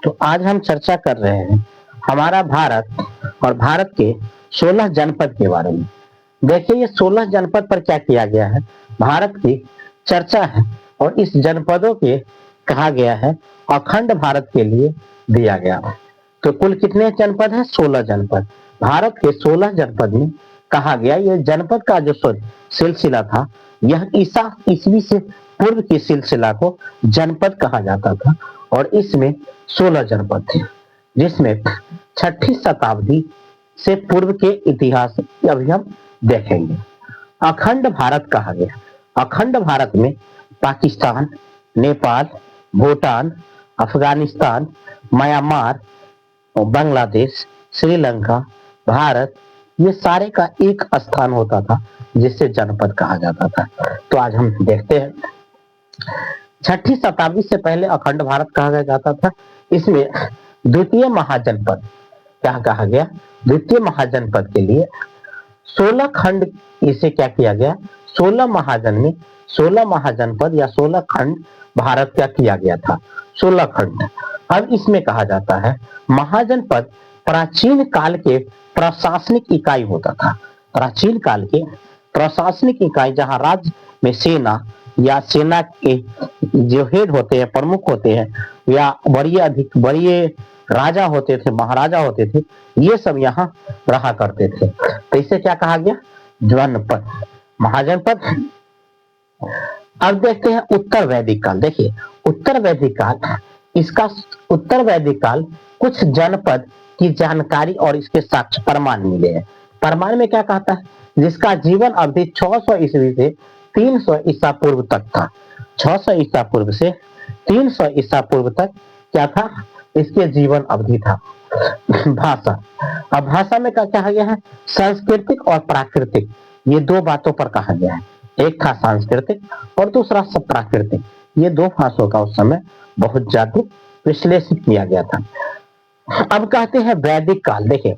तो आज हम चर्चा कर रहे हैं हमारा भारत और भारत के 16 जनपद के बारे में। देखिए ये 16 जनपद पर क्या किया गया है, भारत की चर्चा है और इस जनपदों के कहा गया है अखंड भारत के लिए दिया गया। तो कुल कितने जनपद हैं? 16 जनपद। भारत के 16 जनपद में कहा गया ये जनपद का जो सिलसिला था यह ईसवी से पूर्व की सिलसिला को जनपद कहा जाता था और इसमें 16 जनपद थे, जिसमें 6ठी शताब्दी से पूर्व के इतिहास अभी हम देखेंगे। अखंड भारत कहा गया। अखंड भारत में पाकिस्तान, नेपाल, भूटान, अफगानिस्तान, म्यांमार, बांग्लादेश, श्रीलंका, भारत, ये सारे का एक स्थान होता था जिसे जनपद कहा जाता था। तो आज हम देखते हैं 6ठी शताब्दी से पहले अखंड भारत कहा जाता था। इसमें द्वितीय महाजनपद क्या कहा गया? द्वितीय महाजनपद के लिए 16 खंड इसे क्या किया गया? 16 महाजनपद या 16 खंड भारत का किया गया था। 16 खंड। अब इसमें कहा जाता है महाजनपद प्राचीन काल के प्रशासनिक इकाई होता था। प्राचीन काल के प्रशासनिक इकाई जहां राज्य में सेना या सेना के जो हेड होते हैं, प्रमुख होते हैं या बड़े राजा होते थे, महाराजा होते थे, ये सब यहाँ रहा करते थे। तो इसे क्या कहा गया? जनपद, महाजनपद। अब देखते हैं उत्तर वैदिक काल। देखिए उत्तर वैदिक काल, इसका उत्तर वैदिक काल कुछ जनपद की जानकारी और इसके साक्ष्य प्रमाण मिले हैं। प्रमाण में क्या कहता है? जिसका जीवन अवधि 600 ईस्वी से 300 ईसा पूर्व तक था। 600 ईसा पूर्व से 300 ईसा पूर्व तक क्या था? इसके जीवन अवधि था। भाषा। अब भाषा में क्या कहा गया है? सांस्कृतिक और प्राकृतिक, ये दो बातों पर कहा गया है। एक था सांस्कृतिक और दूसरा सब प्राकृतिक। ये दो भाषाओं का उस समय बहुत ज्यादा विश्लेषित किया गया था। अब कहते हैं वैदिक काल। देखिए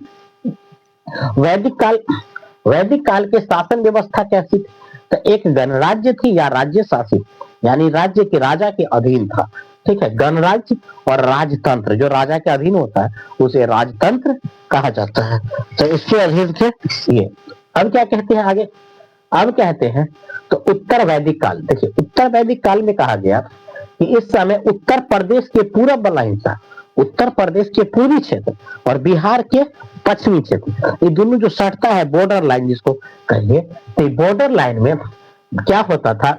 वैदिक काल के शासन व्यवस्था कैसी थी? तो एक गणराज्य थी या राज्य शासित, यानी राज्य के राजा के अधीन था। ठीक है, गणराज्य और राजतंत्र, जो राजा के अधीन होता है उसे राजतंत्र कहा जाता है। तो इसके अधीन थे ये। अब क्या कहते हैं आगे? अब कहते हैं तो उत्तर वैदिक काल। देखिए उत्तर वैदिक काल में कहा गया कि इस समय उत्तर प्रदेश के पूरब वाला हिस्सा, उत्तर प्रदेश के पूर्वी क्षेत्र और बिहार के पश्चिमी क्षेत्र, ये दोनों जो सटता है बॉर्डर लाइन जिसको कहिए, तो बॉर्डर लाइन में क्या होता था?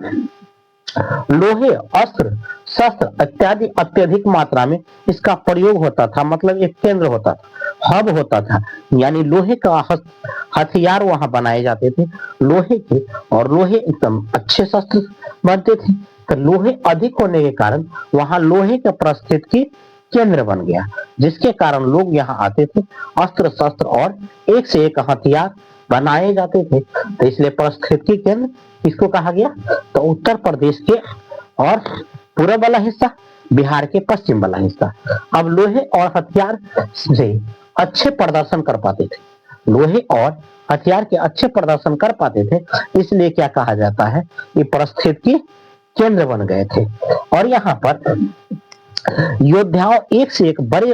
लोहे, अस्त्र, शस्त्र इत्यादि अत्यधिक मात्रा में इसका प्रयोग होता था। मतलब एक केंद्र होता था, हब होता था, यानी लोहे का हथियार वहां बनाए जाते थे, लोहे के, और लोहे एकदम अच्छे शस्त्र बनते थे। तो लोहे अधिक होने के कारण वहां लोहे के परिस्थिति केंद्र बन गया, जिसके कारण लोग यहाँ आते थे, अस्त्र शस्त्र और एक से एक हथियार बनाए जाते थे। तो इसलिए परिस्थिति केंद्र इसको कहा गया। तो उत्तर प्रदेश के और पूर्व वाला हिस्सा, बिहार के पश्चिम वाला हिस्सा। अब लोहे और हथियार से अच्छे प्रदर्शन कर पाते थे, लोहे और हथियार के अच्छे प्रदर्शन कर पाते थे, इसलिए क्या कहा जाता है? ये परिस्थिति केंद्र बन गए थे। और यहाँ पर योद्धाओं एक से एक बड़े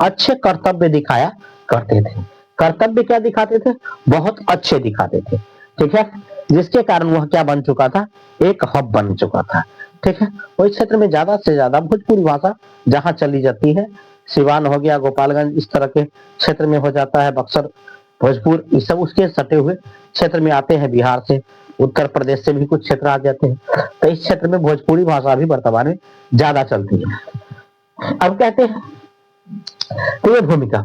अच्छे कर्तव्य दिखाया करते थे। कर्तव्य क्या दिखाते थे? बहुत अच्छे दिखाते थे। ठीक है, जिसके कारण वह क्या बन चुका था? एक हब बन चुका था। ठीक है, वही क्षेत्र में ज्यादा से ज्यादा भोजपुरी भाषा जहां चली जाती है, सिवान हो गया, गोपालगंज, इस तरह के क्षेत्र में हो जाता है, बक्सर, भोजपुर, ये सब उसके सटे हुए क्षेत्र में आते हैं। बिहार से, उत्तर प्रदेश से भी कुछ क्षेत्र आ जाते हैं। तो इस क्षेत्र में भोजपुरी भाषा भी वर्तमान में ज्यादा चलती है। अब कहते हैं तो ये भूमिका।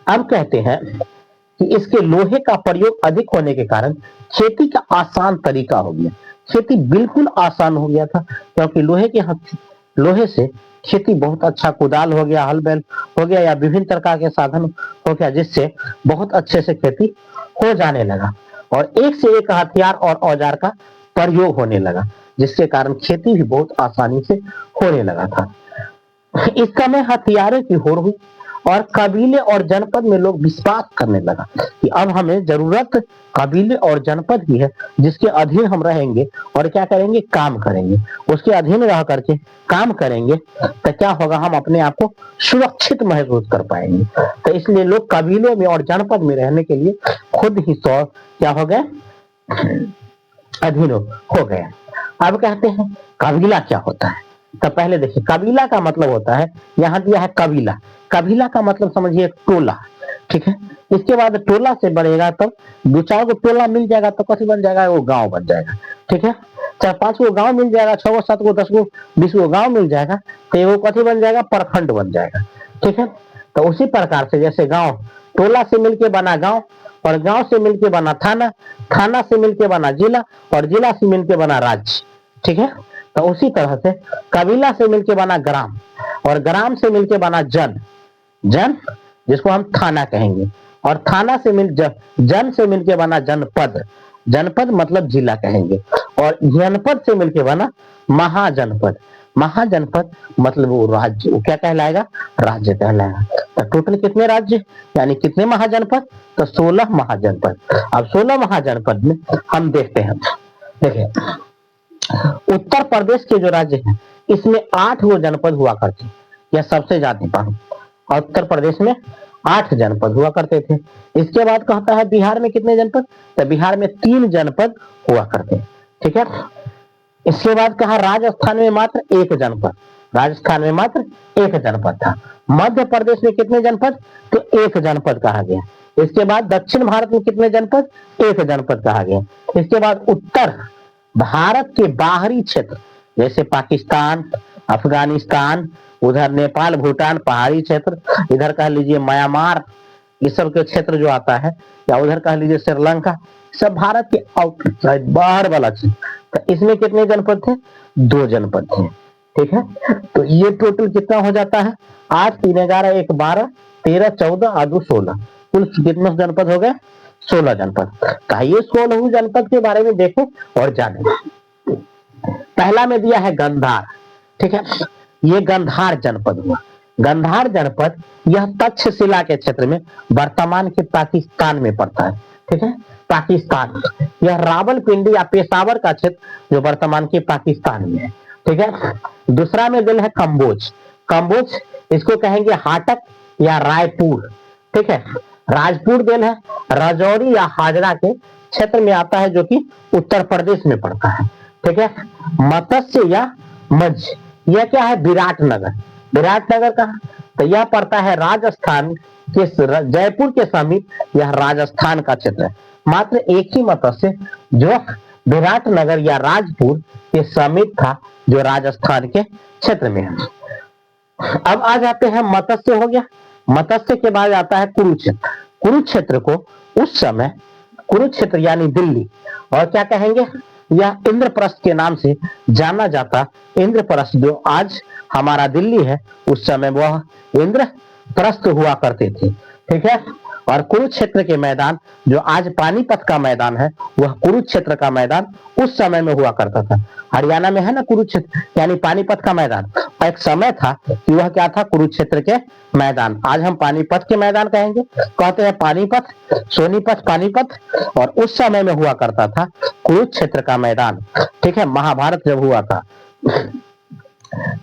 अब कहते हैं कि इसके लोहे का प्रयोग अधिक होने के कारण खेती का आसान तरीका हो गया। खेती बिल्कुल आसान हो गया था, क्योंकि लोहे से खेती बहुत अच्छा, कुदाल हो गया, हल बैल हो गया या विभिन्न प्रकार के साधन हो गया, जिससे बहुत अच्छे से खेती हो जाने लगा और एक से एक हथियार और औजार का प्रयोग होने लगा, जिसके कारण खेती भी बहुत आसानी से होने लगा था। इस समय हथियारों की होड़ हुई और कबीले और जनपद में लोग विश्वास करने लगा कि अब हमें जरूरत कबीले और जनपद की है, जिसके अधीन हम रहेंगे और क्या करेंगे, काम करेंगे। उसके अधीन रह करके काम करेंगे तो क्या होगा, हम अपने आप को सुरक्षित महसूस कर पाएंगे। तो इसलिए लोग कबीले में और जनपद में रहने के लिए खुद ही क्या हो गए, अधीन हो गए। अब कहते हैं कबीला क्या होता है। तो पहले देखिए, कबीला का मतलब होता है, यहाँ दिया है कबीला। कबीला का मतलब समझिए टोला, ठीक है। इसके बाद टोला से बढ़ेगा तब दो चार गो टोला मिल जाएगा तो कथी बन जाएगा, वो गांव बन जाएगा, ठीक है। चार पांच गो गांव मिल जाएगा, 6 गो 7 गो 10 गो 20 गो गांव मिल जाएगा तो वो कथी बन जाएगा, प्रखंड बन जाएगा, ठीक है। तो उसी प्रकार से जैसे गांव टोला से मिलके बना गांव, और गांव से मिलके बना थाना, थाना से मिलके बना जिला, और जिला से मिलके बना राज्य, ठीक है। तो उसी तरह से कबीला से मिलके बना ग्राम, और ग्राम से मिलके बना जन, जन जिसको हम थाना कहेंगे, और थाना से जन से मिलके बना जनपद, जनपद मतलब जिला कहेंगे, और जनपद से मिलके बना महाजनपद, महाजनपद मतलब वो राज्य, वो क्या कहलाएगा, राज्य कहलाएगा। तो टोटल कितने राज्य यानी कितने महाजनपद, तो 16 महाजनपद। अब 16 महाजनपद में हम देखते हैं, देखिए उत्तर प्रदेश के जो राज्य है इसमें 8 गो जनपद हुआ करते, यह सबसे ज्यादा पानी, और उत्तर प्रदेश में 8 जनपद हुआ करते थे। इसके बाद कहता है बिहार में कितने जनपद, तो बिहार में 3 जनपद हुआ करते, ठीक है। इसके बाद कहा राजस्थान में मात्र 1 जनपद, राजस्थान में मात्र 1 जनपद था। मध्य प्रदेश में कितने जनपद, तो 1 जनपद कहा गया। इसके बाद दक्षिण भारत में कितने जनपद, 1 जनपद कहा गया। इसके बाद उत्तर भारत के बाहरी क्षेत्र जैसे पाकिस्तान, अफगानिस्तान, उधर नेपाल, भूटान, पहाड़ी क्षेत्र, इधर कह लीजिए म्यांमार, इस सब के क्षेत्र जो आता है, या उधर कह लीजिए श्रीलंका, सब भारत के आउटसाइड बाहर वाला क्षेत्र। तो इसमें कितने जनपद थे, 2 जनपद थे, ठीक है। तो ये टोटल कितना हो जाता है, 8 3 11 1 12 13 14 और 2 16, कुल कितने जनपद हो गए, 16 जनपद। ये 16 जनपद के बारे में देखें और जाने। पहला में दिया है गंधार, ठीक है, ये गंधार जनपद हुआ। गंधार जनपद यह तक्षशिला के क्षेत्र में वर्तमान के पाकिस्तान में पड़ता है, ठीक है, पाकिस्तान। यह रावलपिंडी या पेशावर का क्षेत्र जो वर्तमान के पाकिस्तान में है, ठीक है। दूसरा में दिल है कंबोज, कंबोज इसको कहेंगे हाटक या रायपुर, ठीक है। राजपुर दिल है राजौरी या हाजरा के क्षेत्र में आता है जो कि उत्तर प्रदेश में पड़ता है, ठीक है। मत्स्य या मत्स्य यह क्या है, विराटनगर, विराटनगर कहा, तो यह पड़ता है राजस्थान के जयपुर के समीप, यह राजस्थान का क्षेत्र है। मात्र एक ही मत्स्य जो विराटनगर या राजपुर के समीप था जो राजस्थान के क्षेत्र में है। अब आ जाते हैं, मत्स्य हो गया, मत्स्य के बाद आता है कुरुक्षेत्र। कुरुक्षेत्र को उस समय कुरुक्षेत्र यानी दिल्ली, और क्या कहेंगे, यह इंद्रप्रस्थ के नाम से जाना जाता। इंद्रप्रस्थ जो आज हमारा दिल्ली है, उस समय वह इंद्रप्रस्थ हुआ करते थे, ठीक है। और कुरुक्षेत्र के मैदान जो आज पानीपत का मैदान है, वह कुरुक्षेत्र का मैदान उस समय में हुआ करता था। हरियाणा में है ना कुरुक्षेत्र यानी पानीपत का मैदान, एक समय था कि वह क्या था, कुरुक्षेत्र के मैदान। आज हम पानीपत के मैदान कहेंगे, कहते हैं पानीपत, सोनीपत, पानीपत, और उस समय में हुआ करता था कुरुक्षेत्र का मैदान, ठीक है, महाभारत जब हुआ था।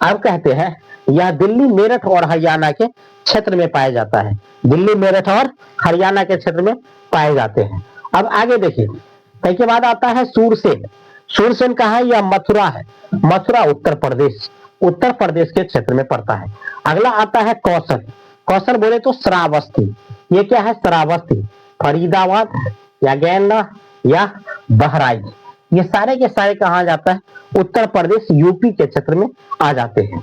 अब कहते हैं यह दिल्ली, मेरठ और हरियाणा के क्षेत्र में पाया जाता है, दिल्ली, मेरठ और हरियाणा के क्षेत्र में पाए जाते हैं। अब आगे देखिए, इसके बाद आता है सूरसेन। सूरसेन कहाँ है, यह मथुरा है, मथुरा उत्तर प्रदेश, उत्तर प्रदेश के क्षेत्र में पड़ता है। अगला आता है कौशल, कौशल बोले तो श्रावस्ती, ये क्या है, श्रावस्ती, फरीदाबाद या गैंडा या बहराइच, ये सारे के सारे कहा जाता है, उत्तर प्रदेश यूपी के क्षेत्र में आ जाते हैं।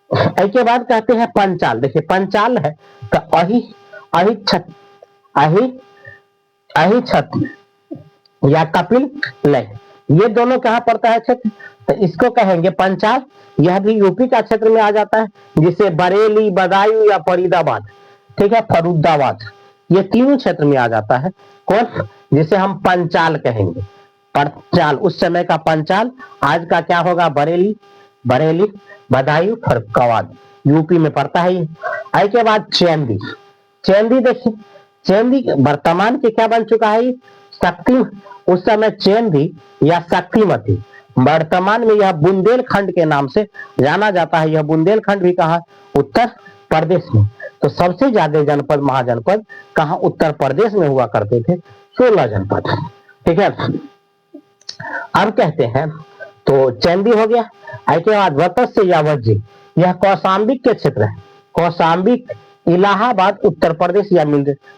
इसके बाद कहते हैं पंचाल। देखिए पंचाल है तो अही छत या कपिल लय, ये दोनों कहाँ पड़ता है क्षेत्र, तो इसको कहेंगे पंचाल। यह भी यूपी का क्षेत्र में आ जाता है, जिसे बरेली, बदायूं या फरीदाबाद, ठीक है, फरुदाबाद, ये तीनों क्षेत्र में आ जाता है। कौन, जिसे हम पंचाल कहेंगे, पंचाल, उस समय का पंचाल, आज का क्या होगा, बरेली, बदायूं, फरुखाबाद, यूपी में पड़ता है ये। आई के बाद चेंदी। चेंदी देखिए, चेंदी वर्तमान के क्या बन चुका है, शक्ति। उस समय चेंदी या शक्तिमती, वर्तमान में यह बुंदेलखंड के नाम से जाना जाता है। यह बुंदेलखंड भी कहा, उत्तर प्रदेश में। तो सबसे ज्यादा जनपद, महाजनपद कहा, उत्तर प्रदेश में हुआ करते थे, 16 जनपद। ठीक है, अब कहते हैं तो चेंदी हो गया। इसके बाद वत्स्य या वज्जी, यह कौशाम्बिक के क्षेत्र है। कौशाम्बिक, इलाहाबाद उत्तर प्रदेश या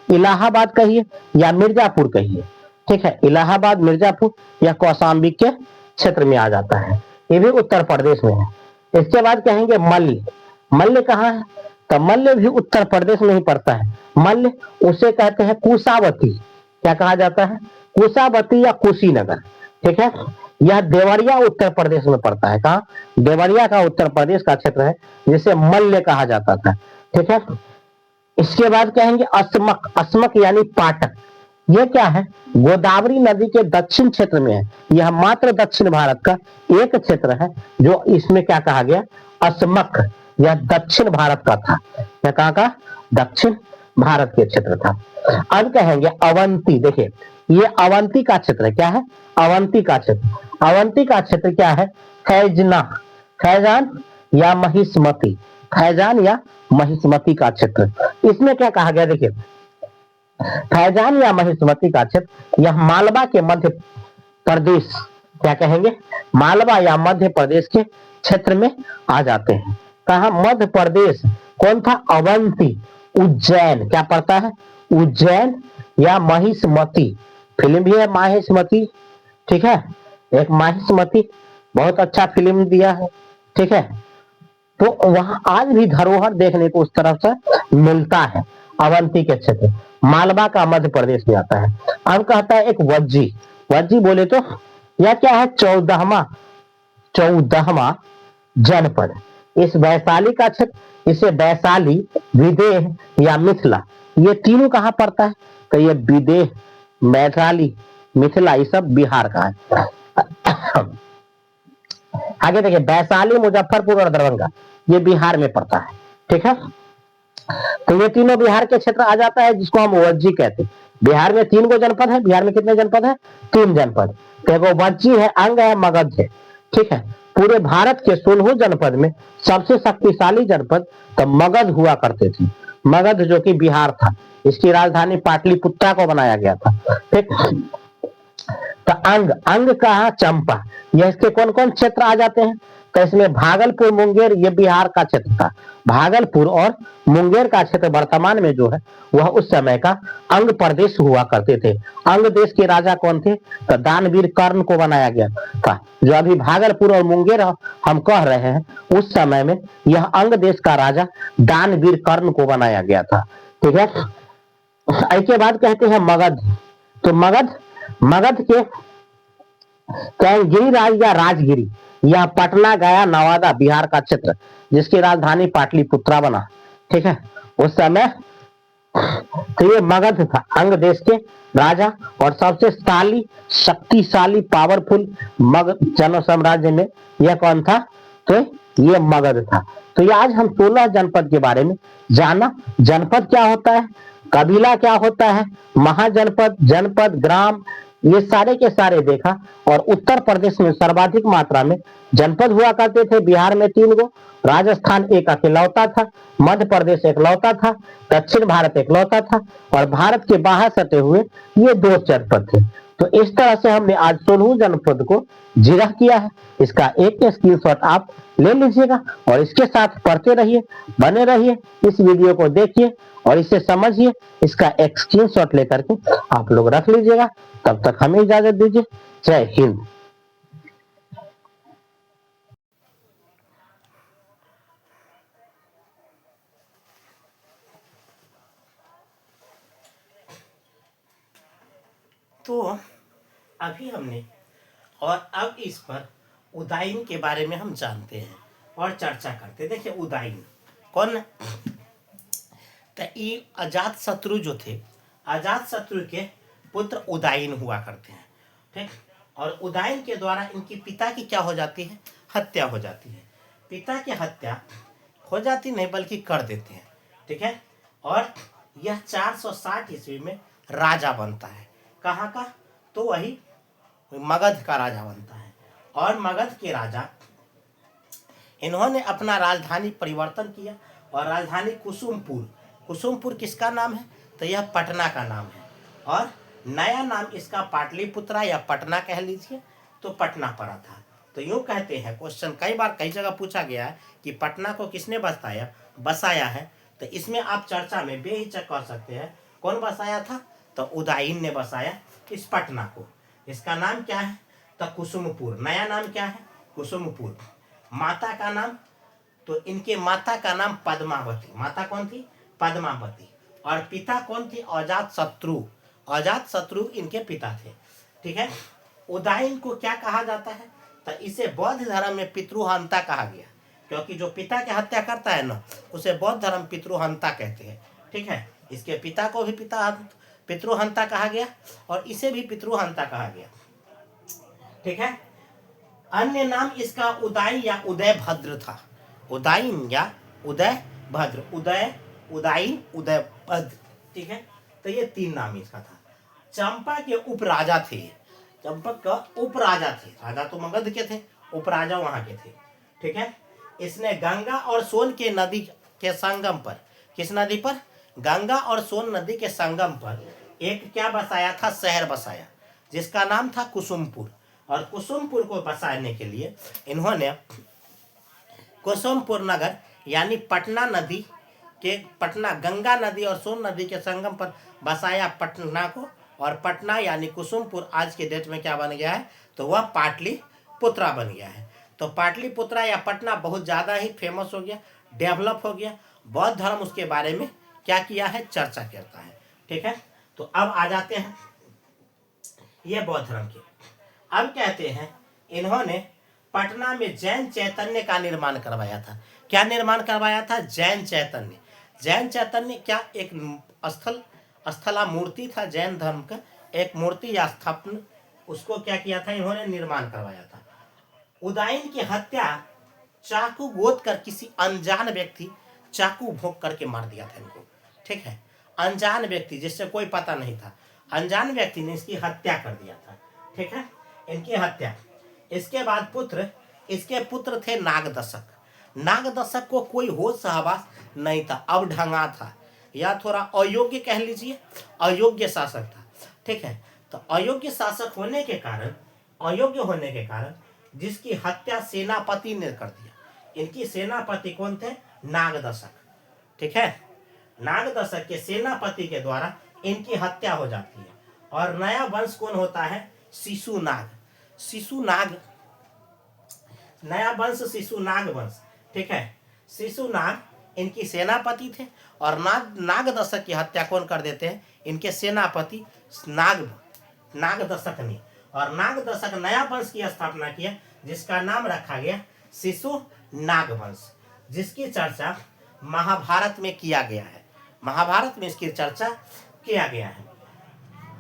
इलाहाबाद कहिए या मिर्जापुर कहिए। ठीक है, इलाहाबाद, मिर्जापुर या कौशाम्बिक के क्षेत्र में आ जाता है, ये भी उत्तर प्रदेश में है। इसके बाद कहेंगे मल्ल। मल्ल कहाँ है, तो मल्ल भी उत्तर प्रदेश में ही पड़ता है। मल्ल, उसे कहते हैं कुशावती। क्या कहा जाता है, कुशावती या कुशीनगर। ठीक है, यह देवरिया उत्तर प्रदेश में पड़ता है। कहा, देवरिया का उत्तर प्रदेश का क्षेत्र है, जिसे मल्ल कहा जाता था। ठीक है, इसके बाद कहेंगे अस्मक। अस्मक यानी पाटक, यह क्या है, गोदावरी नदी के दक्षिण क्षेत्र में है। यह मात्र दक्षिण भारत का एक क्षेत्र है जो इसमें क्या कहा गया, अस्मक। यह दक्षिण भारत का था। यह कहाँ का, दक्षिण भारत के क्षेत्र था। अब कहेंगे अवंती। देखिए, ये अवंती का क्षेत्र क्या है, अवंती का क्षेत्र। अवंती का क्षेत्र क्या है, फैजना, फैजान या महिष्मती। फैजान या महिष्मती का क्षेत्र। इसमें क्या कहा गया, देखिए, फैजान या महिष्मती का क्षेत्र, यह मालवा के मध्य प्रदेश, क्या कहेंगे, मालवा या मध्य प्रदेश के क्षेत्र में आ जाते हैं। कहा, मध्य प्रदेश। कौन था, अवंती। उज्जैन, क्या पड़ता है, उज्जैन या महिष्मती। फिल्म भी है महिष्मती। ठीक है, एक महिष्मती, बहुत अच्छा फिल्म दिया है। ठीक है, तो वहां आज भी धरोहर देखने को उस तरफ से मिलता है। अवंती के क्षेत्र, मालवा का मध्य प्रदेश में आता है। अब कहता है एक वज्जी। वज्जी बोले तो यह क्या है, 14वां जनपद। इस वैशाली का क्षेत्र, इसे वैशाली, विदेह या मिथिला, ये तीनों कहाँ पड़ता है, तो ये विदेह, वैशाली, मिथिला, ये सब बिहार का है। आगे देखिए, वैशाली, मुजफ्फरपुर और दरभंगा, ये बिहार में पड़ता है। ठीक है, तो ये तीनों बिहार के क्षेत्र आ जाता है, जिसको हम वज्जी कहते हैं। बिहार में 3 गो जनपद है। बिहार में कितने जनपद है, 3 जनपद। देखो, वज्जी है, अंग है, मगध है। ठीक है, पूरे भारत के 16 जनपद में सबसे शक्तिशाली जनपद तो मगध हुआ करते थे। मगध जो कि बिहार था, इसकी राजधानी पाटलिपुत्रा को बनाया गया था। ठीक, तो अंग, अंग कहा, चंपा। यह इसके कौन कौन क्षेत्र आ जाते हैं, तो इसमें भागलपुर, मुंगेर, ये बिहार का क्षेत्र था। भागलपुर और मुंगेर का क्षेत्र वर्तमान में जो है वह उस समय का अंग प्रदेश हुआ करते थे। अंग देश के राजा कौन थे, तो दानवीर कर्ण को बनाया गया था। जो अभी भागलपुर और मुंगेर हम कह रहे हैं, उस समय में यह अंग देश का राजा दानवीर कर्ण को बनाया गया था। ठीक है, इसके बाद कहते हैं मगध। तो मगध, मगध के गिरिराज या राजगिरी या पटना, गया, नवादा, बिहार का क्षेत्र, जिसकी राजधानी पाटलिपुत्रा बना। ठीक है, उस समय तो ये मगध था, अंग देश के राजा और सबसे शक्तिशाली, पावरफुल मगध जन साम्राज्य में यह कौन था, तो ये मगध था। तो ये आज हम 16 जनपद के बारे में जाना। जनपद क्या होता है, कबीला क्या होता है, महाजनपद, जनपद, ग्राम, ये सारे के सारे देखा। और उत्तर प्रदेश में सर्वाधिक मात्रा में जनपद हुआ करते थे। बिहार में 3 गो, राजस्थान एक अकेलौता था, मध्य प्रदेश एकलौता था, दक्षिण भारत एकलौता था, और भारत के बाहर सटे हुए ये 2 जनपद थे। तो इस तरह से हमने आज 16 जनपद को जिरह किया है। इसका एक स्क्रीनशॉट आप ले लीजिएगा और इसके साथ पढ़ते रहिए, बने रहिए, इस वीडियो को देखिए और इसे समझिए। इसका एक स्क्रीनशॉट लेकर के आप लोग रख लीजिएगा। तब तक हमें इजाजत दीजिए। जय हिंद। तो अभी हमने, और अब इस पर उदाइन के बारे में हम जानते हैं और चर्चा करते हैं। देखिए, उदाइन कौन, तो ये अजात शत्रु जो थे, अजात शत्रु के पुत्र उदाइन हुआ करते हैं। ठीक, और उदाइन के द्वारा इनकी पिता की क्या हो जाती है, हत्या हो जाती है। पिता की हत्या हो जाती नहीं बल्कि कर देते हैं। ठीक है। और यह 460 ईस्वी में राजा बनता है। कहाँ का? तो वही मगध का राजा बनता है। और मगध के राजा, इन्होंने अपना राजधानी परिवर्तन किया और राजधानी कुसुमपुर, कुसुमपुर किसका नाम है? तो यह पटना का नाम है। और नया नाम इसका पाटलिपुत्रा या पटना कह लीजिए, तो पटना पड़ा था। तो यूँ कहते हैं, क्वेश्चन कई बार कई जगह पूछा गया है कि पटना को किसने बसाया है। तो इसमें आप चर्चा में बेहिचक कर सकते हैं, कौन बसाया था? तो उदयन ने बसाया इस पटना को। इसका नाम क्या है? तो कुसुमपुर। नया नाम क्या है? कुसुमपुर। माता का नाम, तो इनके माता का नाम पद्मावती। माता कौन थी? पद्मावती। और पिता कौन थे? अजात शत्रु। अजात शत्रु इनके पिता थे। ठीक है। उदयन को क्या कहा जाता है? तो इसे बौद्ध धर्म में पितृहंता कहा गया, क्योंकि जो पिता की हत्या करता है ना, उसे बौद्ध धर्म पितृहंता कहते हैं। ठीक है। इसके पिता को भी पितृहंता कहा गया और इसे भी पितृहंता कहा गया। ठीक है। अन्य नाम इसका उदय या उदयभद्र था। उदयन या उदयभद्र, उदयन उदयभद्र। ठीक है। तो ये 3 नाम इसका था। चंपा के उपराजा थे। चंपक का उपराजा थे। राजा तो मगध के थे, उपराजा वहां के थे। ठीक है। इसने गंगा और सोन के नदी के संगम पर, किस नदी पर? गंगा और सोन नदी के संगम पर एक क्या बसाया था? शहर बसाया, जिसका नाम था कुसुमपुर। और कुसुमपुर को बसाने के लिए इन्होंने कुसुमपुर नगर यानी पटना नदी के, पटना गंगा नदी और सोन नदी के संगम पर बसाया पटना को। और पटना यानी कुसुमपुर आज के डेट में क्या बन गया है? तो वह पाटलिपुत्रा बन गया है। तो पाटलिपुत्रा या पटना बहुत ज़्यादा ही फेमस हो गया, डेवलप हो गया। बौद्ध धर्म उसके बारे में क्या किया है? चर्चा करता है। ठीक है। तो अब आ जाते हैं ये बौद्ध धर्म के। अब कहते हैं इन्होंने पटना में जैन चैतन्य का निर्माण करवाया था। क्या निर्माण करवाया था? जैन चैतन्य। जैन चैतन्य क्या एक स्थला मूर्ति था, जैन धर्म का एक मूर्ति या स्थापना, उसको क्या किया था? इन्होंने निर्माण करवाया था। उदयन की हत्या चाकू गोद कर किसी अनजान व्यक्ति चाकू भोंक करके मार दिया था इनको। ठीक है। अनजान व्यक्ति, जिससे कोई पता नहीं था, अनजान व्यक्ति ने इसकी हत्या कर दिया था। ठीक है। इनकी हत्या। इसके बाद इसके पुत्र थे नागदशक। नागदशक को कोई होश हवास नहीं था, अब ढंगा था, या थोड़ा अयोग्य कह लीजिए, अयोग्य शासक था। ठीक है। तो अयोग्य शासक होने के कारण, अयोग्य होने के कारण जिसकी हत्या सेनापति ने कर दिया। इनकी सेनापति कौन थे? नागदशक। ठीक है। नागदशक के सेनापति के द्वारा इनकी हत्या हो जाती है। और नया वंश कौन होता है? शिशुनाग। शिशुनाग, नया वंश शिशुनाग वंश। ठीक है। शिशुनाग इनकी सेनापति थे और नागदशक की हत्या कौन कर देते हैं? इनके सेनापति नागदशक ने। और नागदशक नया वंश की स्थापना किया, जिसका नाम रखा गया शिशुनाग वंश, जिसकी चर्चा महाभारत में किया गया है। महाभारत में इसकी चर्चा किया गया है।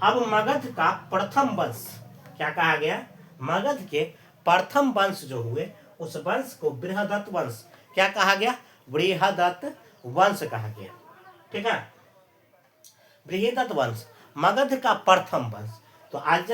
अब मगध का प्रथम वंश क्या कहा गया? मगध के प्रथम वंश जो हुए, उस वंश को बृहदत्त वंश क्या कहा गया? बृहदत्त वंश कहा गया। ठीक है। बृहदत्त वंश मगध का प्रथम वंश। तो आज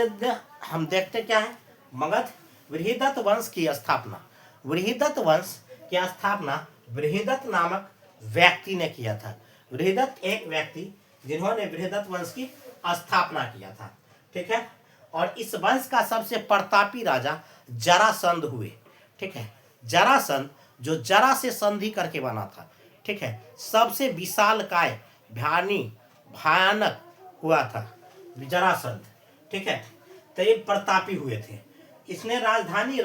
हम देखते क्या है? मगध बृहदत्त वंश की स्थापना, बृहदत्त वंश की स्थापना बृहदत्त नामक व्यक्ति ने किया था। बृहदत्त एक व्यक्ति जिन्होंने बृहदत्त वंश की स्थापना किया था। ठीक है। और इस वंश का सबसे प्रतापी राजा जरासंध हुए। ठीक है। जरासंध जो जरा से संधि करके बना था। ठीक है। सबसे विशालकाय भयानक हुआ था जरासंध। ठीक है। तो ये प्रतापी हुए थे। इसने राजधानी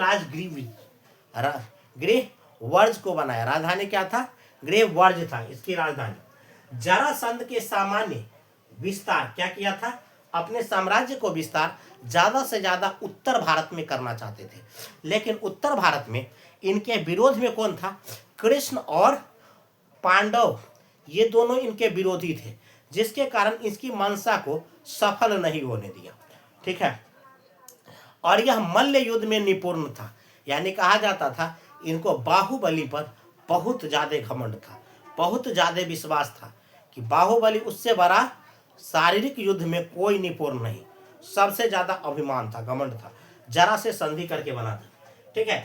गृह वर्ज को बनाया। राजधानी क्या था? गृह वर्ज था इसकी राजधानी। जरासंध के सामान्य विस्तार क्या किया था? अपने साम्राज्य को विस्तार ज्यादा से ज्यादा उत्तर भारत में करना चाहते थे, लेकिन उत्तर भारत में इनके विरोध में कौन था? कृष्ण और पांडव, ये दोनों इनके विरोधी थे, जिसके कारण इसकी मंशा को सफल नहीं होने दिया। ठीक है। और यह मल्ल युद्ध में निपुण था, यानी कहा जाता था इनको बाहुबली पर बहुत ज्यादा घमंड था। बहुत ज्यादा विश्वास था कि बाहुबली उससे बड़ा शारीरिक युद्ध में कोई निपुण नहीं, सबसे ज्यादा अभिमान था, घमंड था, जरा से संधि करके बना था। ठीक है,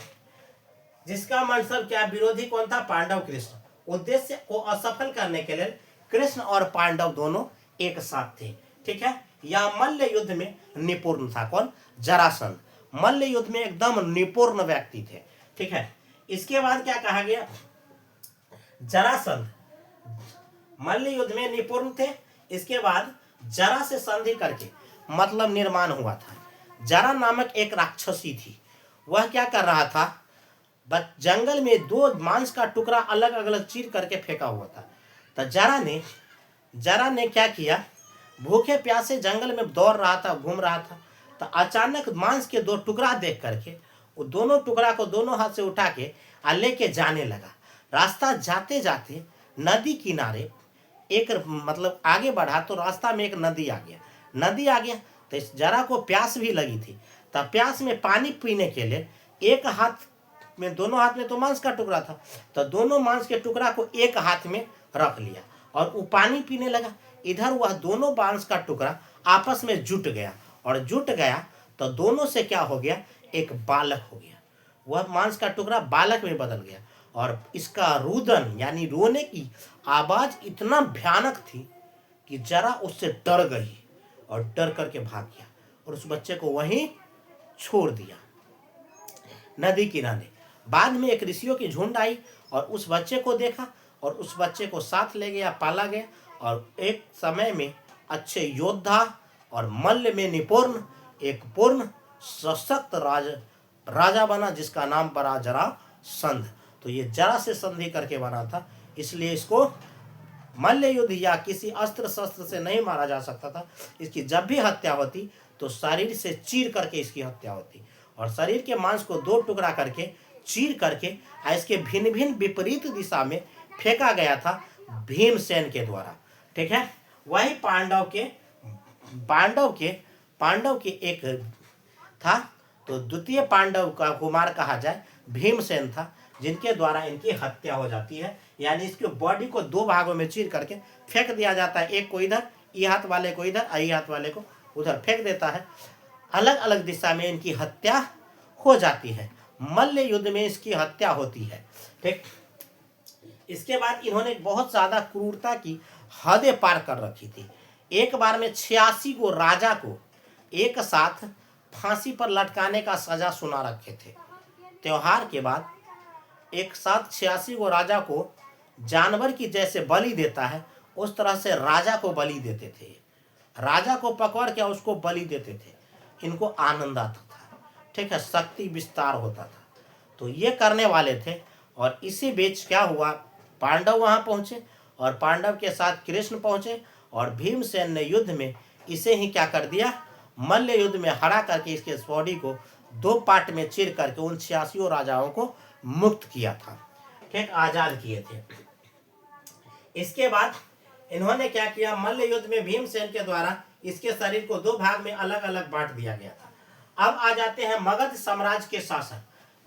जिसका मतलब क्या, विरोधी कौन था, पांडव कृष्ण। उद्देश्य को असफल करने के लिए कृष्ण और पांडव दोनों एक साथ थे। ठीक है, यह मल्ल युद्ध में निपुण था कौन, जरासंध। मल्ल युद्ध में एकदम निपुण व्यक्ति थे। ठीक है, इसके बाद क्या कहा गया, जरासंध मल्ल युद्ध में निपुण थे। इसके बाद जरा से संधि करके मतलब निर्माण हुआ था। जरा नामक एक राक्षसी थी, वह क्या कर रहा था, जंगल में दो मांस का टुकड़ा अलग अलग चीर करके फेंका हुआ था। तो जरा ने क्या किया, भूखे प्यासे जंगल में दौड़ रहा था, घूम रहा था। तो अचानक मांस के दो टुकड़ा देख करके वो दोनों टुकड़ा को दोनों हाथ से उठा के लेके जाने लगा। रास्ता जाते जाते नदी किनारे एक मतलब आगे बढ़ा तो रास्ता में एक नदी आ गया। तो इस जरा को प्यास भी लगी थी। तब प्यास में पानी पीने के लिए एक हाथ में, दोनों हाथ में तो मांस का टुकड़ा था, तो दोनों मांस के टुकड़ा को एक हाथ में रख लिया और वो पानी पीने लगा। इधर वह दोनों मांस का टुकड़ा आपस में जुट गया तो दोनों से क्या हो गया, एक बालक हो गया। वह मांस का टुकड़ा बालक में बदल गया और इसका रुदन यानी रोने की आवाज इतना भयानक थी कि जरा उससे डर गई और डर करके भाग गया और उस बच्चे को वहीं छोड़ दिया नदी किनारे। बाद में एक ऋषियों की झुंड आई और उस बच्चे को देखा और उस बच्चे को साथ ले गया, पाला गया और एक समय में अच्छे योद्धा और मल्ल में निपुण एक पूर्ण सशक्त राजा बना, जिसका नाम पड़ा जरासंध। तो ये जरा से संधि करके बना था, इसलिए इसको मल्ल युद्ध या किसी अस्त्र शस्त्र से नहीं मारा जा सकता था। इसकी जब भी हत्या होती तो शरीर से चीर करके इसकी हत्या होती और शरीर के मांस को दो टुकड़ा करके चीर करके इसके भिन्न भिन्न विपरीत दिशा में फेंका गया था भीमसेन के द्वारा। ठीक है, वही पांडव के एक था, तो द्वितीय पांडव का कुमार कहा जाए भीमसेन था, जिनके द्वारा इनकी हत्या हो जाती है। यानी इसकी बॉडी को दो भागों में चीर करके फेंक दिया जाता है, एक को इधर, ये हाथ वाले को इधर, ये हाथ वाले को उधर फेंक देता है। अलग अलग दिशा में इनकी हत्या हो जाती है। मल्ल युद्ध में इसकी हत्या होती है। ठीक, इसके बाद इन्होंने बहुत ज्यादा क्रूरता की हदें पार कर रखी थी। एक बार में 86 को राजा को एक साथ फांसी पर लटकाने का सजा सुना रखे थे। त्योहार के बाद एक साथ 86 को राजा को जानवर की जैसे बलि देता है, उस तरह से राजा को बलि देते थे। राजा को पकड़ के उसको बलि देते थे, इनको आनंद आता था। ठीक है, शक्ति विस्तार होता था, तो ये करने वाले थे। और इसी बीच क्या हुआ, पांडव वहां पहुंचे और पांडव के साथ कृष्ण पहुंचे और भीमसेन ने युद्ध में इसे ही क्या कर दिया, मल्ल युद्ध में हरा करके इसके बॉडी को दो पार्ट में चीर करके उन 86 राजाओं को मुक्त किया था। ठीक, आजाद किए थे। इसके बाद इन्होंने क्या किया, मल्ल युद्ध में भीमसेन के द्वारा इसके शरीर को दो भाग में अलग अलग बांट दिया गया था। अब आ जाते हैं मगध साम्राज्य के शासक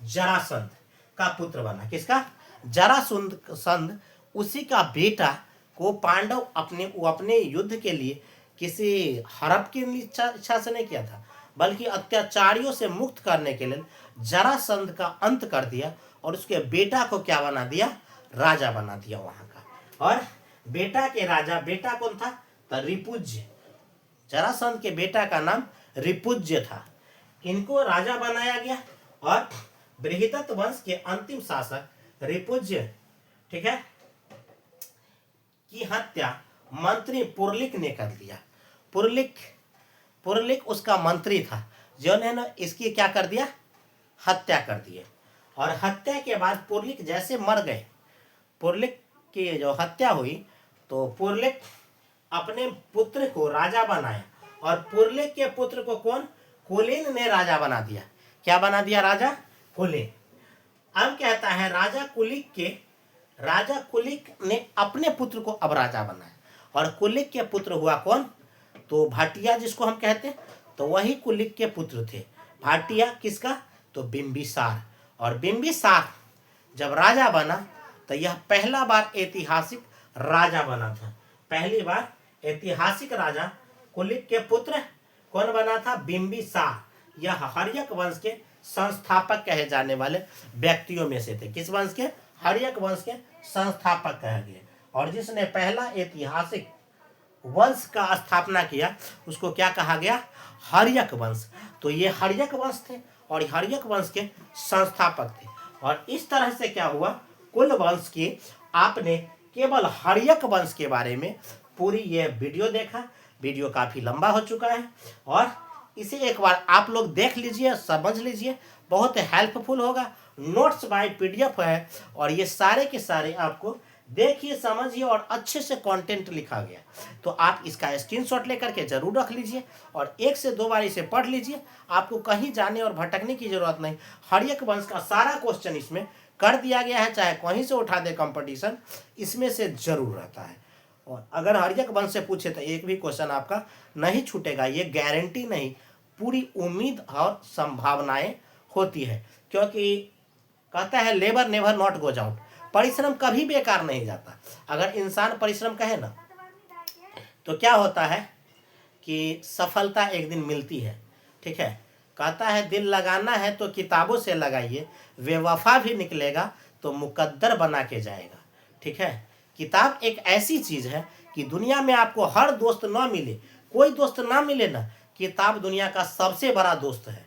जरासंध का पुत्र बना। किसका, जरासंध। उसी का बेटा को पांडव अपने युद्ध के लिए किसी हड़प की इच्छा से नहीं किया था, बल्कि अत्याचारियों से मुक्त करने के लिए जरासंध का अंत कर दिया और उसके बेटा को क्या बना दिया, राजा बना दिया वहां का। और बेटा के राजा, बेटा कौन था, तो रिपुज्य। जरासंध के बेटा का नाम रिपुज्य था, इनको राजा बनाया गया। और बृहदत्त वंश के अंतिम शासक रिपुज्य, ठीक है, की हत्या मंत्री पुरलिक ने कर दिया। पुरलिक उसका मंत्री था, जिन्होंने इसकी क्या कर दिया, हत्या कर दी। और हत्या के बाद पुरलिक जैसे मर गए, पुरलिक की जो हत्या हुई, तो पुरलिक अपने पुत्र को राजा बनाया और पुरलिक के पुत्र को कौन, कुलीन ने राजा बना दिया। क्या बना दिया, राजा कुलीन। अब कहता है राजा कुलिक ने अपने पुत्र को अब राजा बनाया और कुलिक के पुत्र हुआ कौन, तो भाटिया जिसको हम कहते हैं, तो वही कुलिक के पुत्र थे। भाटिया किसका, तो बिंबिसार। और बिंबिसार जब राजा बना तो यह पहला बार ऐतिहासिक राजा बना था। पहली बार ऐतिहासिक राजा कुलिक के पुत्र कौन बना था? बिंबिसार। यह हर्यक वंश के संस्थापक कहे जाने वाले व्यक्तियों में से थे। किस वंश के? हर्यक वंश के संस्थापक कहे गए। और जिसने पहला ऐतिहासिक वंश का स्थापना किया उसको क्या कहा गया? हर्यक वंश। तो ये हर्यक वंश थे और हर्यक वंश के संस्थापक थे। और इस तरह से क्या हुआ, कुल वंश की आपने केवल हर्यक वंश के बारे में पूरी ये वीडियो देखा। वीडियो काफ़ी लंबा हो चुका है और इसे एक बार आप लोग देख लीजिए, समझ लीजिए, बहुत हेल्पफुल होगा। नोट्स बाय पीडीएफ है और ये सारे के सारे आपको देखिए, समझिए और अच्छे से कंटेंट लिखा गया। तो आप इसका स्क्रीनशॉट लेकर के जरूर रख लीजिए और 1 से 2 बार इसे पढ़ लीजिए। आपको कहीं जाने और भटकने की जरूरत नहीं। हर्यक वंश का सारा क्वेश्चन इसमें कर दिया गया है, चाहे कहीं से उठा दे कंपटीशन, इसमें से जरूर रहता है। और अगर हर्यक वंश से पूछे तो एक भी क्वेश्चन आपका नहीं छूटेगा, ये गारंटी नहीं, पूरी उम्मीद और संभावनाएं होती है। क्योंकि कहता है labour never not goes out, परिश्रम कभी बेकार नहीं जाता। अगर इंसान परिश्रम कहे ना तो क्या होता है कि सफलता एक दिन मिलती है। ठीक है, कहता है दिल लगाना है तो किताबों से लगाइए, बेवफा भी निकलेगा तो मुकद्दर बना के जाएगा। ठीक है, किताब एक ऐसी चीज़ है कि दुनिया में आपको हर दोस्त ना मिले, कोई दोस्त ना मिले ना, किताब दुनिया का सबसे बड़ा दोस्त है।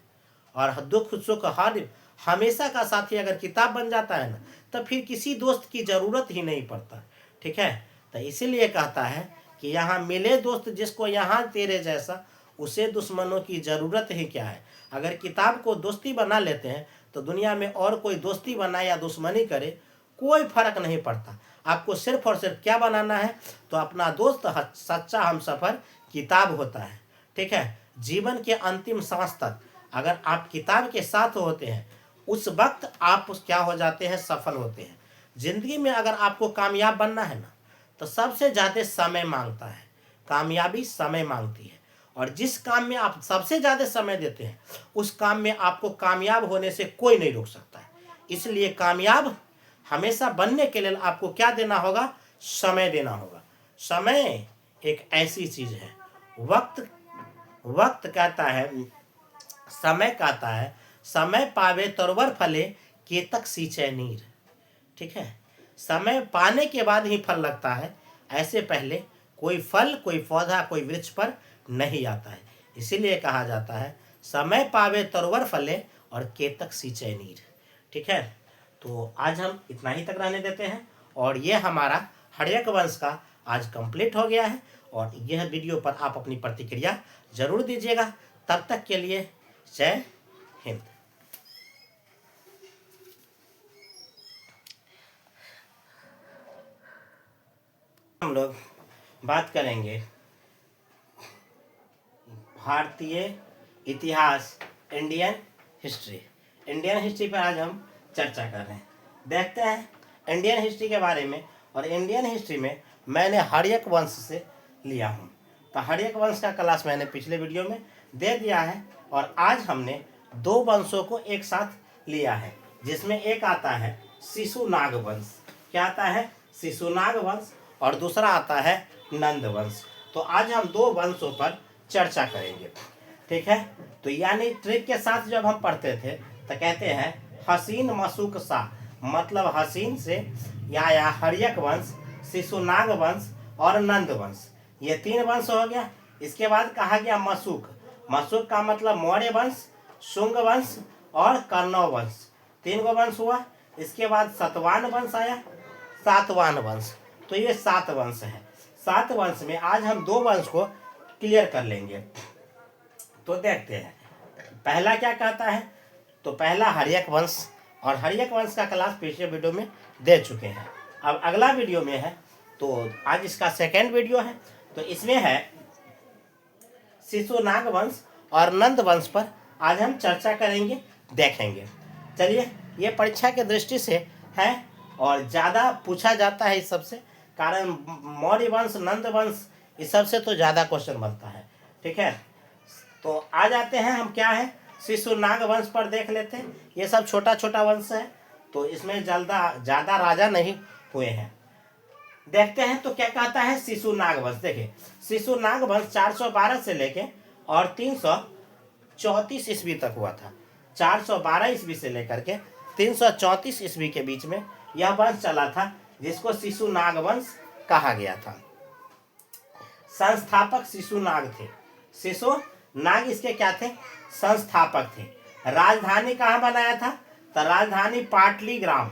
और दुख सुख हर हमेशा का साथी अगर किताब बन जाता है ना, तो फिर किसी दोस्त की ज़रूरत ही नहीं पड़ता। ठीक है, तो इसीलिए कहता है कि यहाँ मिले दोस्त जिसको यहाँ तेरे जैसा, उसे दुश्मनों की ज़रूरत ही क्या है। अगर किताब को दोस्ती बना लेते हैं तो दुनिया में और कोई दोस्ती बनाए या दुश्मनी करे कोई फर्क नहीं पड़ता। आपको सिर्फ और सिर्फ क्या बनाना है? तो अपना दोस्त सच्चा हमसफर किताब होता है। ठीक है, जीवन के अंतिम सांस तक अगर आप किताब के साथ होते हैं उस वक्त आप क्या हो जाते हैं? सफल होते हैं। जिंदगी में अगर आपको कामयाब बनना है ना तो सबसे ज़्यादा समय मांगता है, कामयाबी समय मांगती है। और जिस काम में आप सबसे ज़्यादा समय देते हैं उस काम में आपको कामयाब होने से कोई नहीं रोक सकता है। इसलिए कामयाब हमेशा बनने के लिए आपको क्या देना होगा? समय देना होगा। समय एक ऐसी चीज़ है, वक्त कहता है, समय कहता है, समय पावे तोरवर फले केतक सींचे नीर। ठीक है, समय पाने के बाद ही फल लगता है, ऐसे पहले कोई फल, कोई पौधा, कोई वृक्ष पर नहीं आता है। इसीलिए कहा जाता है समय पावे तोरवर फले और केतक सींचे नीर। ठीक है, तो आज हम इतना ही तक रहने देते हैं और ये हमारा हर्यक वंश का आज कंप्लीट हो गया है। और यह वीडियो पर आप अपनी प्रतिक्रिया जरूर दीजिएगा। तब तक के लिए जय हिंद। हम लोग बात करेंगे भारतीय इतिहास, इंडियन हिस्ट्री। इंडियन हिस्ट्री पर आज हम चर्चा कर रहे हैं। देखते हैं इंडियन हिस्ट्री के बारे में। और इंडियन हिस्ट्री में मैंने हर्यक वंश से लिया हूँ। तो हर्यक वंश का क्लास मैंने पिछले वीडियो में दे दिया है और आज हमने 2 वंशों को एक साथ लिया है, जिसमें एक आता है शिशुनाग वंश। क्या आता है? शिशुनाग वंश। और दूसरा आता है नंद वंश। तो आज हम 2 वंशों पर चर्चा करेंगे। ठीक है, तो यानी ट्रिक के साथ जब हम पढ़ते थे तो कहते हैं हसीन मसूक सा, मतलब हसीन से या हर्यक वंश, शिशुनाग वंश और नंद वंश, ये 3 वंश हो गया। इसके बाद कहा गया मसूक। मसूक का मतलब मौर्य वंश, शुंग वंश और कौरव वंश, 3 गो वंश हुआ। इसके बाद सतवान वंश आया, सातवान वंश। तो ये 7 वंश है। 7 वंश में आज हम 2 वंश को क्लियर कर लेंगे। तो देखते हैं पहला क्या कहता है। तो पहला हर्यक वंश, और हर्यक वंश का क्लास पिछले वीडियो में दे चुके हैं। अब अगला वीडियो में है, तो आज इसका सेकेंड वीडियो है। तो इसमें है शिशुनाग वंश और नंद वंश पर आज हम चर्चा करेंगे, देखेंगे। चलिए, ये परीक्षा के दृष्टि से है और ज़्यादा पूछा जाता है इस सबसे, कारण मौर्य वंश, नंद वंश, इस सबसे तो ज़्यादा क्वेश्चन बनता है। ठीक है, तो आ जाते हैं हम क्या है शिशुनाग वंश पर देख लेते हैं। ये सब छोटा छोटा वंश है तो इसमें ज्यादा राजा नहीं हुए हैं। देखते हैं तो क्या कहता है शिशुनाग वंश। देखिए शिशुनाग वंश 412 से लेके और 334 ईस्वी तक हुआ था। 412 ईस्वी से लेकर के 334 ईस्वी के बीच में यह वंश चला था, जिसको शिशुनाग वंश कहा गया था। संस्थापक शिशुनाग थे। शिशुनाग इसके क्या थे? संस्थापक थे। राजधानी कहाँ बनाया था? तो राजधानी पाटलीग्राम।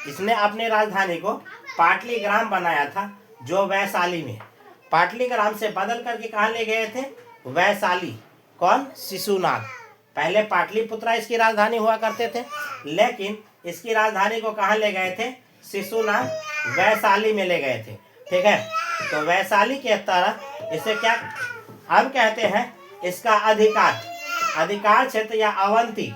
इसने अपने राजधानी को पाटलीग्राम बनाया था, जो वैशाली में। पाटलीग्राम से बदल करके कहाँ ले गए थे? वैशाली। कौन? शिशुनाग। पहले पाटलिपुत्रा इसकी राजधानी हुआ करते थे, लेकिन इसकी राजधानी को कहाँ ले गए थे? शिशुनाग, वैशाली में ले गए थे। ठीक है, तो वैशाली के तरह इसे क्या अब कहते हैं? इसका अधिकार क्षेत्र या अवंती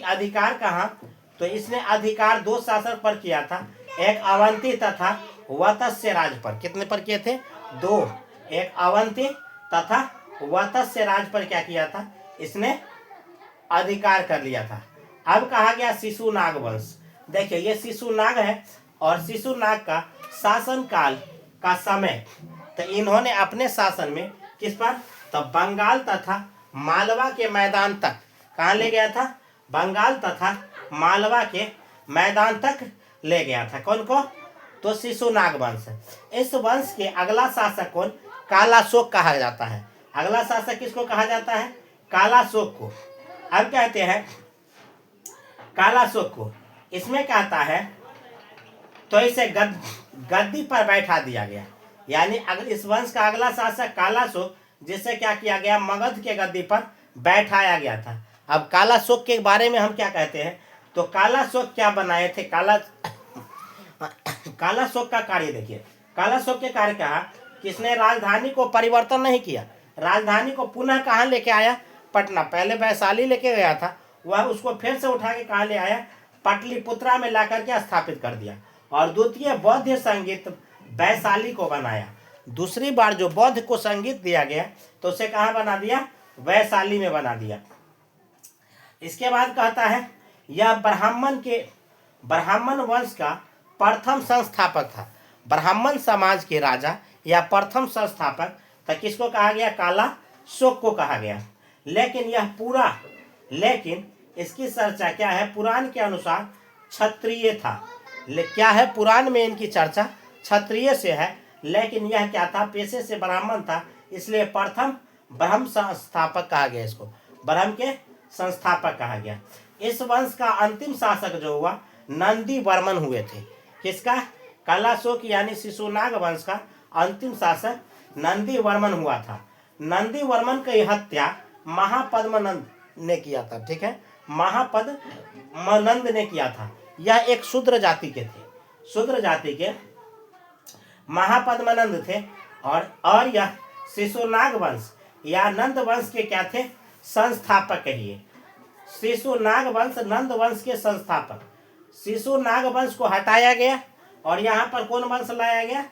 अधिकार कहाँ? तो इसने अधिकार 2 शासक पर किया था, एक अवंती तथा वत्स्य राज पर। कितने पर किए थे? 2। एक अवंती तथा वत्स्य राज पर क्या किया था? इसने अधिकार कर लिया था। अब कहा गया शिशुनाग वंश। देखिए ये शिशुनाग है, और शिशुनाग का शासन काल का समय, तो इन्होंने अपने शासन में किस पर? तो बंगाल तथा मालवा के मैदान तक। कहाँ ले गया था? बंगाल तथा मालवा के मैदान तक ले गया था। कौन को? तो शिशुनाग वंश। इस वंश के अगला शासक कौन? कालाशोक कहा जाता है। अगला शासक किसको कहा जाता है? कालाशोक को। अब कहते हैं कालाशोक को, इसमें कहता है तो इसे गद्दी पर बैठा दिया गया। यानी इस वंश का अगला शासक कालाशोक, जिससे क्या किया गया? मगध के गद्दी पर बैठाया गया था। अब कालाशोक के बारे में हम क्या कहते हैं? तो कालाशोक क्या बनाए थे? कालाशोक का कार्य देखिए। कालाशोक के कार्य कहा कि इसने राजधानी को परिवर्तन नहीं किया। राजधानी को पुनः कहाँ लेके आया? पटना। पहले वैशाली लेके गया था, वह उसको फिर से उठा के कहाँ ले आया? पाटलिपुत्रा में ला करके स्थापित कर दिया। और द्वितीय बौद्ध संगीत वैशाली को बनाया। दूसरी बार जो बौद्ध को संगीत दिया गया, तो उसे कहाँ बना दिया? वैशाली में बना दिया। इसके बाद कहता है यह ब्राह्मण वंश का प्रथम संस्थापक था। ब्राह्मण समाज के राजा या प्रथम संस्थापक तो किसको कहा गया? कालाशोक को कहा गया। लेकिन इसकी चर्चा क्या है? पुराण के अनुसार क्षत्रिय था। क्या है? पुराण में इनकी चर्चा क्षत्रिय से है, लेकिन यह क्या था? पेशे से ब्राह्मण था, इसलिए प्रथम ब्रह्म संस्थापक कहा गया। इसको ब्रह्म के संस्थापक कहा गया। इस वंश का अंतिम शासक जो हुआ, नंदी वर्मन हुए थे। किसका? कालाशोक यानी शिशुनाग वंश का अंतिम शासक नंदी वर्मन हुआ था। नंदी वर्मन की हत्या महापद्मनंद ने किया था। ठीक है, महापद्मनंद ने किया था। यह एक शूद्र जाति के थे। शूद्र जाति के महापद्मनंद थे, और यह शिशुनाग वंश या नंद वंश के क्या थे? संस्थापक कहिए। शिशुनाग वंश नंद वंश के संस्थापक। शिशुनाग वंश को हटाया गया और यहाँ पर कौन वंश लाया गया?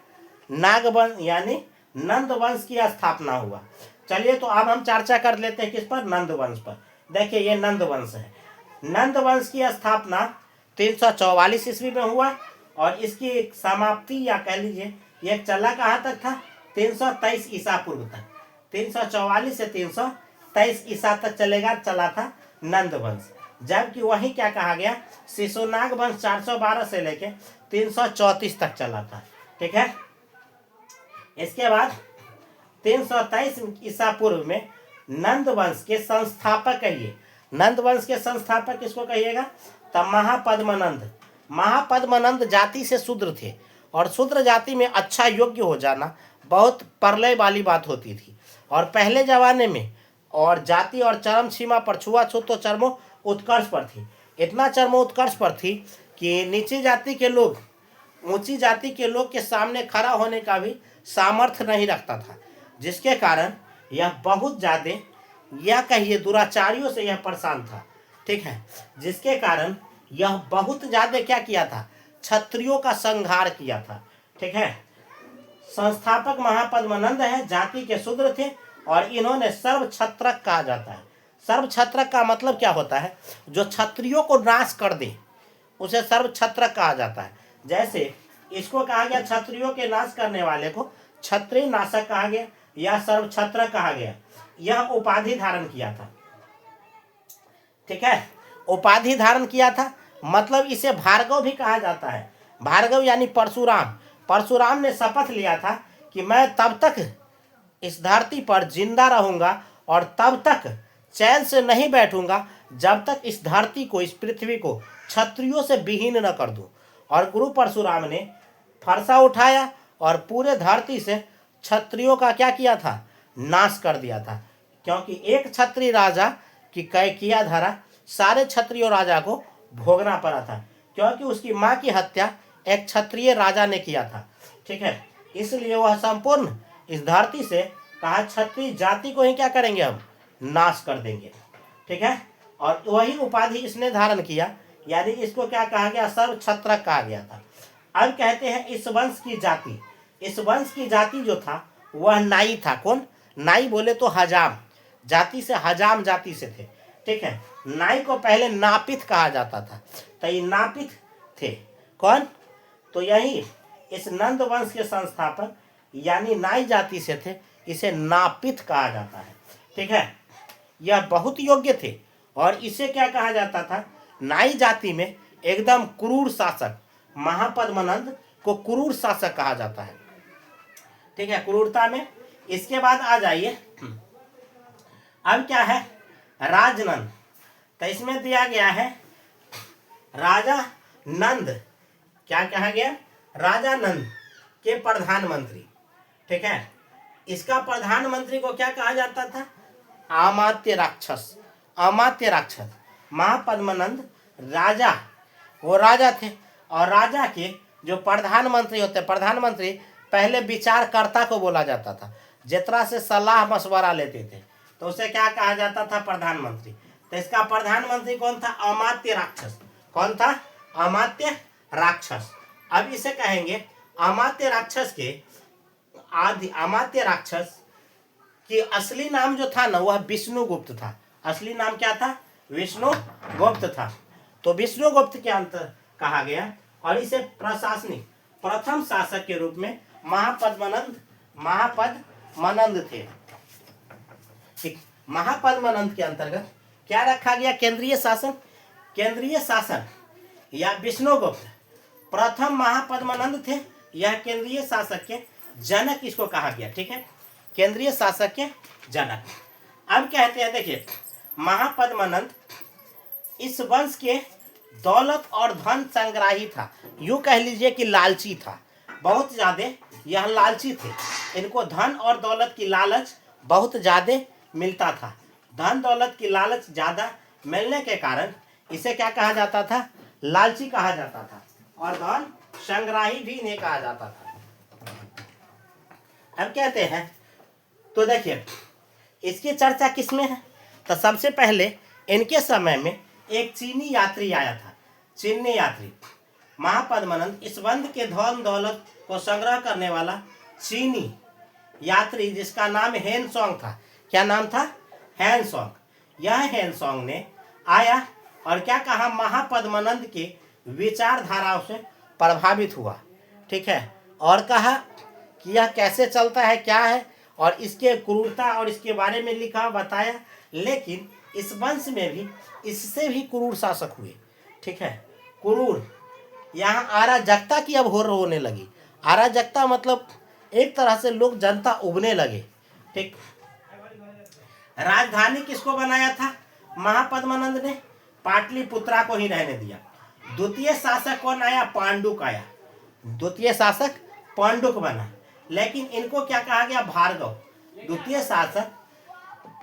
नाग वंश यानी नंद वंश की स्थापना हुआ। चलिए तो अब हम चर्चा कर लेते हैं किस पर? नंद वंश पर। देखिए ये नंद वंश है। नंद वंश की स्थापना 344 ईस्वी में हुआ, और इसकी समाप्ति या कह लीजिए ये चला कहाँ तक था? 323 ईसा पूर्व तक। 344 से 323 ईसा तक चला था नंद वंश। जबकि वही क्या कहा गया? शिशुनाग वंश 412 से लेके 334 तक चला था। ठीक है, इसके बाद 323 ईसा पूर्व में नंद वंश के संस्थापक कहिए। नंद वंश के संस्थापक किसको कहिएगा? तब महापद्मनंद जाति से शूद्र थे, और शूद्र जाति में अच्छा योग्य हो जाना बहुत प्रलय वाली बात होती थी। और पहले जमाने में और जाति और चरम सीमा पर छुआछूत तो चरमो उत्कर्ष पर थी। इतना चरमो उत्कर्ष पर थी कि नीची जाति के लोग ऊंची जाति के लोग के सामने खड़ा होने का भी सामर्थ्य नहीं रखता था, जिसके कारण यह बहुत ज़्यादा या कहिए दुराचारियों से यह परेशान था। ठीक है, जिसके कारण यह बहुत ज़्यादा क्या किया था? क्षत्रियों का संहार किया था। ठीक है, संस्थापक महापद्मनंद है, जाति के शूद्र थे, और इन्होंने सर्वक्षत्रक कहा जाता है। सर्वक्षत्रक का मतलब क्या होता है? जो क्षत्रियों को नाश कर दे, उसे सर्वक्षत्रक कहा जाता है। जैसे इसको कहा गया क्षत्रियों के नाश करने वाले को क्षत्रिय नाशक कहा गया या सर्वक्षत्रक कहा गया। यह उपाधि धारण किया था, ठीक है, उपाधि धारण किया था, मतलब इसे भार्गव भी कहा जाता है। भार्गव यानी परशुराम। परशुराम ने शपथ लिया था कि मैं तब तक इस धरती पर जिंदा रहूंगा और तब तक चैन से नहीं बैठूंगा जब तक इस धरती को, इस पृथ्वी को क्षत्रियों से विहीन न कर दूं। और गुरु परशुराम ने फरसा उठाया और पूरे धरती से क्षत्रियों का क्या किया था, नाश कर दिया था। क्योंकि एक क्षत्रिय राजा की किया धरा सारे क्षत्रिय राजा को भोगना पड़ा था, क्योंकि उसकी माँ की हत्या एक क्षत्रिय राजा ने किया था, ठीक है। इसलिए वह संपूर्ण इस धरती से कहा क्षत्रिय जाति को ही क्या करेंगे, हम नाश कर देंगे, ठीक है। और वही उपाधि इसने धारण किया, यानी इसको क्या कहा गया, सर्वक्षत्रक कहा गया था। अब कहते हैं इस वंश की जाति, इस वंश की जाति जो था वह नाई था। कौन? नाई बोले तो हजाम जाति से, हजाम जाति से थे, ठीक है। नाई को पहले नापित कहा जाता था, तो ये नापित थे। कौन? तो यही इस नंद वंश के संस्थापक यानी नाई जाति से थे, इसे नापित कहा जाता है, ठीक है। यह बहुत योग्य थे और इसे क्या कहा जाता था, नाई जाति में एकदम क्रूर शासक, महापद्मनंद को क्रूर शासक कहा जाता है, ठीक है, क्रूरता में। इसके बाद आ जाइए, अब क्या है, राजनंद। तो इसमें दिया गया है राजा नंद, क्या कहा गया, राजा नंद के प्रधानमंत्री, ठीक है। इसका प्रधानमंत्री को क्या कहा जाता था, अमात्य राक्षस। अमात्य राक्षस महापद्मनंद राजा, वो राजा थे और राजा के जो प्रधानमंत्री होते, प्रधानमंत्री पहले विचारकर्ता को बोला जाता था, जितना से सलाह मशवरा लेते थे, तो उसे क्या कहा जाता था, प्रधानमंत्री। तो इसका प्रधानमंत्री कौन था, अमात्य राक्षस। कौन था, अमात्य राक्षस। अब इसे कहेंगे अमात्य राक्षस के आदि, अमात्य राक्षस की असली नाम जो था ना वह विष्णुगुप्त था। असली नाम क्या था, विष्णुगुप्त था। तो विष्णुगुप्त के अंतर कहा गया और इसे प्रशासनिक प्रथम शासक के रूप में महापद्मनंद थे, ठीक। महापद्मनंद के अंतर्गत क्या रखा गया, केंद्रीय शासन। केंद्रीय शासन या विष्णुगुप्त प्रथम महापद्मनंद थे, यह केंद्रीय शासक के जनक इसको कहा गया, ठीक है, केंद्रीय शासक के जनक। अब कहते हैं, देखिए, महापद्मनंद इस वंश के दौलत और धन संग्राही था, यूं कह लीजिए कि लालची था, बहुत ज्यादा यह लालची थे। इनको धन और दौलत की लालच बहुत ज्यादा मिलता था। धन दौलत की लालच ज्यादा मिलने के कारण इसे क्या कहा जाता था, लालची कहा जाता था, और धन संग्राही भी इन्हें कहा जाता था। अब कहते हैं, तो देखिए इसकी चर्चा किसमें है, तो सबसे पहले इनके समय में एक चीनी यात्री आया था। चीनी यात्री महापद्मनंद इस वंश के धन दौलत को संग्रह करने वाला चीनी यात्री, जिसका नाम हेनसोंग था। क्या नाम था, हेनसोंग। यह हेनसोंग ने आया और क्या कहा, महापद्मनंद के विचारधाराओं से प्रभावित हुआ, ठीक है, और कहा कि यह कैसे चलता है, क्या है, और इसके क्रूरता और इसके बारे में लिखा, बताया। लेकिन इस वंश में भी इससे भी क्रूर शासक हुए, ठीक है, क्रूर। यहाँ अराजकता की अब होने लगी। अराजकता मतलब एक तरह से लोग, जनता उगने लगे, ठीक। राजधानी किसको बनाया था, महापद्मनंद ने पाटलिपुत्रा को ही रहने दिया। द्वितीय शासक कौन आया, पांडुक आया। द्वितीय शासक पांडुक बना, लेकिन इनको क्या कहा गया, भार्गव। द्वितीय शासक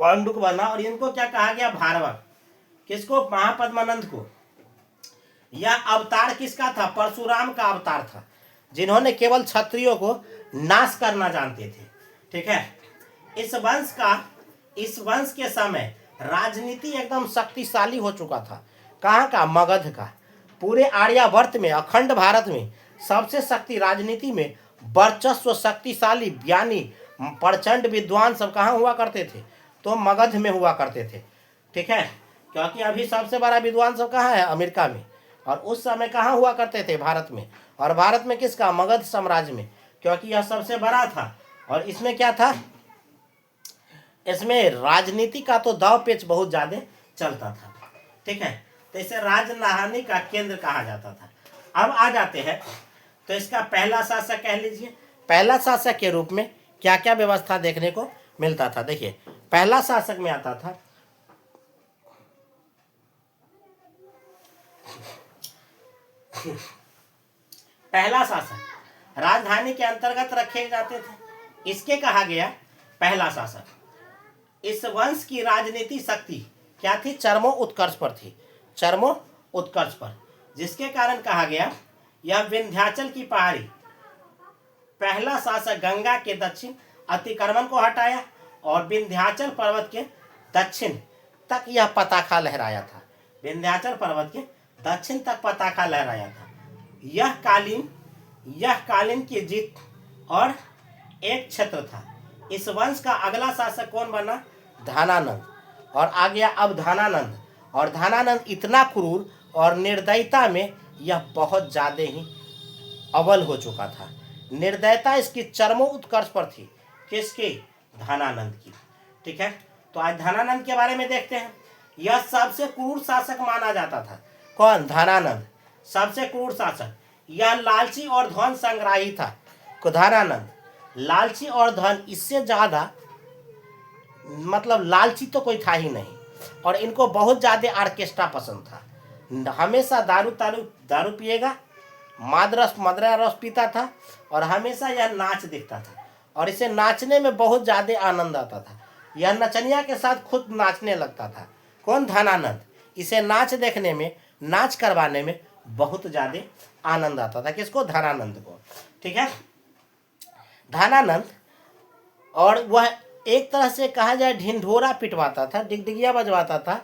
पांडुक बना और इनको क्या कहा गया, भार्गव। किसको, महापद्मनंद को। यह अवतार किसका था, परशुराम का अवतार था, जिन्होंने केवल क्षत्रियों को नाश करना जानते थे, ठीक है। इस वंश के समय राजनीति एकदम शक्तिशाली हो चुका था। कहाँ का, मगध का। पूरे आर्यावर्त में, अखंड भारत में सबसे शक्ति राजनीति में वर्चस्व, शक्तिशाली ज्ञानी, प्रचंड विद्वान सब कहाँ हुआ करते थे, तो मगध में हुआ करते थे, ठीक है। क्योंकि अभी सबसे बड़ा विद्वान सब कहाँ है, अमेरिका में, और उस समय कहाँ हुआ करते थे? भारत में। और भारत में किसका? मगध साम्राज्य में, क्योंकि यह सबसे बड़ा था। और इसमें क्या था? इसमें राजनीति का तो दाव पेच बहुत ज्यादा चलता था। ठीक है, तो इसे राजनहानी का केंद्र कहा जाता था। अब आ जाते हैं, तो इसका पहला शासक कह लीजिए। पहला शासक के रूप में क्या क्या व्यवस्था देखने को मिलता था? देखिए, पहला शासक में आता था पहला शासक राजधानी के अंतर्गत रखे जाते थे, इसके कहा गया पहला शासक। इस वंश की राजनीति शक्ति क्या थी? चरमो उत्कर्ष पर थी, चरमो उत्कर्ष पर, जिसके कारण कहा गया यह विंध्याचल की पहाड़ी। पहला शासक गंगा के दक्षिण अतिक्रमण को हटाया और विंध्याचल पर्वत के दक्षिण तक यह पताका लहराया था। विंध्याचल पर्वत के दक्षिण तक पताका लहराया था। यह कालीन की जीत और एक क्षेत्र था। इस वंश का अगला शासक कौन बना? धानानंद। और आ गया अब धानानंद। और धानानंद इतना क्रूर और निर्दयता में यह बहुत ज्यादा ही अव्वल हो चुका था। निर्दयता इसकी चरमो उत्कर्ष पर थी। किसकी? धानानंद की। ठीक है, तो आज धानानंद के बारे में देखते हैं। यह सबसे क्रूर शासक माना जाता था। कौन? धानानंद सबसे क्रूर शासक। यह लालची और धन संग्राही था। धानानंद लालची और धन, इससे ज्यादा मतलब लालची तो कोई था ही नहीं। और इनको बहुत ज्यादा ऑर्केस्ट्रा पसंद था। हमेशा दारू पिएगा, मदरा रस पीता था और हमेशा यह नाच दिखता था। और इसे नाचने में बहुत ज्यादा आनंद आता था। यह नचनिया के साथ खुद नाचने लगता था। कौन? धानानंद। इसे नाच देखने में, नाच करवाने में बहुत ज्यादा आनंद आता था। किसको? धानानंद को। ठीक है, धानानंद। और वह एक तरह से कहा जाए ढिंढोरा पिटवाता था, डिगडिगिया बजवाता था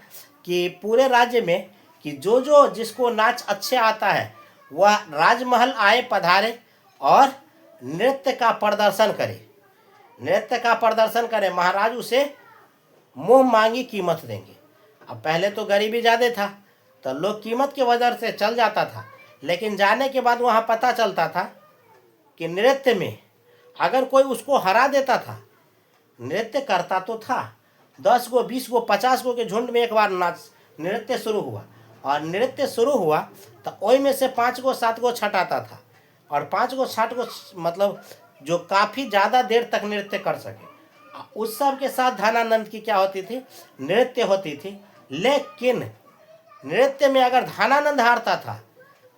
कि पूरे राज्य में कि जो जिसको नाच अच्छे आता है वह राजमहल आए पधारे और नृत्य का प्रदर्शन करे। नृत्य का प्रदर्शन करे, महाराज उसे मुंह मांगी कीमत देंगे। अब पहले तो गरीबी ज़्यादा था तो लोग कीमत की वजह से चल जाता था, लेकिन जाने के बाद वहाँ पता चलता था कि नृत्य में अगर कोई उसको हरा देता था, नृत्य करता तो था, 10 गो 20 गो 50 गो के झुंड में एक बार नृत्य शुरू हुआ। और नृत्य शुरू हुआ तो ओई में से 5 गो 7 गो छटाता था। और 5 गो 7 गो मतलब जो काफ़ी ज़्यादा देर तक नृत्य कर सके। उस सब के साथ धानानंद की क्या होती थी? नृत्य होती थी। लेकिन नृत्य में अगर धानानंद हारता था,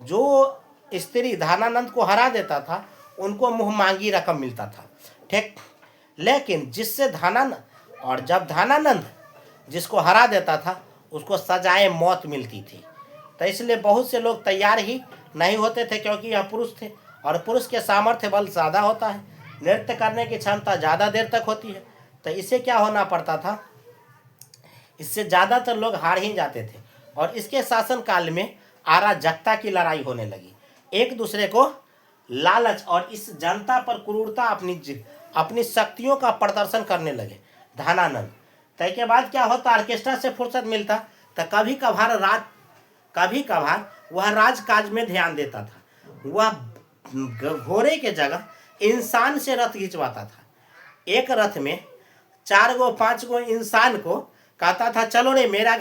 जो स्त्री धानानंद को हरा देता था उनको मुँह मांगी रकम मिलता था। ठीक, लेकिन जिससे और जब धानानंद जिसको हरा देता था उसको सजाए मौत मिलती थी। तो इसलिए बहुत से लोग तैयार ही नहीं होते थे, क्योंकि यह पुरुष थे और पुरुष के सामर्थ्य बल ज़्यादा होता है, नृत्य करने की क्षमता ज़्यादा देर तक होती है। तो इससे क्या होना पड़ता था? इससे ज़्यादातर लोग हार ही जाते थे। और इसके शासनकाल में अराजकता की लड़ाई होने लगी। एक दूसरे को लालच और इस जनता पर क्रूरता अपनी शक्तियों का प्रदर्शन करने लगे धानानंद। तय के बाद क्या होता? ऑर्केस्ट्रा से फुर्सत मिलता तो कभी कभार वह राजकाज में ध्यान देता था। वह घोड़े के जगह इंसान से रथ खिंचवाता था। एक रथ में 4 गो 5 गो इंसान को कहता था, चलो रे मेरा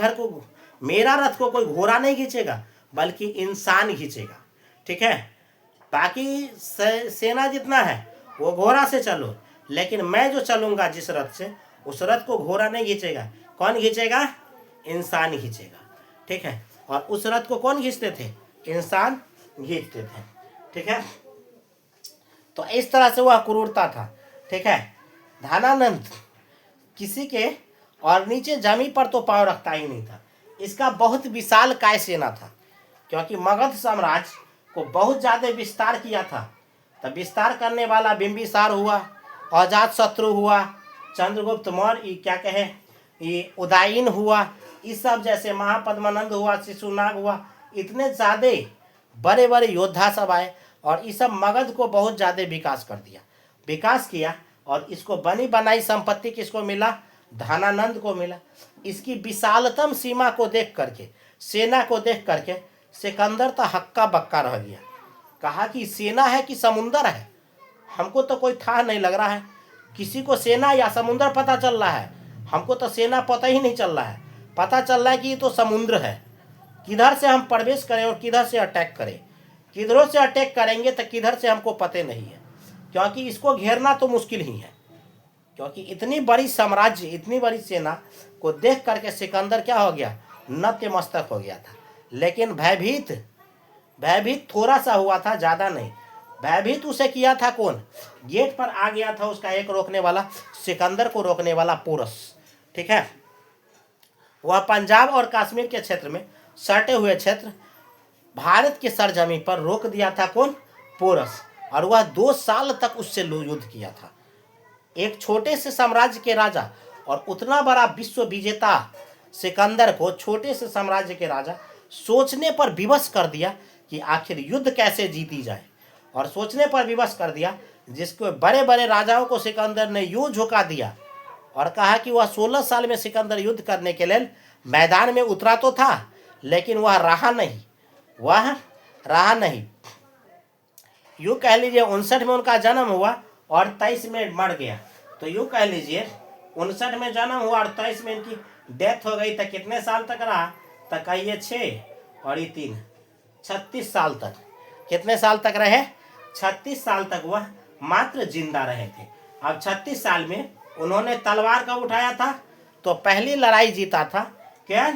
रथ को कोई घोड़ा नहीं खींचेगा बल्कि इंसान खींचेगा। ठीक है, बाकी सेना जितना है वो घोड़ा से चलो, लेकिन मैं जो चलूंगा जिस रथ से, उस रथ को घोड़ा नहीं खींचेगा। कौन खींचेगा? इंसान खींचेगा। ठीक है, और उस रथ को कौन खींचते थे? इंसान खींचते थे। ठीक है, तो इस तरह से वह क्रूरता था। ठीक है, धानानंद किसी के और नीचे जमीन पर तो पांव रखता ही नहीं था। इसका बहुत विशाल काय सेना था, क्योंकि मगध साम्राज्य को बहुत ज़्यादा विस्तार किया था। तो विस्तार करने वाला बिंबिसार हुआ, अजातशत्रु हुआ, चंद्रगुप्त मौर्य, क्या कहे ये उदयन हुआ, इस सब जैसे महापद्मानंद हुआ, शिशुनाग हुआ, इतने ज़्यादा बड़े बड़े योद्धा सब आए और इस सब मगध को बहुत ज़्यादा विकास किया। और इसको बनी बनाई संपत्ति किसको मिला? धानानंद को मिला। इसकी विशालतम सीमा को देख करके, सेना को देख करके सिकंदर तो हक्का बक्का रह गया। कहा कि सेना है कि समुंदर है, हमको तो कोई था नहीं लग रहा है। किसी को सेना या समुंदर पता चल रहा है, हमको तो सेना पता ही नहीं चल रहा है। पता चल रहा है कि ये तो समुद्र है। किधर से हम प्रवेश करें और किधर से अटैक करें, किधरों से अटैक करेंगे तो किधर से हमको पता नहीं है, क्योंकि इसको घेरना तो मुश्किल ही है। क्योंकि इतनी बड़ी साम्राज्य, इतनी बड़ी सेना को देख करके सिकंदर क्या हो गया, नत्य मस्तक हो गया था। लेकिन भयभीत भयभीत थोड़ा सा हुआ था, ज़्यादा नहीं। भयभीत उसे किया था कौन, गेट पर आ गया था उसका एक रोकने वाला, सिकंदर को रोकने वाला पोरस। ठीक है, वह पंजाब और कश्मीर के क्षेत्र में सटे हुए क्षेत्र भारत की सरजमी पर रोक दिया था कौन, पोरस। और वह 2 साल तक उससे युद्ध किया था। एक छोटे से साम्राज्य के राजा और उतना बड़ा विश्व विजेता सिकंदर को छोटे से साम्राज्य के राजा सोचने पर विवश कर दिया कि आखिर युद्ध कैसे जीती जाए। और सोचने पर विवश कर दिया, जिसको बड़े बड़े राजाओं को सिकंदर ने यूं झुका दिया और कहा कि वह 16 साल में सिकंदर युद्ध करने के लिए मैदान में उतरा तो था, लेकिन वह रहा नहीं। यूँ कह लीजिए 59 में उनका जन्म हुआ और 23 में मर गया। तो यूँ कह लीजिए 59 में जन्म हुआ और 23 में इनकी डेथ हो गई। तो कितने साल तक रहा, तो कहिए 6 और ये 3, 36 साल तक। कितने साल तक रहे, 36 साल तक वह मात्र जिंदा रहे थे। अब 36 साल में उन्होंने तलवार का उठाया था तो पहली लड़ाई जीता था क्या,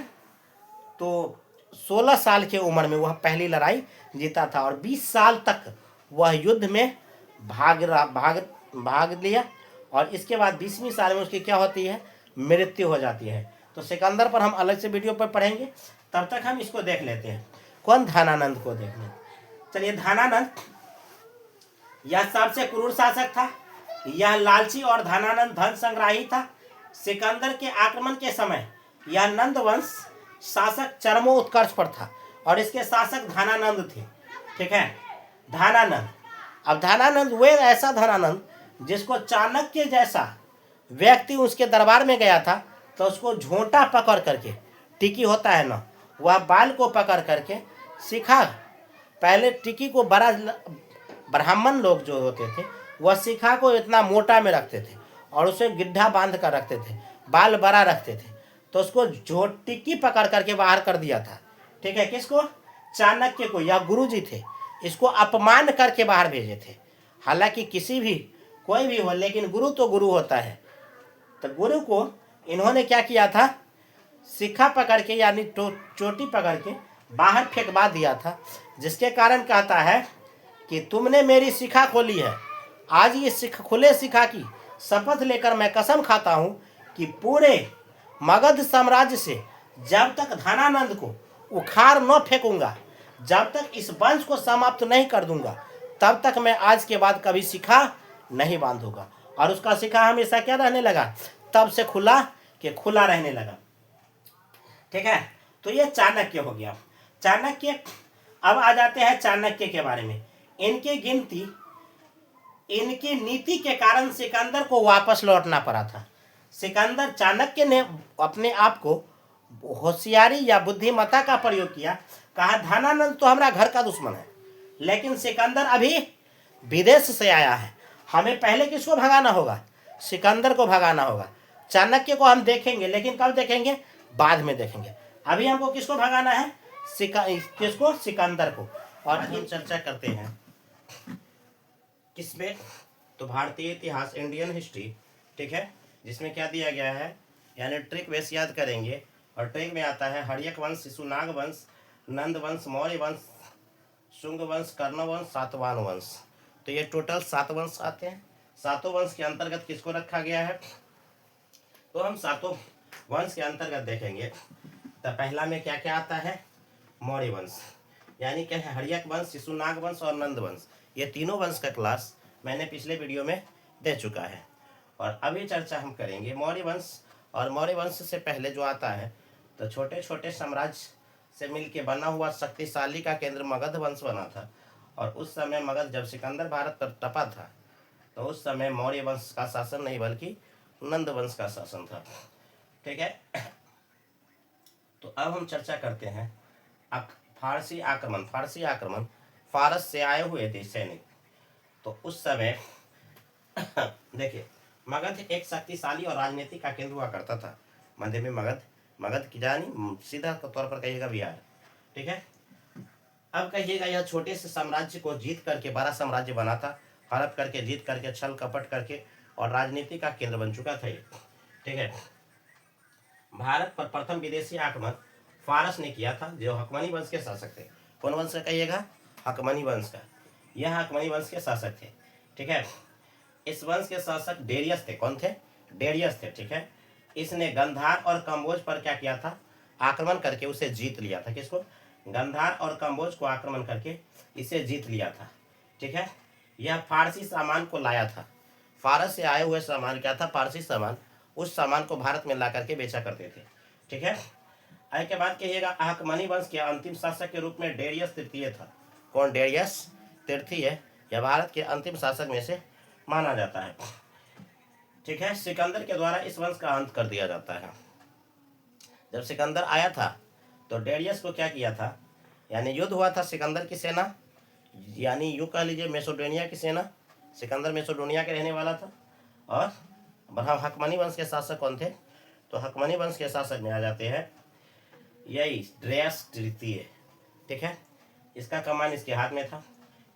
तो 16 साल की उम्र में वह पहली लड़ाई जीता था। और 20 साल तक वह युद्ध में भाग लिया। और इसके बाद 20वीं साल में उसकी क्या होती है, मृत्यु हो जाती है। तो सिकंदर पर हम अलग से वीडियो पर पढ़ेंगे, तब तक हम इसको देख लेते हैं। कौन, धनानंद को देख लें। चलिए, धनानंद यह सबसे क्रूर शासक था। यह लालची और धनानंद धन संग्राही था। सिकंदर के आक्रमण के समय यह नंद वंश शासक चरमोत्कर्ष पर था और इसके शासक धनानंद थे। ठीक है, धनानंद। अब धनानंद वे ऐसा धनानंद जिसको चाणक्य जैसा व्यक्ति उसके दरबार में गया था तो उसको झोंटा पकड़ करके, टिकी होता है ना, वह बाल को पकड़ करके सिखा। पहले टिकी को बड़ा, ब्राह्मण लोग जो होते थे वह सिखा को इतना मोटा में रखते थे और उसे गिड्ढा बांध कर रखते थे, बाल बड़ा रखते थे। तो उसको टिक्की पकड़ करके बाहर कर दिया था। ठीक है, किसको, चाणक्य को, या गुरु जी थे, इसको अपमान करके बाहर भेजे थे। हालांकि कोई भी हो, लेकिन गुरु तो गुरु होता है। तो गुरु को इन्होंने क्या किया था, सिक्का पकड़ के यानी चोटी पकड़ के बाहर फेंकवा दिया था। जिसके कारण कहता है कि तुमने मेरी शिखा खोली है। आज ये खुले शिखा की शपथ लेकर मैं कसम खाता हूं कि पूरे मगध साम्राज्य से जब तक धनानंद को उखाड़ न फेंकूंगा, जब तक इस वंश को समाप्त नहीं कर दूंगा, तब तक मैं आज के बाद कभी शिखा नहीं बांधूंगा। और उसका शिखा हमेशा क्या रहने लगा, तब से खुला रहने लगा। ठीक है, तो ये चाणक्य हो गया। चाणक्य, अब आ जाते हैं चाणक्य के बारे में। इनकी नीति के कारण सिकंदर को वापस लौटना पड़ा था। सिकंदर, चाणक्य ने अपने आप को होशियारी या बुद्धिमत्ता का प्रयोग किया। कहा धनानंद तो हमारा घर का दुश्मन है, लेकिन सिकंदर अभी विदेश से आया है, हमें पहले किसको भगाना होगा, सिकंदर को भगाना होगा। चाणक्य को हम देखेंगे, लेकिन कब देखेंगे, बाद में देखेंगे। अभी हमको किसको भगाना है, किसको, सिकंदर को। और हम चर्चा करते हैं किसमें, तो भारतीय इतिहास, इंडियन हिस्ट्री। ठीक है, जिसमें क्या दिया गया है, यानी ट्रिक बेस याद करेंगे। और ट्रिक में आता है हर्यक वंश, शिशुनाग वंश, नंद वंश, मौर्य वंश, शुंग वंश, कर्ण वंश, सातवाहन वंश। तो ये टोटल 7 वंश आते हैं। 7 वंश के अंतर्गत किसको रखा गया है, तो हम 7 वंश के अंतर्गत देखेंगे। तो पहला में क्या क्या आता है, मौर्य वंश, यानी क्या है, हर्यक वंश, शिशुनाग वंश और नंद वंश। ये तीनों वंश का क्लास मैंने पिछले वीडियो में दे चुका है। और अभी चर्चा हम करेंगे मौर्य वंश। और मौर्य वंश से पहले जो आता है, तो छोटे छोटे साम्राज्य से मिलके बना हुआ शक्तिशाली का केंद्र मगध वंश बना था। और उस समय मगध, जब सिकंदर भारत पर टपा था, तो उस समय मौर्य वंश का शासन नहीं बल्कि नंद वंश का शासन था। ठीक है, तो अब हम चर्चा करते हैं। अब फारसी आक्रमण फारस से आए हुए थे सैनिक। तो उस समय देखिए मगध एक शक्तिशाली और राजनीति का केंद्र हुआ करता था। मध्य में मगध की जानी सीधा तौर पर कहिएगा बिहार। ठीक है, अब कहिएगा यह छोटे से साम्राज्य को जीत करके बड़ा साम्राज्य बना था, हड़प करके जीत करके छल कपट करके और राजनीति का केंद्र बन चुका था ये। ठीक है, भारत पर प्रथम विदेशी आक्रमण फारस ने किया था, जो हकमनी वंश के शासक थे। कौन वंश का कहिएगा? हकमनी वंश का। यह हकमनी वंश के शासक थे। ठीक है, इस वंश के शासक डेरियस थे। कौन थे? डेरियस थे। ठीक है, इसने गंधार और कम्बोज पर क्या किया था? आक्रमण करके उसे जीत लिया था। किसको? गंधार और कम्बोज को आक्रमण करके इसे जीत लिया था। ठीक है, यह फारसी सामान को लाया था। फारस से आए हुए सामान क्या था? फारसी सामान। उस सामान को भारत में ला करके बेचा करते थे। ठीक है, आगे के बाद कहिएगा अहकमनी वंश के अंतिम शासक के रूप में डेरियस तृतीय था। कौन? डेरियस तृतीय। यह भारत के अंतिम शासक में से माना जाता है। ठीक है, सिकंदर के द्वारा इस वंश का अंत कर दिया जाता है। जब सिकंदर आया था तो डेरियस को क्या किया था? यानी युद्ध हुआ था सिकंदर की सेना, यानी यूँ कह लीजिए मेसोडोनिया की सेना। सिकंदर मेसोडोनिया के रहने वाला था। और हकमनी वंश के शासक कौन थे? तो हकमनी वंश के शासक में आ जाते हैं यही डेरियस तृतीय। ठीक है, इसका कमान इसके हाथ में था।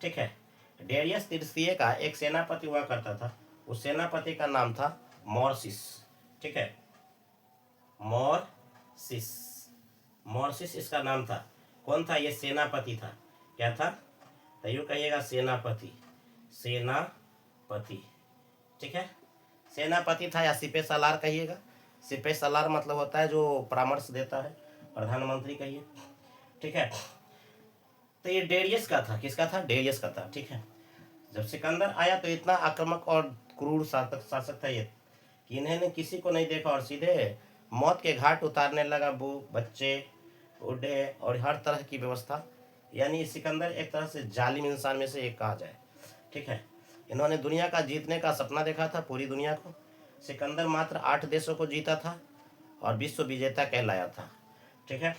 ठीक है, डेरियस तृतीय का एक सेनापति हुआ करता था। उस सेनापति का नाम था मोरसिस। ठीक है, मोरसिस इसका नाम था। कौन था? ये सेनापति था। क्या था? तो यूँ कहिएगा सेनापति। ठीक है, सेनापति था या सिपह सलार कहिएगा। सिपह सलार मतलब होता है जो परामर्श देता है, प्रधानमंत्री कहिए। ठीक है, तो ये डेरियस का था। किसका था? डेरियस का था। ठीक है, जब सिकंदर आया तो इतना आक्रामक और क्रूर शासक था ये कि इन्होंने किसी को नहीं देखा और सीधे मौत के घाट उतारने लगा। वो बच्चे, बूढ़े और हर तरह की व्यवस्था। यानी सिकंदर एक तरह से जालिम इंसान में से एक कहा जाए। ठीक है, इन्होंने दुनिया का जीतने का सपना देखा था, पूरी दुनिया को। सिकंदर मात्र 8 देशों को जीता था और विश्व विजेता कहलाया था। ठीक है,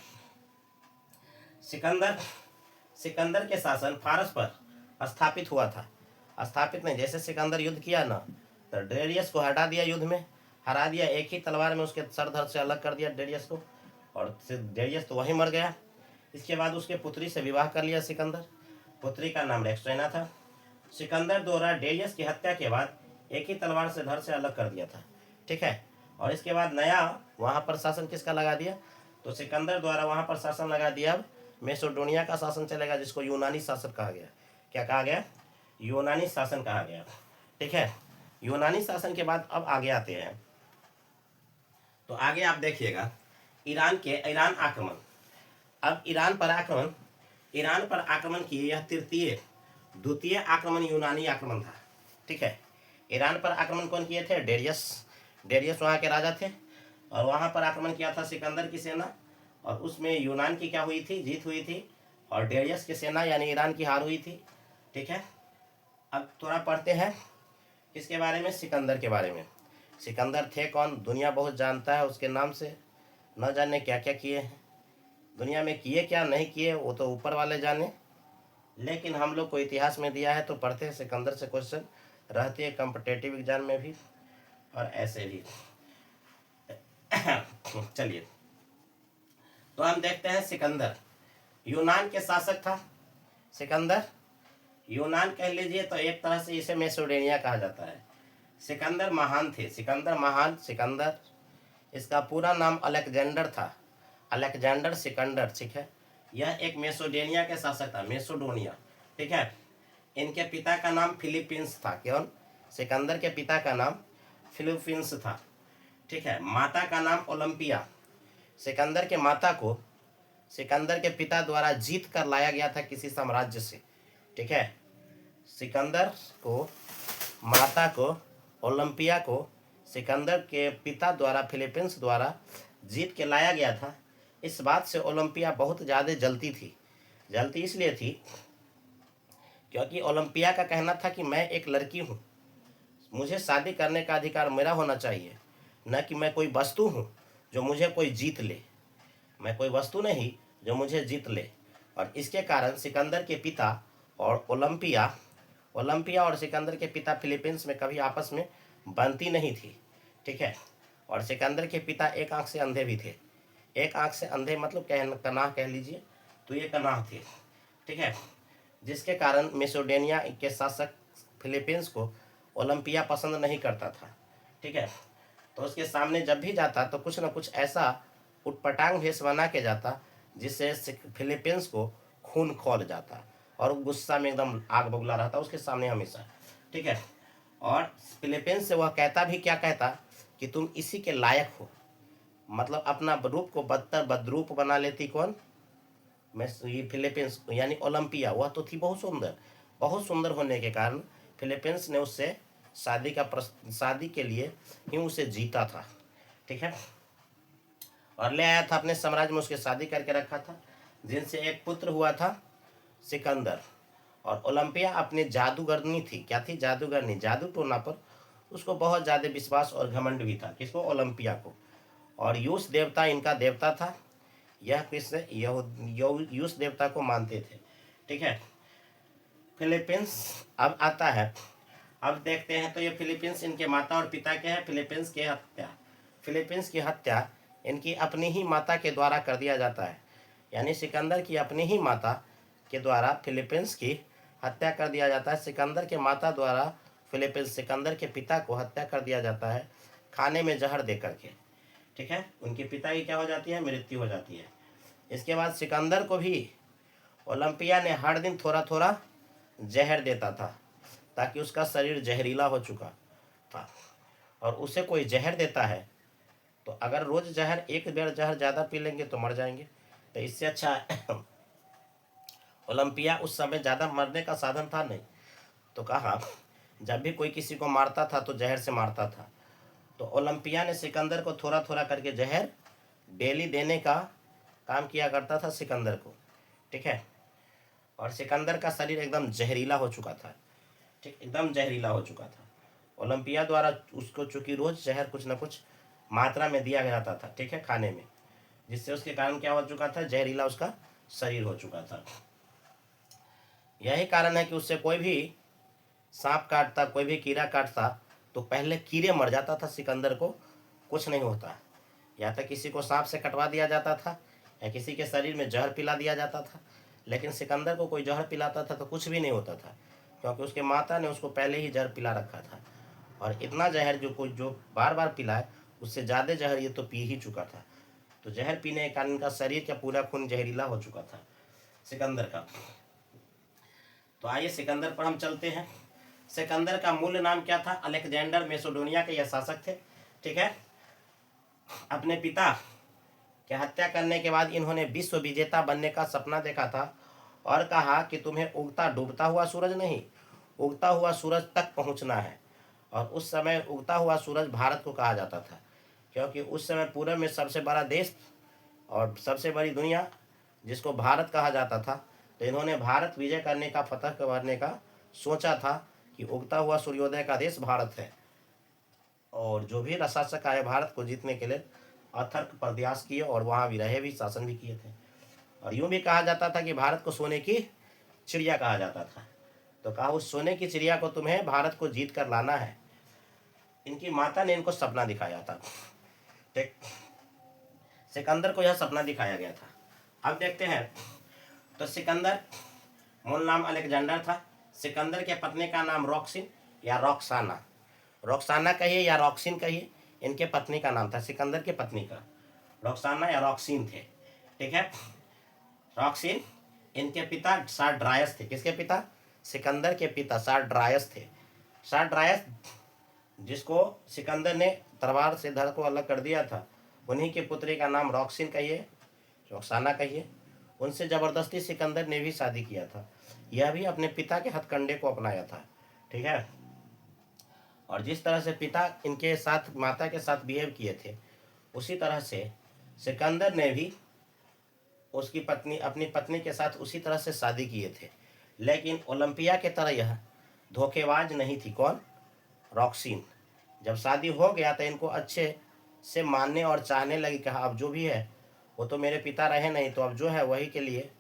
सिकंदर के शासन फारस पर स्थापित हुआ था। स्थापित नहीं, जैसे सिकंदर युद्ध किया ना तो डेरियस को हटा दिया, युद्ध में हरा दिया। एक ही तलवार में उसके सर धड़ से अलग कर दिया डेरियस को, और डेरियस तो वहीं मर गया। इसके बाद उसके पुत्री से विवाह कर लिया सिकंदर। पुत्री का नाम रेक्सोना था। सिकंदर द्वारा डेरियस की हत्या के बाद एक ही तलवार से धड़ से अलग कर दिया था। ठीक है, और इसके बाद नया वहाँ पर शासन किसका लगा दिया? तो सिकंदर द्वारा वहाँ पर शासन लगा दिया। अब मेसोडोनिया का शासन चलेगा, जिसको यूनानी शासन कहा गया। क्या कहा गया? यूनानी शासन कहा गया। ठीक है, यूनानी शासन के बाद अब आगे आते हैं। तो आगे आप देखिएगा ईरान आक्रमण। अब ईरान पर आक्रमण किए। यह द्वितीय आक्रमण यूनानी आक्रमण था। ठीक है, ईरान पर आक्रमण कौन किए थे? डेरियस वहाँ के राजा थे, और वहाँ पर आक्रमण किया था सिकंदर की सेना, और उसमें यूनान की क्या हुई थी? जीत हुई थी, और डेरियस की सेना यानी ईरान की हार हुई थी। ठीक है, अब थोड़ा पढ़ते हैं किसके बारे में? सिकंदर के बारे में। सिकंदर थे कौन? दुनिया बहुत जानता है उसके नाम से। न जाने क्या क्या किए हैं दुनिया में, किए क्या नहीं किए वो तो ऊपर वाले जाने, लेकिन हम लोग को इतिहास में दिया है तो पढ़ते हैं। सिकंदर से क्वेश्चन रहती है कॉम्पिटेटिव एग्जाम में भी और ऐसे भी। चलिए, तो हम देखते हैं सिकंदर यूनान के शासक था। सिकंदर यूनान कह लीजिए तो एक तरह से इसे मेसोडोनिया कहा जाता है। सिकंदर महान थे। सिकंदर इसका पूरा नाम अलेक्जेंडर था। अलेक्जेंडर सिकंदर। ठीक है, यह एक मेसोडोनिया के शासक था। मेसोडोनिया। ठीक है, इनके पिता का नाम फिलिपींस था। कौन? सिकंदर के पिता का नाम फिलिपींस था। ठीक है, माता का नाम ओलंपिया। सिकंदर के माता को सिकंदर के पिता द्वारा जीत कर लाया गया था किसी साम्राज्य से। ठीक है, सिकंदर को माता को ओलंपिया को सिकंदर के पिता द्वारा फिलीपींस द्वारा जीत के लाया गया था। इस बात से ओलंपिया बहुत ज़्यादा जलती थी। जलती इसलिए थी क्योंकि ओलंपिया का कहना था कि मैं एक लड़की हूँ, मुझे शादी करने का अधिकार मेरा होना चाहिए, न कि मैं कोई वस्तु हूँ जो मुझे कोई जीत ले। मैं कोई वस्तु नहीं जो मुझे जीत ले। और इसके कारण सिकंदर के पिता और ओलंपिया ओलंपिया और सिकंदर के पिता फिलीपींस में कभी आपस में बनती नहीं थी। ठीक है। और सिकंदर के पिता एक आंख से अंधे भी थे। एक आंख से अंधे मतलब कनाह कह लीजिए, तो ये कनाह थे। ठीक है। जिसके कारण मेसिडोनिया के शासक फिलीपींस को ओलंपिया पसंद नहीं करता था। ठीक है। तो उसके सामने जब भी जाता तो कुछ ना कुछ ऐसा उटपटांग भेष बना के जाता जिससे फिलीपींस को खून खौल जाता और गुस्सा में एकदम आग बबूला रहता उसके सामने हमेशा। ठीक है। और फिलीपींस से वह कहता भी क्या कहता कि तुम इसी के लायक हो। मतलब अपना रूप को बदतर बदरूप बना लेती कौन, मैं ये फिलीपींस यानी ओलंपिया। वह तो थी बहुत सुंदर होने के कारण फिलीपींस ने उससे शादी के लिए ही उसे जीता था। ठीक है। और ले आया था अपने साम्राज्य में, उसके शादी करके रखा था, जिनसे एक पुत्र हुआ था सिकंदर। और ओलंपिया अपनी जादूगरनी थी। क्या थी? जादूगरनी। जादू टोना पर उसको बहुत ज़्यादा विश्वास और घमंड भी था। किसको? ओलंपिया को। और यूस देवता इनका देवता था। यह किसने? यूस देवता को मानते थे। ठीक है। फिलीपींस अब आता है। अब देखते हैं तो ये फिलीपींस इनके माता और पिता के हैं। फिलीपींस की हत्या इनकी अपनी ही माता के द्वारा कर दिया जाता है। यानी सिकंदर की अपनी ही माता के द्वारा फिलीपींस की हत्या कर दिया जाता है। सिकंदर के माता द्वारा फिलीपींस सिकंदर के पिता को हत्या कर दिया जाता है खाने में जहर दे करके। ठीक है। उनके पिता की क्या हो जाती है? मृत्यु हो जाती है। इसके बाद सिकंदर को भी ओलंपिया ने हर दिन थोड़ा थोड़ा जहर देता था ताकि उसका शरीर जहरीला हो चुका था। और उसे कोई जहर देता है तो अगर रोज जहर एक बेर जहर ज़्यादा पी लेंगे तो मर जाएंगे। तो इससे अच्छा ओलंपिया उस समय ज़्यादा मरने का साधन था नहीं, तो कहा जब भी कोई किसी को मारता था तो जहर से मारता था। तो ओलंपिया ने सिकंदर को थोड़ा थोड़ा करके जहर डेली देने का काम किया करता था सिकंदर को। ठीक है। और सिकंदर का शरीर एकदम जहरीला हो चुका था। ठीक, एकदम जहरीला हो चुका था। ओलंपिया द्वारा उसको चूंकि रोज जहर कुछ ना कुछ मात्रा में दिया जाता था। ठीक है, खाने में, जिससे उसके कारण क्या हो चुका था? जहरीला उसका शरीर हो चुका था। यही कारण है कि उससे कोई भी सांप काटता, कोई भी कीड़ा काटता तो पहले कीड़े मर जाता था, सिकंदर को कुछ नहीं होता। या तो किसी को सांप से कटवा दिया जाता था या किसी के शरीर में जहर पिला दिया जाता था, लेकिन सिकंदर को कोई जहर पिलाता था तो कुछ भी नहीं होता था, क्योंकि उसके माता ने उसको पहले ही जहर पिला रखा था। और इतना जहर जो बार बार पिलाए, उससे ज़्यादा जहर ये तो पी ही चुका था। तो जहर पीने के कारण इनका शरीर का पूरा खून जहरीला हो चुका था सिकंदर का। तो आइए सिकंदर पर हम चलते हैं। सिकंदर का मूल नाम क्या था? अलेक्जेंडर। मैसेडोनिया के यह शासक थे। ठीक है। अपने पिता की हत्या करने के बाद इन्होंने विश्व विजेता बनने का सपना देखा था और कहा कि तुम्हें उगता डूबता हुआ सूरज नहीं, उगता हुआ सूरज तक पहुंचना है। और उस समय उगता हुआ सूरज भारत को कहा जाता था, क्योंकि उस समय पूरे में सबसे बड़ा देश और सबसे बड़ी दुनिया जिसको भारत कहा जाता था। तो इन्होंने भारत विजय करने का, फतह करने का सोचा था कि उगता हुआ सूर्योदय का देश भारत है। और जो भी शासक आए भारत को जीतने के लिए अथक प्रयास किए और वहाँ भी रहे, भी शासन भी किए थे। और यूँ भी कहा जाता था कि भारत को सोने की चिड़िया कहा जाता था। तो कहा उस सोने की चिड़िया को तुम्हें भारत को जीत कर लाना है। इनकी माता ने इनको सपना दिखाया था। ठीक, सिकंदर को यह सपना दिखाया गया था। अब देखते हैं तो सिकंदर मूल नाम अलेक्जेंडर था। सिकंदर के पत्नी का नाम रॉक्सिन या रॉक्साना, रॉक्साना कहिए या रॉक्सिन कहिए, इनके पत्नी का नाम था। सिकंदर के पत्नी का रॉक्साना या रॉक्सिन थे। ठीक है। रॉक्सिन, इनके पिता साड्रायस थे। किसके पिता? सिकंदर के पिता साड्रायस थे। साड्रायस जिसको सिकंदर ने तलवार से धड़ को अलग कर दिया था, उन्हीं के पुत्री का नाम रॉक्सिन कहिए, रॉक्साना कहिए। उनसे ज़बरदस्ती सिकंदर ने भी शादी किया था। यह भी अपने पिता के हथकंडे को अपनाया था। ठीक है। और जिस तरह से पिता इनके साथ, माता के साथ बिहेव किए थे, उसी तरह से सिकंदर ने भी उसकी पत्नी, अपनी पत्नी के साथ उसी तरह से शादी किए थे। लेकिन ओलंपिया के तरह यह धोखेबाज नहीं थी। कौन? रॉक्सिन। जब शादी हो गया तो इनको अच्छे से मानने और चाहने लगी। कहा अब जो भी है वो तो मेरे पिता रहे नहीं, तो अब जो है वही के लिए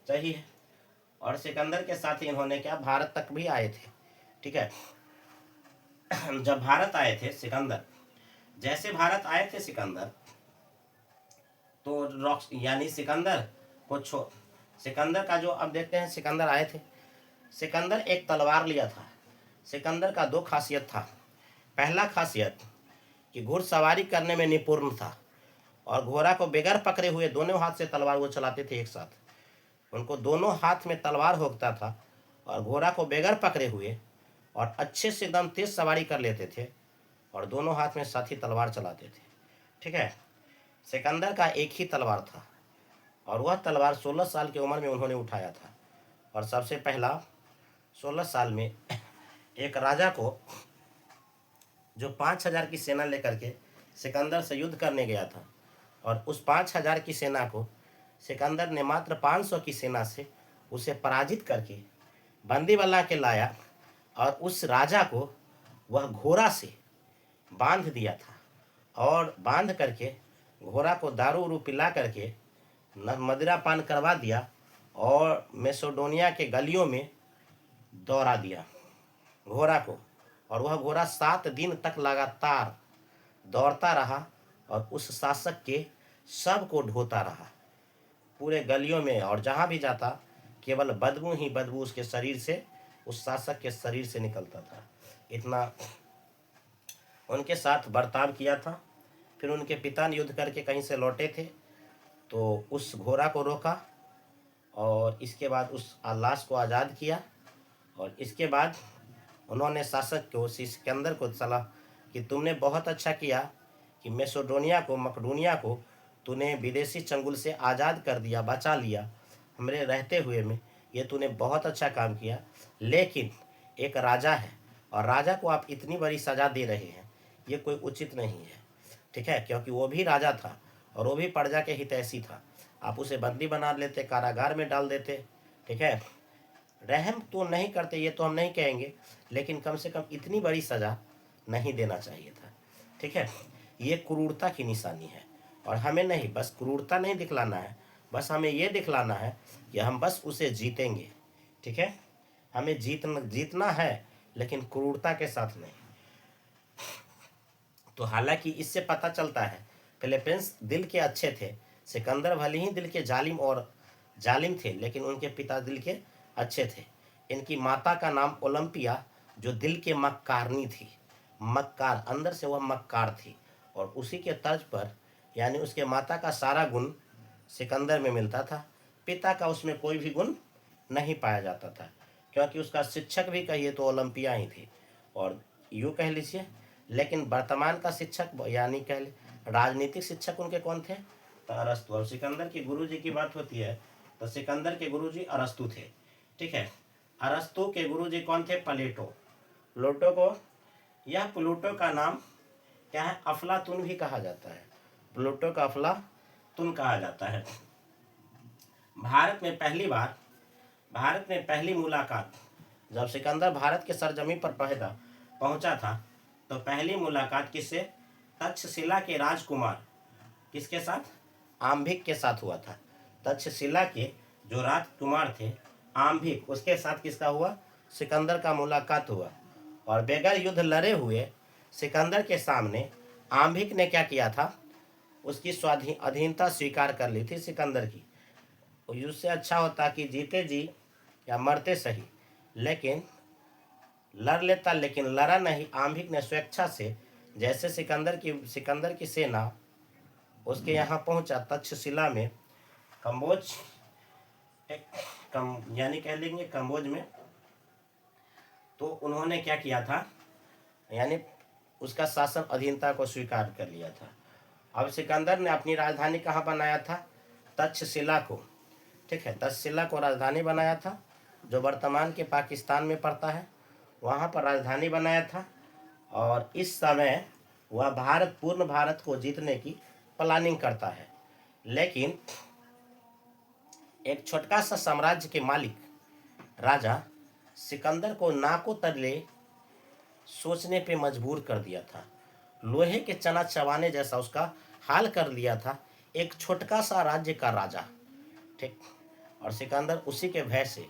सही है। और सिकंदर के साथ ही इन्होंने क्या भारत तक भी आए थे। ठीक है, जब भारत आए थे सिकंदर, जैसे भारत आए थे सिकंदर, तो यानी सिकंदर को सिकंदर का जो, अब देखते हैं सिकंदर आए थे। सिकंदर एक तलवार लिया था। सिकंदर का दो खासियत था। पहला खासियत कि घुड़सवारी करने में निपुण था और घोड़ा को बगैर पकड़े हुए दोनों हाथ से तलवार वो चलाते थे एक साथ। उनको दोनों हाथ में तलवार होता था और घोड़ा को बगैर पकड़े हुए और अच्छे से एकदम तेज सवारी कर लेते थे और दोनों हाथ में साथ ही तलवार चलाते थे। ठीक है, सिकंदर का एक ही तलवार था और वह तलवार 16 साल की उम्र में उन्होंने उठाया था। और सबसे पहला 16 साल में एक राजा को, जो 5,000 की सेना लेकर के सिकंदर से युद्ध करने गया था, और उस 5,000 की सेना को सिकंदर ने मात्र 500 की सेना से उसे पराजित करके बंदी बना के लाया और उस राजा को वह घोड़ा से बांध दिया था और बांध करके घोड़ा को दारू उरू पिला करके मदिरा पान करवा दिया और मैसेडोनिया के गलियों में दौड़ा दिया घोड़ा को। और वह घोड़ा 7 दिन तक लगातार दौड़ता रहा और उस शासक के सब को ढोता रहा पूरे गलियों में, और जहाँ भी जाता केवल बदबू ही बदबू उसके शरीर से, उस शासक के शरीर से निकलता था। इतना उनके साथ बर्ताव किया था। फिर उनके पिता ने युद्ध करके कहीं से लौटे थे तो उस घोड़ा को रोका और इसके बाद उस लाश को आज़ाद किया। और इसके बाद उन्होंने शासक को, सिकंदर को सलाह कि तुमने बहुत अच्छा किया कि मकडोनिया को तूने विदेशी चंगुल से आज़ाद कर दिया, बचा लिया हमरे रहते हुए में, ये तूने बहुत अच्छा काम किया। लेकिन एक राजा है और राजा को आप इतनी बड़ी सज़ा दे रहे हैं, ये कोई उचित नहीं है। ठीक है, क्योंकि वो भी राजा था और वो भी प्रजा के हितैषी था। आप उसे बंदी बना लेते, कारागार में डाल देते। ठीक है, रहम तो नहीं करते ये तो हम नहीं कहेंगे, लेकिन कम से कम इतनी बड़ी सज़ा नहीं देना चाहिए था। ठीक है, ये क्रूरता की निशानी है और हमें नहीं, बस क्रूरता नहीं दिखलाना है, बस हमें ये दिखलाना है कि हम बस उसे जीतेंगे। ठीक है, हमें जीतना है लेकिन क्रूरता के साथ नहीं। तो हालांकि इससे पता चलता है फिलीपींस दिल के अच्छे थे। सिकंदर भले ही दिल के जालिम थे, लेकिन उनके पिता दिल के अच्छे थे। इनकी माता का नाम ओलंपिया, जो दिल के मक्कारनी थी। मक्कार, अंदर से वह मक्कार थी और उसी के तर्ज पर, यानी उसके माता का सारा गुण सिकंदर में मिलता था, पिता का उसमें कोई भी गुण नहीं पाया जाता था, क्योंकि उसका शिक्षक भी कहिए तो ओलंपिया ही थी और यूँ कह लीजिए। लेकिन वर्तमान का शिक्षक, यानी कह राजनीतिक शिक्षक उनके कौन थे? तो अरस्तु। और सिकंदर के गुरुजी की बात होती है तो सिकंदर के गुरुजी अरस्तु थे। ठीक है, अरस्तु के गुरुजी कौन थे? प्लूटो का नाम क्या है? अफलातुन भी कहा जाता है। प्लूटो का अफलातुन कहा जाता है। भारत में पहली मुलाकात जब सिकंदर भारत के सरजमीन पर पहुंचा था तो पहली मुलाकात किससे? तक्षशिला के राजकुमार किसके साथ? आम्भिक के साथ हुआ था। तक्षशिला के जो राजकुमार थे आम्भिक, उसके साथ किसका हुआ? सिकंदर का मुलाकात हुआ। और बगैर युद्ध लड़े हुए सिकंदर के सामने आम्भिक ने क्या किया था? उसकी अधीनता स्वीकार कर ली थी सिकंदर की। उससे अच्छा होता कि जीते जी या मरते सही, लेकिन लड़ लेता, लेकिन लड़ा नहीं। आम्भिक ने स्वेच्छा से, जैसे सिकंदर की सेना उसके यहाँ पहुंचा तक्षशिला में, यानी कह लेंगे कम्बोज में, तो उन्होंने क्या किया था? यानी उसका शासन अधीनता को स्वीकार कर लिया था। अब सिकंदर ने अपनी राजधानी कहाँ बनाया था? तक्षशिला को। ठीक है, तक्षशिला को राजधानी बनाया था, जो वर्तमान के पाकिस्तान में पड़ता है, वहाँ पर राजधानी बनाया था। और इस समय वह पूर्ण भारत को जीतने की प्लानिंग करता है। लेकिन एक छोटका सा साम्राज्य के मालिक राजा सिकंदर को नाको तले सोचने पे मजबूर कर दिया था। लोहे के चना चबाने जैसा उसका हाल कर लिया था। एक छोटका सा राज्य का राजा, ठीक, और सिकंदर उसी के भय से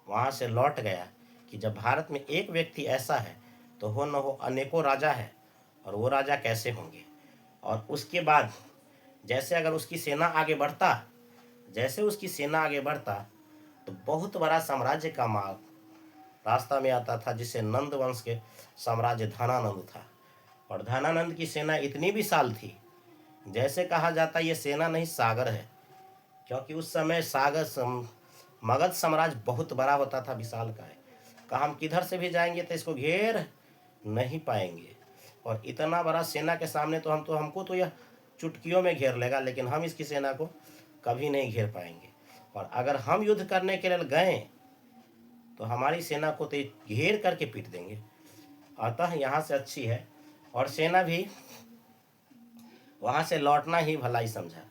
वहाँ से लौट गया कि जब भारत में एक व्यक्ति ऐसा है तो हो न हो अनेकों राजा है, और वो राजा कैसे होंगे। और उसके बाद जैसे अगर उसकी सेना आगे बढ़ता, जैसे उसकी सेना आगे बढ़ता तो बहुत बड़ा साम्राज्य का मार्ग रास्ता में आता था, जिसे नंद वंश के साम्राज्य धनानंद था। और धनानंद की सेना इतनी विशाल थी, जैसे कहा जाता ये सेना नहीं सागर है, क्योंकि उस समय मगध साम्राज्य बहुत बड़ा होता था, विशाल का है। कहा हम किधर से भी जाएंगे तो इसको घेर नहीं पाएंगे, और इतना बड़ा सेना के सामने तो हमको तो यह चुटकियों में घेर लेगा, लेकिन हम इसकी सेना को कभी नहीं घेर पाएंगे। और अगर हम युद्ध करने के लिए गए तो हमारी सेना को तो घेर करके पीट देंगे। अतः यहाँ से अच्छी है, और सेना भी वहाँ से लौटना ही भलाई समझा।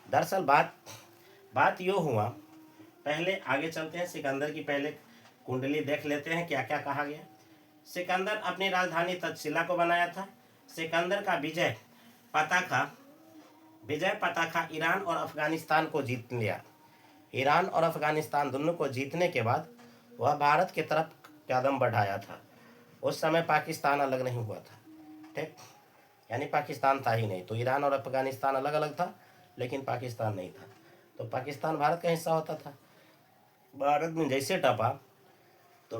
दरअसल बात यो हुआ, पहले आगे चलते हैं, सिकंदर की पहले कुंडली देख लेते हैं क्या क्या कहा गया। सिकंदर अपनी राजधानी तक्षशिला को बनाया था। सिकंदर का विजय पताखा ईरान और अफगानिस्तान को जीत लिया। ईरान और अफगानिस्तान दोनों को जीतने के बाद वह भारत की तरफ कदम बढ़ाया था। उस समय पाकिस्तान अलग नहीं हुआ था, ठीक, यानी पाकिस्तान था ही नहीं, तो ईरान और अफगानिस्तान अलग अलग था, लेकिन पाकिस्तान नहीं था। तो पाकिस्तान भारत का हिस्सा होता था। भारत में जैसे टपा तो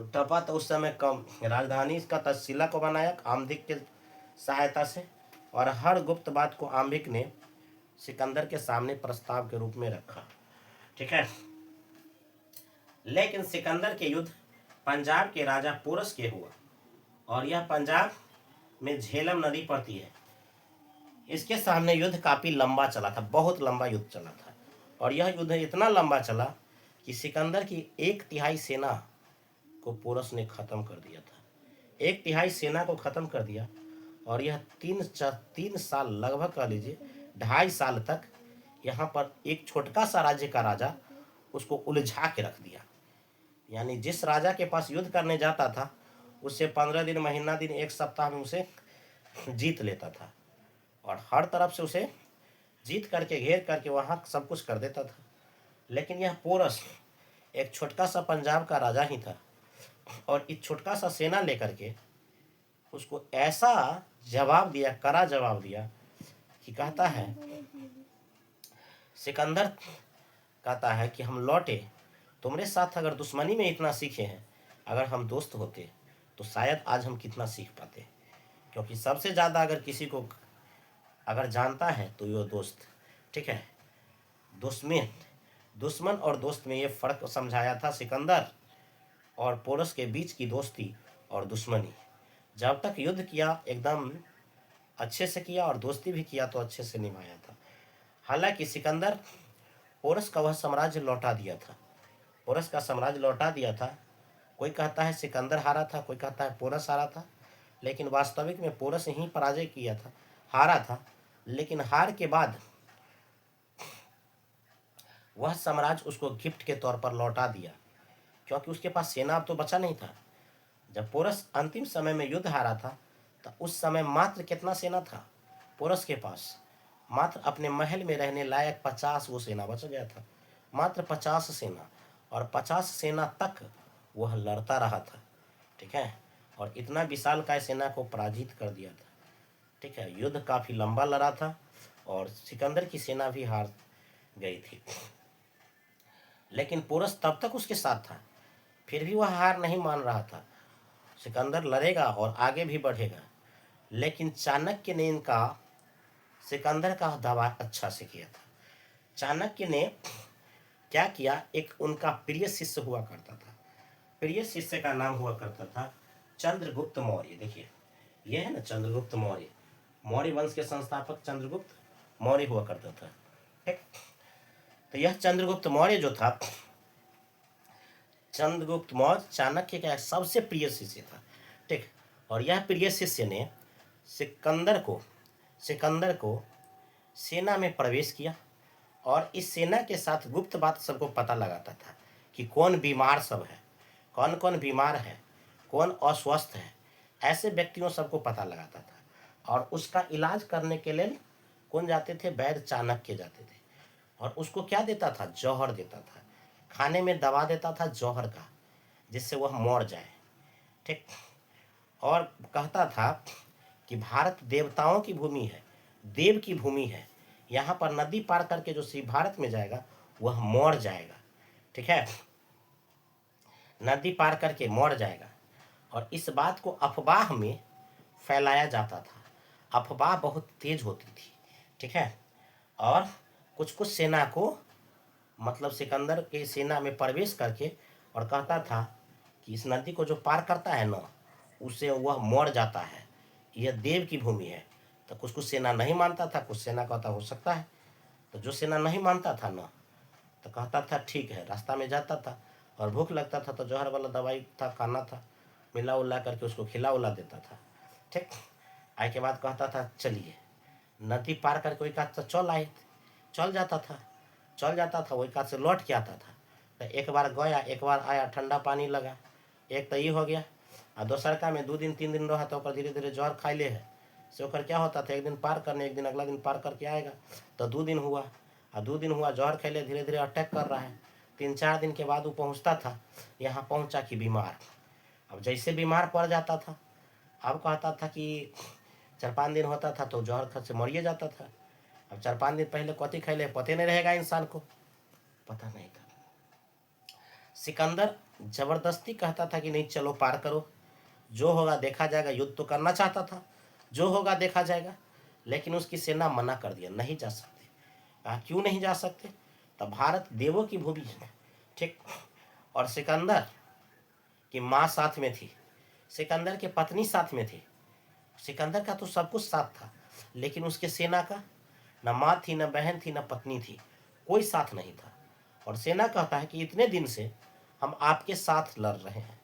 उस समय कम राजधानी इसका तक्षशिला को बनाया आम्बिक के सहायता से, और हर गुप्त बात को आम्बिक ने सिकंदर के सामने प्रस्ताव के रूप में रखा, ठीक है। लेकिन सिकंदर के युद्ध पंजाब के राजा पोरस के हुआ, और यह पंजाब में झेलम नदी पड़ती है। इसके सामने युद्ध काफ़ी लंबा चला था, बहुत लंबा युद्ध चला था, और यह युद्ध इतना लंबा चला कि सिकंदर की 1/3 सेना को पोरस ने ख़त्म कर दिया था। 1/3 सेना को ख़त्म कर दिया, और यह 3 साल, लगभग कह लीजिए 2.5 साल तक यहाँ पर एक छोटका सा राज्य का राजा उसको उलझा के रख दिया। यानी जिस राजा के पास युद्ध करने जाता था उससे 15 दिन, महीना दिन, 1 सप्ताह में उसे जीत लेता था, और हर तरफ से उसे जीत करके घेर करके वहाँ सब कुछ कर देता था। लेकिन यह पोरस एक छोटका सा पंजाब का राजा ही था, और इस छोटका सा सेना लेकर के उसको ऐसा जवाब दिया, कड़ा जवाब दिया कि कहता है, सिकंदर कहता है कि हम लौटे, तुम्हारे साथ अगर दुश्मनी में इतना सीखे हैं, अगर हम दोस्त होते तो शायद आज हम कितना सीख पाते, क्योंकि सबसे ज़्यादा अगर किसी को अगर जानता है तो ये दोस्त, ठीक है। दुश्मन और दोस्त में ये फ़र्क समझाया था सिकंदर और पोरस के बीच की दोस्ती और दुश्मनी। जब तक युद्ध किया एकदम अच्छे से किया, और दोस्ती भी किया तो अच्छे से निभाया था। हालांकि सिकंदर पोरस का वह साम्राज्य लौटा दिया था, पोरस का साम्राज्य लौटा दिया था। कोई कहता है सिकंदर हारा था, कोई कहता है पोरस हारा था, लेकिन वास्तविक में पोरस ही पराजय किया था, हारा था। लेकिन हार के बाद वह साम्राज्य उसको गिफ्ट के तौर पर लौटा दिया, क्योंकि उसके पास सेना अब तो बचा नहीं था। जब पोरस अंतिम समय में युद्ध हारा था तो उस समय मात्र कितना सेना था पोरस के पास? मात्र अपने महल में रहने लायक 50 वो सेना बच गया था, मात्र 50 सेना, और 50 सेना तक वह लड़ता रहा था, ठीक है, और इतना विशाल काय सेना को पराजित कर दिया था, ठीक है। युद्ध काफ़ी लंबा लड़ा था, और सिकंदर की सेना भी हार गई थी, लेकिन पोरस तब तक उसके साथ था, फिर भी वह हार नहीं मान रहा था। सिकंदर लड़ेगा और आगे भी बढ़ेगा, लेकिन चाणक्य ने इनका सिकंदर का दवा अच्छा से किया था। चाणक्य ने क्या किया, एक उनका प्रिय शिष्य हुआ करता था, प्रिय शिष्य का नाम हुआ करता था चंद्रगुप्त मौर्य। देखिए यह है ना चंद्रगुप्त मौर्य, मौर्य वंश के संस्थापक चंद्रगुप्त मौर्य हुआ करता था, ठीक। तो यह चंद्रगुप्त मौर्य जो था, चंद्रगुप्त मौर्य चाणक्य का सबसे प्रिय शिष्य था, ठीक। और यह प्रिय शिष्य ने सिकंदर को सेना में प्रवेश किया, और इस सेना के साथ गुप्त बात सबको पता लगाता था कि कौन बीमार सब है, कौन कौन बीमार है, कौन अस्वस्थ है, ऐसे व्यक्तियों सबको पता लगाता था। और उसका इलाज करने के लिए कौन जाते थे? वैद्य चाणक्य जाते थे, और उसको क्या देता था? जौहर देता था। खाने में दबा देता था जौहर का, जिससे वह मर जाए। ठीक। और कहता था कि भारत देवताओं की भूमि है, देव की भूमि है, यहाँ पर नदी पार करके जो शिव भारत में जाएगा वह मर जाएगा। ठीक है, नदी पार करके मर जाएगा। और इस बात को अफवाह में फैलाया जाता था। अफवाह बहुत तेज होती थी। ठीक है, और कुछ कुछ सेना को, मतलब सिकंदर के सेना में प्रवेश करके और कहता था कि इस नदी को जो पार करता है ना, उससे वह मर जाता है, यह देव की भूमि है। तो कुछ कुछ सेना नहीं मानता था, कुछ सेना कहता हो सकता है। तो जो सेना नहीं मानता था ना, तो कहता था ठीक है, रास्ता में जाता था और भूख लगता था तो जहर वाला दवाई था, खाना था, मिला उला करके उसको खिला उला देता था। ठीक। आए के बाद कहता था चलिए, नदी पार करके कोई कात से चल आए, चल जाता था, वही कात से लौट के आता था। तो एक बार गया, एक बार आया, ठंडा पानी लगा, एक तो ये हो गया। और दोसर का में 2 दिन 3 दिन रहा तो धीरे धीरे जहर खाई ले है से ओकर क्या होता था, एक दिन पार करने, एक दिन अगला दिन पार करके आएगा। तो 2 दिन हुआ, और 2 दिन हुआ, जहर खैले, धीरे धीरे अटैक कर रहा है। 3-4 दिन के बाद वो पहुँचता था, यहाँ पहुँचा कि बीमार। अब जैसे बीमार पड़ जाता था, अब कहता था कि 4-5 दिन होता था तो जहर खा से मरिए जाता था। अब 4-5 दिन पहले कथी खैले पते नहीं रहेगा इंसान को, पता नहीं था। सिकंदर जबरदस्ती कहता था कि नहीं चलो पार करो, जो होगा देखा जाएगा। युद्ध तो करना चाहता था, जो होगा देखा जाएगा, लेकिन उसकी सेना मना कर दिया, नहीं जा सकते। कहा क्यों नहीं जा सकते, तब भारत देवों की भूमि है। ठीक। और सिकंदर की माँ साथ में थी, सिकंदर की पत्नी साथ में थी। सिकंदर का तो सब कुछ साथ था, लेकिन उसके सेना का न माँ थी, न बहन थी, न पत्नी थी, कोई साथ नहीं था। और सेना कहता है कि इतने दिन से हम आपके साथ लड़ रहे हैं,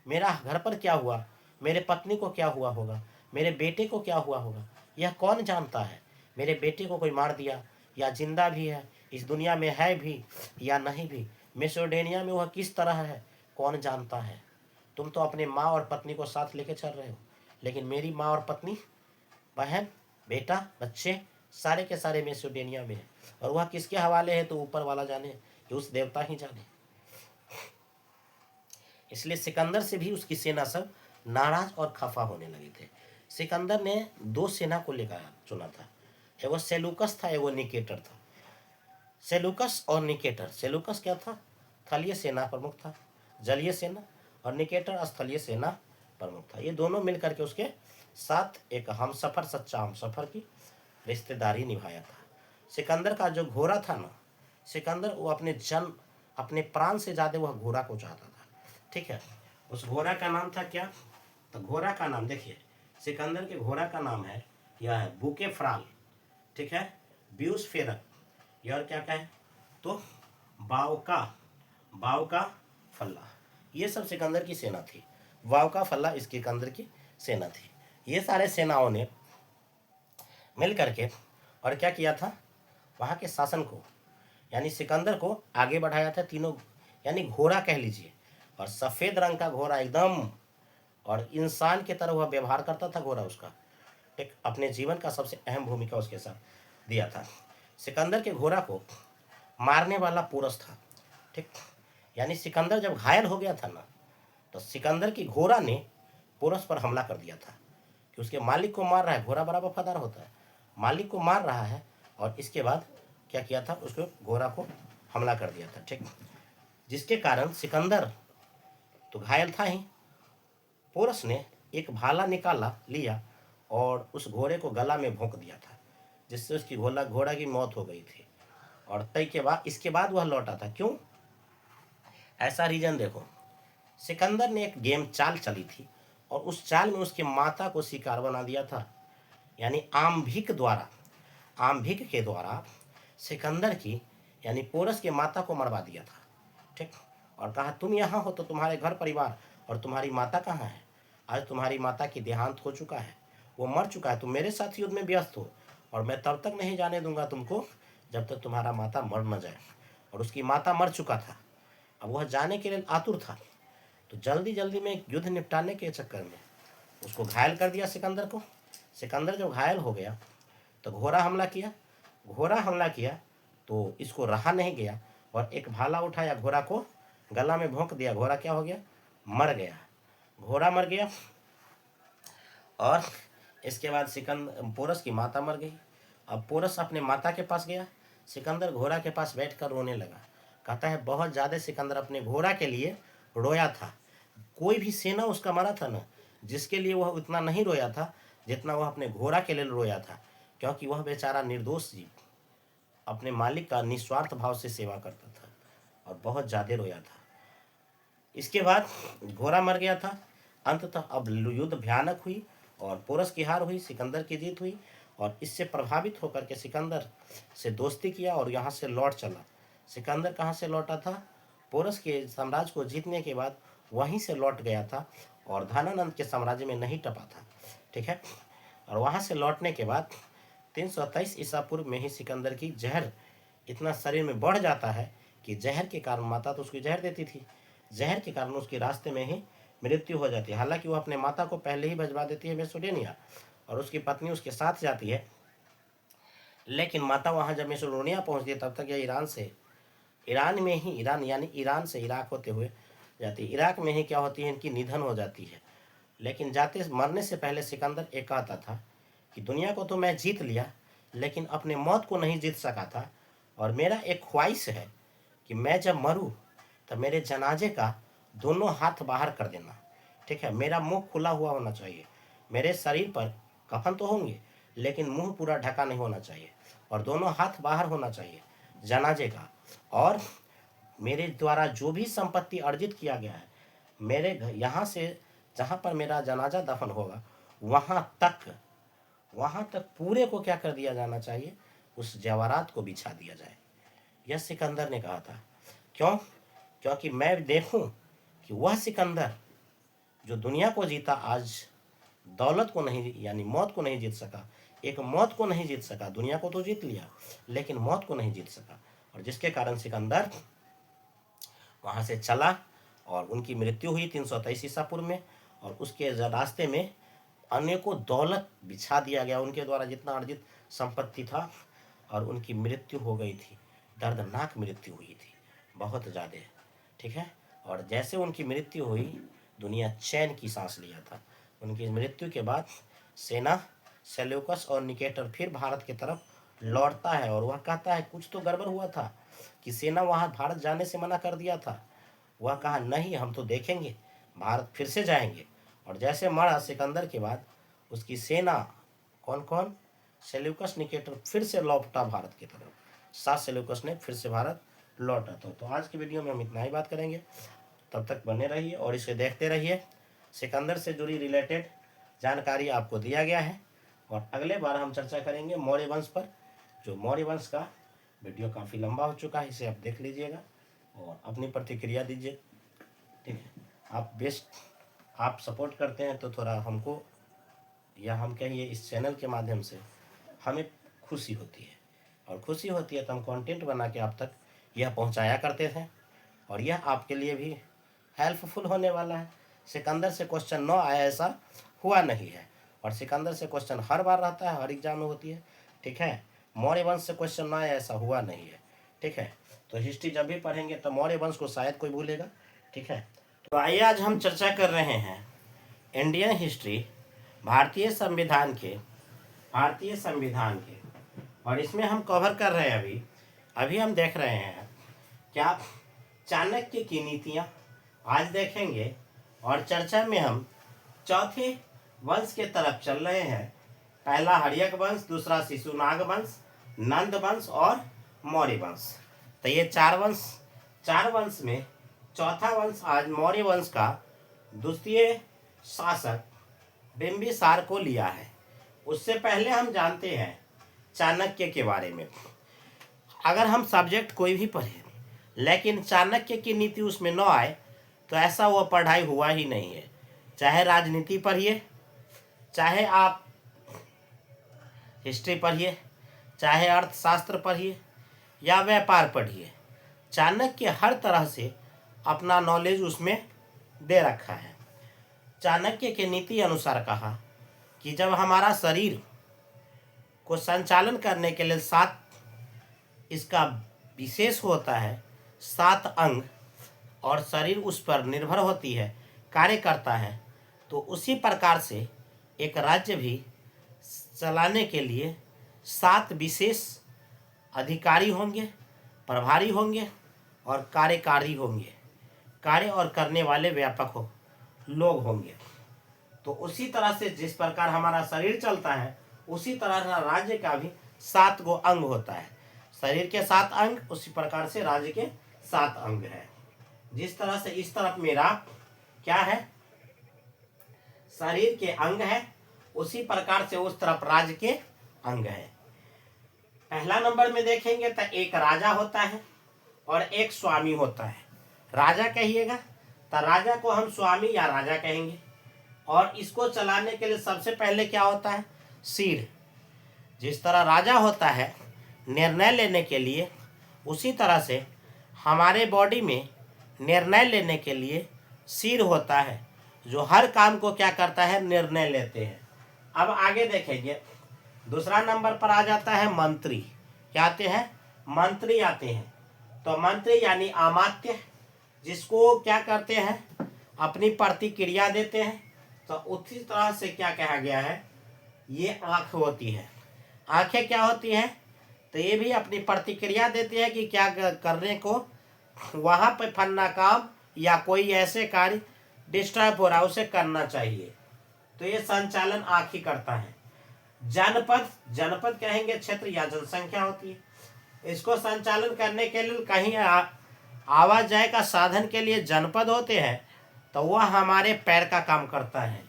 मेरा घर पर क्या हुआ, मेरे पत्नी को क्या हुआ होगा, मेरे बेटे को क्या हुआ होगा, यह कौन जानता है। मेरे बेटे को कोई मार दिया, या जिंदा भी है, इस दुनिया में है भी या नहीं भी, मेसोडेनिया में वह किस तरह है, कौन जानता है। तुम तो अपने माँ और पत्नी को साथ लेके चल रहे हो, लेकिन मेरी माँ और पत्नी, बहन, बेटा, बच्चे सारे के सारे मेसोडेनिया में है। और वह किसके हवाले है तो ऊपर वाला जाने, कि उस देवता ही जाने। इसलिए सिकंदर से भी उसकी सेना सब नाराज और खफा होने लगे थे। सिकंदर ने 2 सेना को लेकर चुना था, एगो सेलूकस था, एगो निकेटर था। सेलूकस और निकेटर, सेलूकस क्या था, थलीय सेना प्रमुख था, जलीय सेना, और निकेटर स्थलीय सेना प्रमुख था। ये दोनों मिलकर के उसके साथ एक हमसफर, सच्चा हमसफर की रिश्तेदारी निभाया था। सिकंदर का जो घोड़ा था ना, सिकंदर वो अपने प्राण से ज़्यादा वह घोड़ा को चाहता था। ठीक है, उस घोड़ा का नाम था क्या, तो घोड़ा का नाम देखिए, सिकंदर के घोड़ा का नाम है, यह है बुके फ्राल। ठीक है, ब्यूस फेरक, यह और क्या कहे तो बाव का फल्ला, ये सब सिकंदर की सेना थी। वाव का फल्ला इसके सिकंदर की सेना थी। ये सारे सेनाओं ने मिल करके और क्या किया था, वहाँ के शासन को यानी सिकंदर को आगे बढ़ाया था। तीनों यानी घोड़ा कह लीजिए, और सफ़ेद रंग का घोड़ा एकदम, और इंसान की तरह वह व्यवहार करता था घोड़ा उसका। एक अपने जीवन का सबसे अहम भूमिका उसके साथ दिया था। सिकंदर के घोड़ा को मारने वाला पोरस था। ठीक, यानी सिकंदर जब घायल हो गया था ना, तो सिकंदर की घोड़ा ने पोरस पर हमला कर दिया था कि उसके मालिक को मार रहा है। घोड़ा बड़ा वफादार होता है, मालिक को मार रहा है, और इसके बाद क्या किया था, उसको घोड़ा को हमला कर दिया था। ठीक, जिसके कारण सिकंदर तो घायल था ही, पोरस ने एक भाला निकाला लिया और उस घोड़े को गला में भोंक दिया था, जिससे उसकी घोड़ा की मौत हो गई थी। और तय के बाद इसके बाद वह लौटा था। क्यों, ऐसा रीजन देखो, सिकंदर ने एक गेम चाल चली थी, और उस चाल में उसकी माता को शिकार बना दिया था। यानी आम्भिक के द्वारा सिकंदर की यानी पोरस के माता को मरवा दिया था। ठीक, और कहा तुम यहाँ हो तो तुम्हारे घर परिवार और तुम्हारी माता कहाँ है। आज तुम्हारी माता की देहांत हो चुका है, वो मर चुका है, तुम मेरे साथ युद्ध में व्यस्त हो, और मैं तब तक नहीं जाने दूंगा तुमको जब तक तुम्हारा माता मर न जाए। और उसकी माता मर चुका था, अब वह जाने के लिए आतुर था, तो जल्दी जल्दी में युद्ध निपटाने के चक्कर में उसको घायल कर दिया सिकंदर को। सिकंदर जब घायल हो गया तो घोड़ा हमला किया तो इसको रहा नहीं गया, और एक भाला उठाया, घोड़ा को गला में भोंक दिया, घोड़ा क्या हो गया, मर गया, घोड़ा मर गया। और इसके बाद सिकंदर, पोरस की माता मर गई। अब पोरस अपने माता के पास गया, सिकंदर घोड़ा के पास बैठकर रोने लगा। कहता है बहुत ज़्यादा सिकंदर अपने घोड़ा के लिए रोया था। कोई भी सेना उसका मरा था ना, जिसके लिए वह उतना नहीं रोया था जितना वह अपने घोड़ा के लिए रोया था, क्योंकि वह बेचारा निर्दोष जीव अपने मालिक का निस्वार्थ भाव से सेवा करता था और बहुत ज़्यादा रोया था। इसके बाद घोड़ा मर गया था। अंततः अब युद्ध भयानक हुई और पोरस की हार हुई, सिकंदर की जीत हुई। और इससे प्रभावित होकर के सिकंदर से दोस्ती किया और यहाँ से लौट चला। सिकंदर कहाँ से लौटा था, पोरस के साम्राज्य को जीतने के बाद वहीं से लौट गया था और धनानंद के साम्राज्य में नहीं टपा था, ठीक है। और वहाँ से लौटने के बाद 323 ईसा पूर्व में ही सिकंदर की जहर इतना शरीर में बढ़ जाता है कि जहर के कारण, माता तो उसकी जहर देती थी, जहर के कारण उसके रास्ते में ही मृत्यु हो जाती है। हालांकि वो अपने माता को पहले ही भिजवा देती है मैसेडोनिया और उसकी पत्नी उसके साथ जाती है, लेकिन माता वहाँ जब मैसेडोनिया पहुँचती है तब तक यह ईरान में ही, ईरान यानी ईरान से इराक होते हुए जाती है। इराक में ही क्या होती है, इनकी निधन हो जाती है। लेकिन जाते मरने से पहले सिकंदर एक कहता था कि दुनिया को तो मैं जीत लिया, लेकिन अपने मौत को नहीं जीत सका था। और मेरा एक ख्वाहिश है कि मैं जब मरूं तो मेरे जनाजे का दोनों हाथ बाहर कर देना, ठीक है। मेरा मुंह खुला हुआ होना चाहिए, मेरे शरीर पर कफन तो होंगे लेकिन मुंह पूरा ढका नहीं होना चाहिए और दोनों हाथ बाहर होना चाहिए जनाजे का। और मेरे द्वारा जो भी संपत्ति अर्जित किया गया है, मेरे यहाँ से जहाँ पर मेरा जनाजा दफन होगा वहाँ तक पूरे को क्या कर दिया जाना चाहिए, उस जवारात को बिछा दिया जाए। यह सिकंदर ने कहा था। क्यों? क्योंकि मैं देखूं कि वह सिकंदर जो दुनिया को जीता, आज दौलत को नहीं, यानी मौत को नहीं जीत सका, एक मौत को नहीं जीत सका। दुनिया को तो जीत लिया लेकिन मौत को नहीं जीत सका, और जिसके कारण सिकंदर वहाँ से चला और उनकी मृत्यु हुई 323 ईसा पूर्व में। और उसके रास्ते में अनेकों दौलत बिछा दिया गया, उनके द्वारा जितना अर्जित संपत्ति था, और उनकी मृत्यु हो गई थी। दर्दनाक मृत्यु हुई थी, बहुत ज़्यादा, ठीक है। और जैसे उनकी मृत्यु हुई, दुनिया चैन की सांस लिया था। उनकी मृत्यु के बाद सेना सेल्यूकस और निकेटर फिर भारत की तरफ लौटता है और वह कहता है कुछ तो गड़बड़ हुआ था कि सेना वहाँ भारत जाने से मना कर दिया था। वह कहा नहीं, हम तो देखेंगे, भारत फिर से जाएंगे। और जैसे मरा सिकंदर के बाद उसकी सेना, कौन कौन, सेल्यूकस निकेटर फिर से लौटा भारत की तरफ। सात सेल्यूकस ने फिर से भारत लौटा। तो आज की वीडियो में हम इतना ही बात करेंगे, तब तक बने रहिए और इसे देखते रहिए। सिकंदर से जुड़ी रिलेटेड जानकारी आपको दिया गया है और अगले बार हम चर्चा करेंगे मौर्य वंश पर। जो मौर्य वंश का वीडियो काफ़ी लंबा हो चुका है, इसे आप देख लीजिएगा और अपनी प्रतिक्रिया दीजिए, ठीक है। आप सपोर्ट करते हैं तो थोड़ा हमको, या हम कहिए इस चैनल के माध्यम से हमें खुशी होती है, और खुशी होती है तो हम कंटेंट बना के आप तक यह पहुंचाया करते थे, और यह आपके लिए भी हेल्पफुल होने वाला है। सिकंदर से क्वेश्चन 9 आया ऐसा हुआ नहीं है, और सिकंदर से क्वेश्चन हर बार रहता है, हर एग्जाम में होती है, ठीक है। मौर्य वंश से क्वेश्चन 9 आया ऐसा हुआ नहीं है, ठीक है। तो हिस्ट्री जब भी पढ़ेंगे तो मौर्य वंश को शायद कोई भूलेगा, ठीक है। तो आइए आज हम चर्चा कर रहे हैं इंडियन हिस्ट्री, भारतीय संविधान के, और इसमें हम कवर कर रहे हैं अभी हम देख रहे हैं क्या, चाणक्य की नीतियाँ आज देखेंगे। और चर्चा में हम चौथे वंश के तरफ चल रहे हैं। पहला हर्यक वंश, दूसरा शिशुनाग वंश, नंद वंश और मौर्य वंश। तो ये चार वंश में चौथा वंश आज मौर्य वंश का द्वितीय शासक बिंबिसार को लिया है। उससे पहले हम जानते हैं चाणक्य के बारे में। अगर हम सब्जेक्ट कोई भी पढ़े लेकिन चाणक्य की नीति उसमें न आए तो ऐसा वो पढ़ाई हुआ ही नहीं है। चाहे राजनीति पढ़िए, चाहे आप हिस्ट्री पढ़िए, चाहे अर्थशास्त्र पढ़िए या व्यापार पढ़िए, चाणक्य हर तरह से अपना नॉलेज उसमें दे रखा है। चाणक्य के नीति अनुसार कहा कि जब हमारा शरीर को संचालन करने के लिए 7 इसका विशेष होता है, 7 अंग और शरीर उस पर निर्भर होती है, कार्य करता है, तो उसी प्रकार से एक राज्य भी चलाने के लिए 7 विशेष अधिकारी होंगे, प्रभारी होंगे और कार्यकारी होंगे, कार्य और करने वाले व्यापक लोग होंगे। तो उसी तरह से जिस प्रकार हमारा शरीर चलता है, उसी तरह राज्य का भी 7 गो अंग होता है। शरीर के 7 अंग, उसी प्रकार से राज्य के 7 अंग है। जिस तरह से इस तरफ मेरा क्या है, शरीर के अंग है, उसी प्रकार से उस तरफ राज्य के अंग है। पहला नंबर में देखेंगे तो एक राजा होता है और एक स्वामी होता है। राजा कहिएगा तो राजा को हम स्वामी या राजा कहेंगे, और इसको चलाने के लिए सबसे पहले क्या होता है, सिर। जिस तरह राजा होता है निर्णय लेने के लिए, उसी तरह से हमारे बॉडी में निर्णय लेने के लिए सिर होता है, जो हर काम को क्या करता है, निर्णय लेते हैं। अब आगे देखेंगे, दूसरा नंबर पर आ जाता है मंत्री। क्या आते हैं, मंत्री आते हैं। तो मंत्री यानी अमात्य, जिसको क्या करते हैं, अपनी प्रतिक्रिया देते हैं। तो उसी तरह से क्या कहा गया है, ये आँख होती है। आंखें क्या होती हैं, तो ये भी अपनी प्रतिक्रिया देती है कि क्या करने को, वहाँ पे फलना काम या कोई ऐसे कार्य डिस्टर्ब हो रहा है, उसे करना चाहिए। तो ये संचालन आँख ही करता है। जनपद, जनपद कहेंगे क्षेत्र या जनसंख्या होती है। इसको संचालन करने के लिए कहीं आवाजाही का साधन के लिए जनपद होते हैं, तो वह हमारे पैर का काम करता है।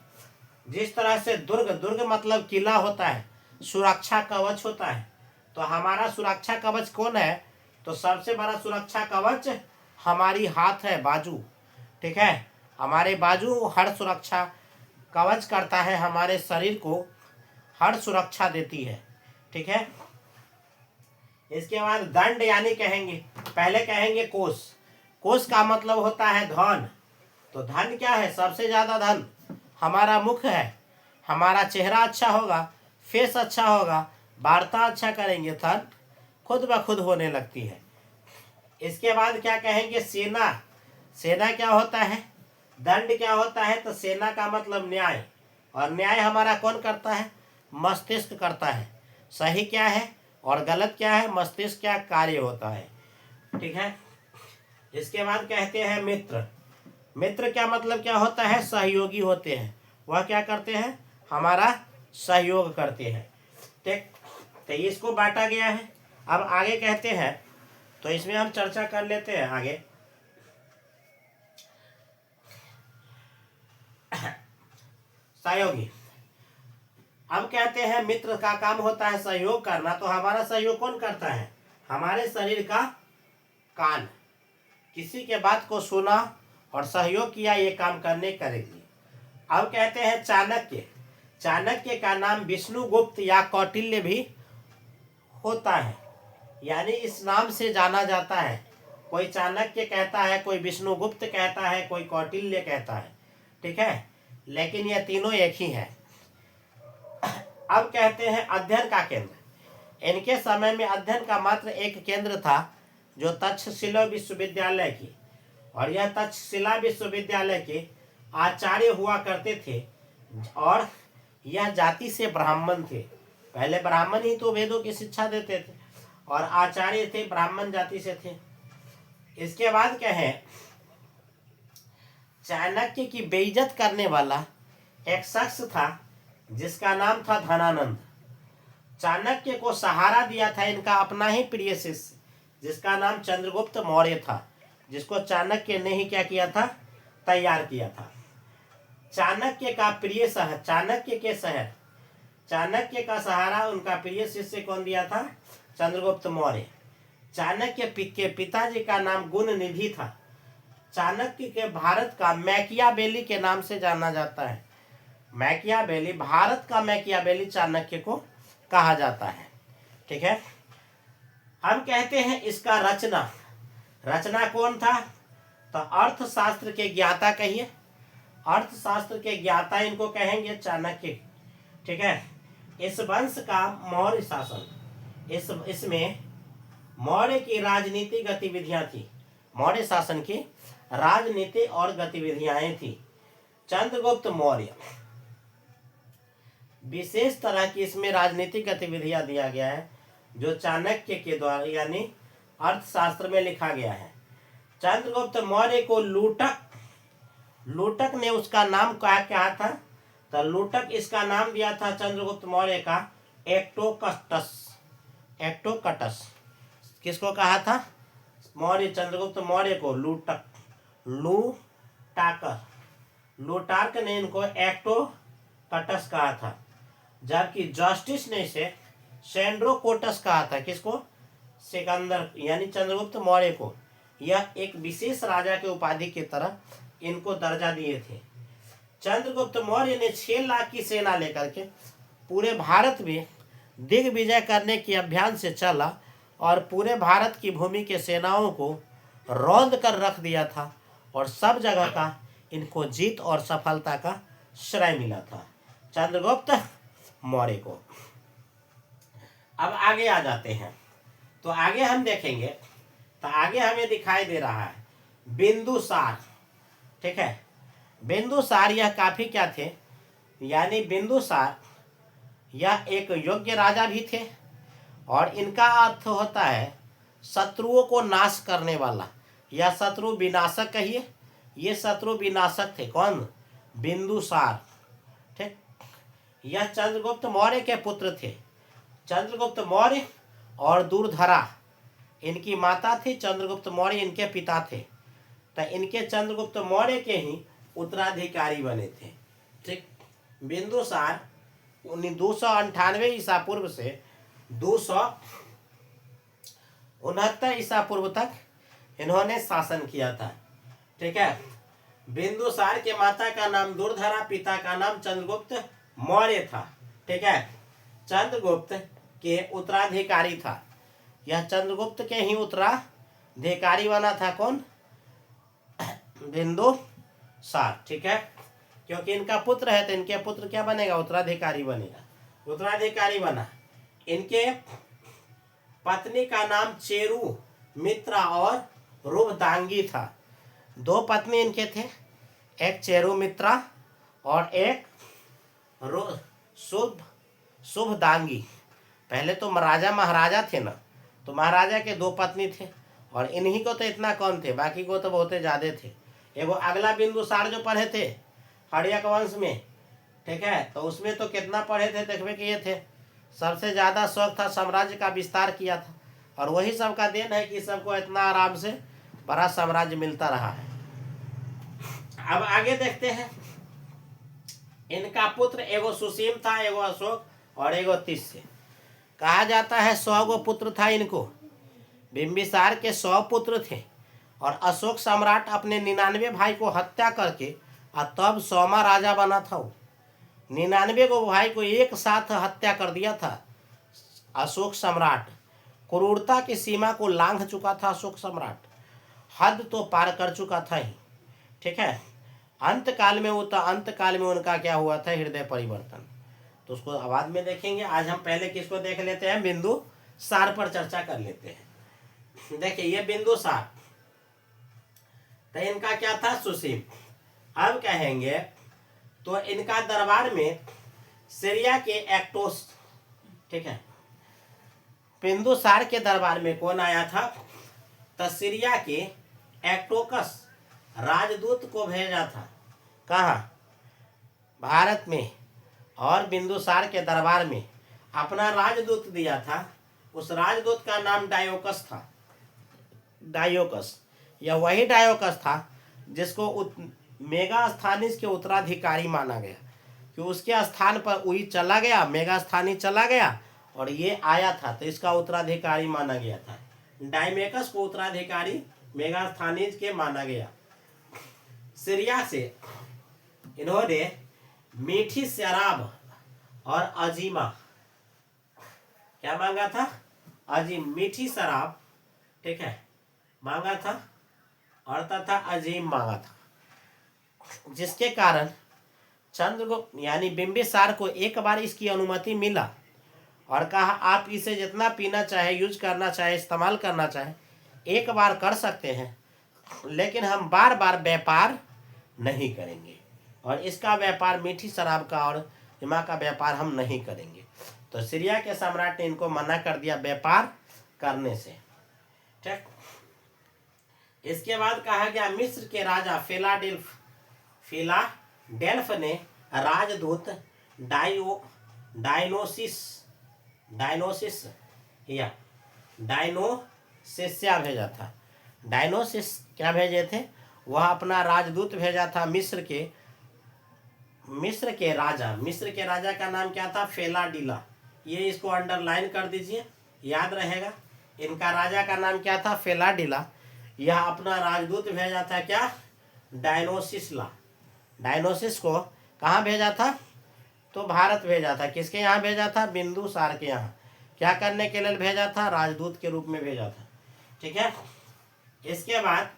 जिस तरह से दुर्ग, दुर्ग मतलब किला होता है, सुरक्षा कवच होता है। तो हमारा सुरक्षा कवच कौन है, तो सबसे बड़ा सुरक्षा कवच हमारी हाथ है, बाजू। ठीक है, हमारे बाजू हर सुरक्षा कवच करता है, हमारे शरीर को हर सुरक्षा देती है। ठीक है, इसके बाद दंड यानी कहेंगे, पहले कहेंगे कोष। कोष का मतलब होता है धन। तो धन क्या है, सबसे ज्यादा धन हमारा मुख है। हमारा चेहरा अच्छा होगा, फेस अच्छा होगा, वार्ता अच्छा करेंगे, धन खुद ब खुद होने लगती है। इसके बाद क्या कहेंगे, सेना। सेना क्या होता है, दंड क्या होता है, तो सेना का मतलब न्याय, और न्याय हमारा कौन करता है, मस्तिष्क करता है। सही क्या है और गलत क्या है, मस्तिष्क क्या कार्य होता है। ठीक है, इसके बाद कहते हैं मित्र। मित्र क्या मतलब क्या होता है, सहयोगी होते हैं। वह क्या करते हैं, हमारा सहयोग करते हैं। ठीक, तो इसको बांटा गया है। अब आगे कहते हैं, तो इसमें हम चर्चा कर लेते हैं आगे। सहयोगी, अब कहते हैं मित्र का काम होता है सहयोग करना। तो हमारा सहयोग कौन करता है, हमारे शरीर का कान, किसी के बात को सुना और सहयोग किया, ये काम करने करेगी। अब कहते हैं चाणक्य। चाणक्य का नाम विष्णुगुप्त या कौटिल्य भी होता है, यानी इस नाम से जाना जाता है। कोई चाणक्य कहता है, कोई विष्णुगुप्त कहता है, कोई कौटिल्य कहता है। ठीक है, लेकिन ये तीनों एक ही है। अब कहते हैं अध्ययन का केंद्र। इनके समय में अध्ययन का मात्र एक केंद्र था, जो तक्षशिला विश्वविद्यालय की, और यह तक्षशिला विश्वविद्यालय के आचार्य हुआ करते थे, और यह जाति से ब्राह्मण थे। पहले ब्राह्मण ही तो वेदों की शिक्षा देते थे, और आचार्य थे ब्राह्मण जाति से थे। इसके बाद क्या है, चाणक्य की बेइज्जत करने वाला एक शख्स था, जिसका नाम था धनानंद। चाणक्य को सहारा दिया था इनका अपना ही प्रिय शिष्य, जिसका नाम चंद्रगुप्त मौर्य था, जिसको चाणक्य ने ही क्या किया था, तैयार किया था। चाणक्य का प्रिय शहर, चाणक्य के शहर, चाणक्य का सहारा उनका प्रिय शिष्य कौन दिया था, चंद्रगुप्त मौर्य। चाणक्य के पिताजी का नाम गुण निधि था। चाणक्य के भारत का मैकियावेली के नाम से जाना जाता है। मैकियावेली, भारत का मैकियावेली चाणक्य को कहा जाता है। ठीक है, हम कहते हैं इसका रचना, रचना कौन था, तो अर्थशास्त्र के ज्ञाता कहिए, अर्थशास्त्र के ज्ञाता इनको कहेंगे चाणक्य। ठीक है, इस वंश का मौर्य शासन, इसमें मौर्य की राजनीतिक गतिविधियां थी। मौर्य शासन की राजनीति और गतिविधियां थी। चंद्रगुप्त मौर्य विशेष तरह की इसमें राजनीतिक गतिविधियां दिया गया है जो चाणक्य के द्वारा यानी अर्थशास्त्र में लिखा गया है। चंद्रगुप्त मौर्य को लूटक ने उसका नाम क्या था, तो लूटक इसका नाम दिया था चंद्रगुप्त मौर्य का एक्टोकटस। किसको कहा था? चंद्रगुप्त मौर्य को लूटार्क ने इनको एक्टोकटस कहा था, जबकि जस्टिस ने इसे सेंड्रोकोटस कहा था। किसको? सिकंदर यानी चंद्रगुप्त मौर्य को। यह एक विशेष राजा के उपाधि की तरह इनको दर्जा दिए थे। चंद्रगुप्त मौर्य ने 6 लाख की सेना लेकर के पूरे भारत में दिग्विजय करने के अभियान से चला और पूरे भारत की भूमि के सेनाओं को रौंद कर रख दिया था और सब जगह का इनको जीत और सफलता का श्रेय मिला था चंद्रगुप्त मौर्य को। अब आगे आ जाते हैं, तो आगे हम देखेंगे, तो आगे हमें दिखाई दे रहा है बिंदुसार। ठीक है, बिंदुसार यह काफी क्या थे, यानी बिंदुसार यह एक योग्य राजा भी थे और इनका अर्थ होता है शत्रुओं को नाश करने वाला या शत्रु विनाशक कहिए। ये शत्रु विनाशक थे। कौन? बिंदुसार। ठीक, यह चंद्रगुप्त मौर्य के पुत्र थे। चंद्रगुप्त मौर्य और दूरधरा इनकी माता थी, चंद्रगुप्त मौर्य इनके पिता थे। तो इनके चंद्रगुप्त मौर्य के ही उत्तराधिकारी बने थे। ठीक, बिंदुसार 298 ईसा पूर्व से 269 ईसा पूर्व तक इन्होंने शासन किया था। ठीक है, बिंदुसार के माता का नाम दूरधरा, पिता का नाम चंद्रगुप्त मौर्य था। ठीक है, चंद्रगुप्त के उत्तराधिकारी था। यह चंद्रगुप्त के ही उत्तराधिकारी बना था। कौन? बिंदुसार। ठीक है, क्योंकि इनका पुत्र है तो इनके पुत्र क्या बनेगा? उत्तराधिकारी बनेगा। उत्तराधिकारी बना। इनके पत्नी का नाम चेरू मित्रा और रुभदांगी था। 2 पत्नी इनके थे, एक चेरू मित्रा और एक शुभदांगी। पहले तो राजा महाराजा थे ना, तो महाराजा के 2 पत्नी थे और इन्हीं को तो इतना कम थे, बाकी को तो बहुत ज्यादा थे। एगो अगला बिंदुसार जो पढ़े थे हर्यक वंश में, ठीक है, तो उसमें तो कितना पढ़े थे देखने के ये थे। सबसे ज्यादा शौक था साम्राज्य का विस्तार किया था और वही सबका देन है कि सबको इतना आराम से बड़ा साम्राज्य मिलता रहा है। अब आगे देखते हैं, इनका पुत्र एगो सुसीम था, एगो अशोक और एगो तिस्य। कहा जाता है 100 गो पुत्र था इनको। बिंबिसार के 100 पुत्र थे और अशोक सम्राट अपने 99 भाई को हत्या करके और तब 100वां राजा बना था। 99 गो भाई को एक साथ हत्या कर दिया था अशोक सम्राट। क्रूरता की सीमा को लांघ चुका था अशोक सम्राट, हद तो पार कर चुका था ही। ठीक है, अंत काल में उनका क्या हुआ था? हृदय परिवर्तन। तो उसको बाद में देखेंगे। आज हम पहले किसको देख लेते हैं? बिंदुसार पर चर्चा कर लेते हैं। देखिए ये बिंदुसार, तो इनका क्या था? सुसीम। अब कहेंगे तो इनका दरबार में सीरिया के एक्टोस, ठीक है, बिंदुसार के दरबार में कौन आया था? तो सीरिया के एक्टोकस राजदूत को भेजा था। कहाँ? भारत में। और बिंदुसार के दरबार में अपना राजदूत दिया था। उस राजदूत का नाम डायोकस था। डायोकस, यह वही डायोकस था जिसको मेगास्थानीस के उत्तराधिकारी माना गया, कि उसके स्थान पर वही चला गया, मेगास्थानी चला गया और ये आया था, तो इसका उत्तराधिकारी माना गया था। डायमेकस को उत्तराधिकारी मेगास्थानीस के माना गया। सीरिया से इन्होंने मीठी शराब और अजीमा, क्या मांगा था? अजीम, मीठी शराब, ठीक है, मांगा था और तथा अजीम मांगा था, जिसके कारण चंद्रगुप्त यानी बिंबिसार को एक बार इसकी अनुमति मिला और कहा आप इसे जितना पीना चाहे, यूज करना चाहे, इस्तेमाल करना चाहे, एक बार कर सकते हैं। लेकिन हम बार बार व्यापार नहीं करेंगे, और इसका व्यापार मीठी शराब का और हिमा का व्यापार हम नहीं करेंगे। तो सीरिया के सम्राट ने इनको मना कर दिया व्यापार करने से। ठीक, इसके बाद कहा गया मिस्र के राजा फिलाडेल्फ ने राजदूत डायनोसिस या डायनोसिस्या भेजा था। डायनोसिस क्या भेजे थे? वह अपना राजदूत भेजा था मिस्र के राजा का नाम क्या था? फेलाडिला। ये इसको अंडरलाइन कर दीजिए, याद रहेगा। इनका राजा का नाम क्या था? फेलाडिला। यह अपना राजदूत भेजा था क्या? डायनोसिस को कहाँ भेजा था? तो भारत भेजा था। किसके यहाँ भेजा था? बिंदुसार के यहाँ। क्या करने के लिए भेजा था? राजदूत के रूप में भेजा था। ठीक है। इसके बाद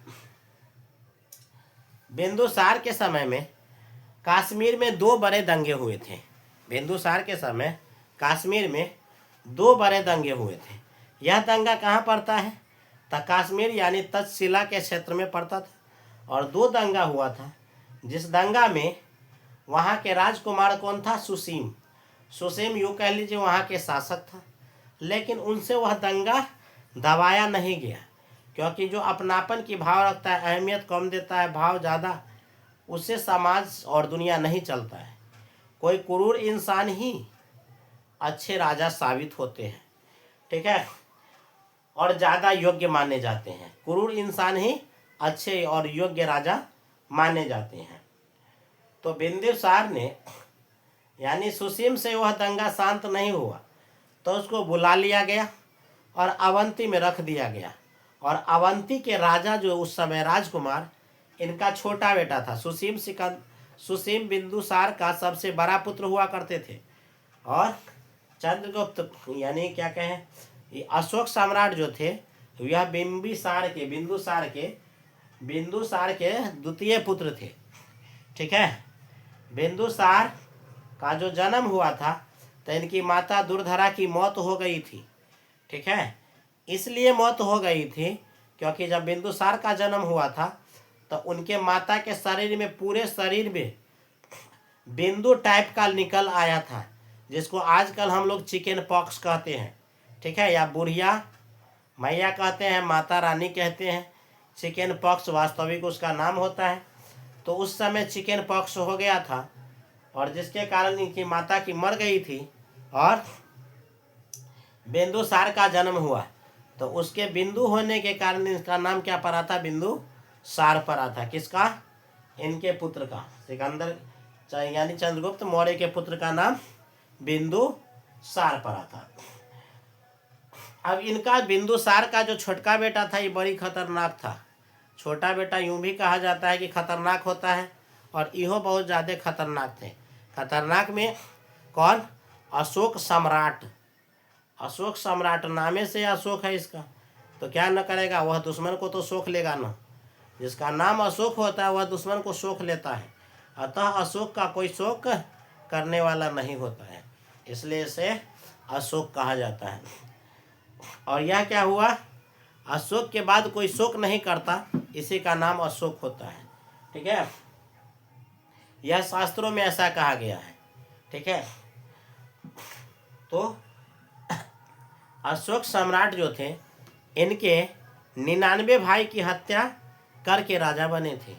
बिंदुसार के समय में कश्मीर में 2 बड़े दंगे हुए थे। बिंदुसार के समय कश्मीर में 2 बड़े दंगे हुए थे। यह दंगा कहाँ पड़ता है? तो कश्मीर यानी तक्षशिला के क्षेत्र में पड़ता था। और 2 दंगा हुआ था, जिस दंगा में वहाँ के राजकुमार कौन था? सुसीम यूँ कह लीजिए वहाँ के शासक था। लेकिन उनसे वह दंगा दबाया नहीं गया, क्योंकि जो अपनापन की भाव रखता है, अहमियत कम देता है, भाव ज़्यादा, उससे समाज और दुनिया नहीं चलता है। कोई क्रूर इंसान ही अच्छे राजा साबित होते हैं। ठीक है, और ज़्यादा योग्य माने जाते हैं। क्रूर इंसान ही अच्छे और योग्य राजा माने जाते हैं। तो बिंदुसार ने यानी सुसीम से वह दंगा शांत नहीं हुआ, तो उसको बुला लिया गया और अवंती में रख दिया गया। और अवंती के राजा जो उस समय राजकुमार, इनका छोटा बेटा था। सुसीम बिंदुसार का सबसे बड़ा पुत्र हुआ करते थे। और चंद्रगुप्त यानी क्या कहें, ये अशोक सम्राट जो थे, यह बिंदुसार के द्वितीय पुत्र थे। ठीक है। बिंदुसार का जो जन्म हुआ था, तो इनकी माता दुर्धरा की मौत हो गई थी। ठीक है, इसलिए मौत हो गई थी क्योंकि जब बिंदुसार का जन्म हुआ था, तो उनके माता के शरीर में, पूरे शरीर में बिंदु टाइप का निकल आया था, जिसको आजकल हम लोग चिकन पॉक्स कहते हैं। ठीक है, या बुढ़िया मैया कहते हैं, माता रानी कहते हैं। चिकन पॉक्स वास्तविक उसका नाम होता है। तो उस समय चिकन पॉक्स हो गया था, और जिसके कारण इनकी माता की मर गई थी, और बिंदुसार का जन्म हुआ। तो उसके बिंदु होने के कारण इसका नाम क्या पड़ा था? बिंदुसार पड़ा था। किसका? इनके पुत्र का, सिकंदर यानी चंद्रगुप्त मौर्य के पुत्र का नाम बिंदुसार पड़ा था। अब इनका बिंदुसार का जो छोटका बेटा था, ये बड़ी खतरनाक था। छोटा बेटा यूं भी कहा जाता है कि खतरनाक होता है, और इहो बहुत ज़्यादा खतरनाक थे। खतरनाक में कौन? अशोक सम्राट नामे से अशोक है इसका, तो क्या न करेगा वह? दुश्मन को तो शोक लेगा ना। जिसका नाम अशोक होता है वह दुश्मन को शोक लेता है। अतः अशोक का कोई शोक करने वाला नहीं होता है, इसलिए इसे अशोक कहा जाता है। और यह क्या हुआ? अशोक के बाद कोई शोक नहीं करता, इसी का नाम अशोक होता है। ठीक है, यह शास्त्रों में ऐसा कहा गया है। ठीक है, तो अशोक सम्राट जो थे, इनके 99 भाई की हत्या करके राजा बने थे।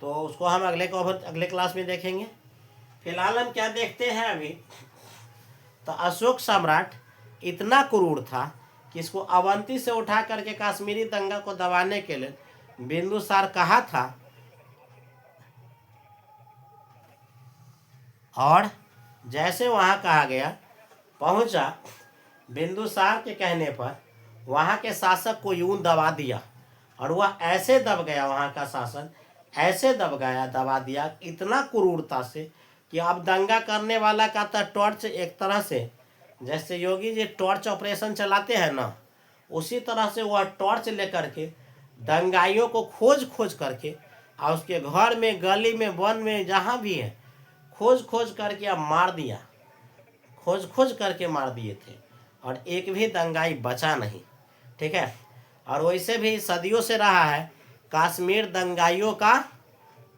तो उसको हम अगले क्लास में देखेंगे। फिलहाल हम क्या देखते हैं अभी, तो अशोक सम्राट इतना क्रूर था कि इसको अवंती से उठा करके कश्मीरी दंगा को दबाने के लिए बिंदुसार कहा था, और जैसे वहाँ कहा गया पहुँचा, बिंदुसार के कहने पर वहाँ के शासक को यूं दबा दिया, और वह ऐसे दब गया, वहाँ का शासन ऐसे दबा दिया इतना क्रूरता से कि अब दंगा करने वाला का था टॉर्च, एक तरह से जैसे योगी जी टॉर्च ऑपरेशन चलाते हैं ना, उसी तरह से वह टॉर्च लेकर के दंगाइयों को खोज करके, और उसके घर में, गली में, वन में, जहाँ भी है, खोज करके अब मार दिया। खोज करके मार दिए थे, और एक भी दंगाई बचा नहीं। ठीक है, और वैसे भी सदियों से रहा है कश्मीर दंगाइयों का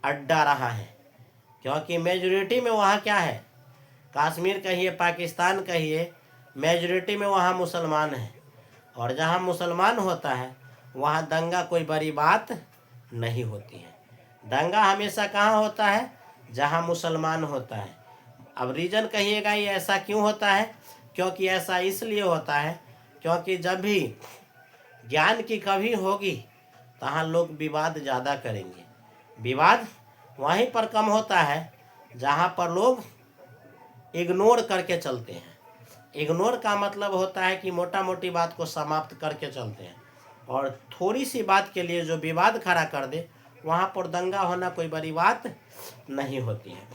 अड्डा रहा है, क्योंकि मेजोरिटी में वहाँ क्या है, कश्मीर कहिए पाकिस्तान कहिए, मेजोरिटी में वहाँ मुसलमान हैं, और जहाँ मुसलमान होता है वहाँ दंगा कोई बड़ी बात नहीं होती है। दंगा हमेशा कहाँ होता है, जहाँ मुसलमान होता है। अब रीजन कहिएगा ये ऐसा क्यों होता है, क्योंकि ऐसा इसलिए होता है क्योंकि जब भी ज्ञान की कमी होगी तहाँ लोग विवाद ज़्यादा करेंगे। विवाद वहीं पर कम होता है जहाँ पर लोग इग्नोर करके चलते हैं। इग्नोर का मतलब होता है कि मोटा मोटी बात को समाप्त करके चलते हैं, और थोड़ी सी बात के लिए जो विवाद खड़ा कर दे वहाँ पर दंगा होना कोई बड़ी बात नहीं होती है।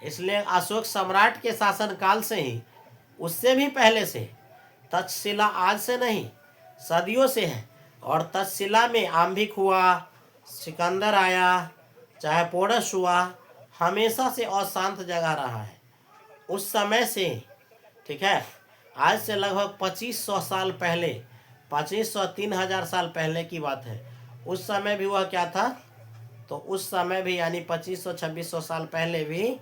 इसलिए अशोक सम्राट के शासनकाल से ही, उससे भी पहले से, तक्षशिला आज से नहीं सदियों से है, और तक्षशिला में आंभिक हुआ, सिकंदर आया, चाहे पोरस हुआ, हमेशा से अशांत जगह रहा है उस समय से। ठीक है, आज से लगभग 2500 साल पहले, 2500-3000 साल पहले की बात है। उस समय भी वह क्या था, तो उस समय भी यानी 2500-2600 साल पहले भी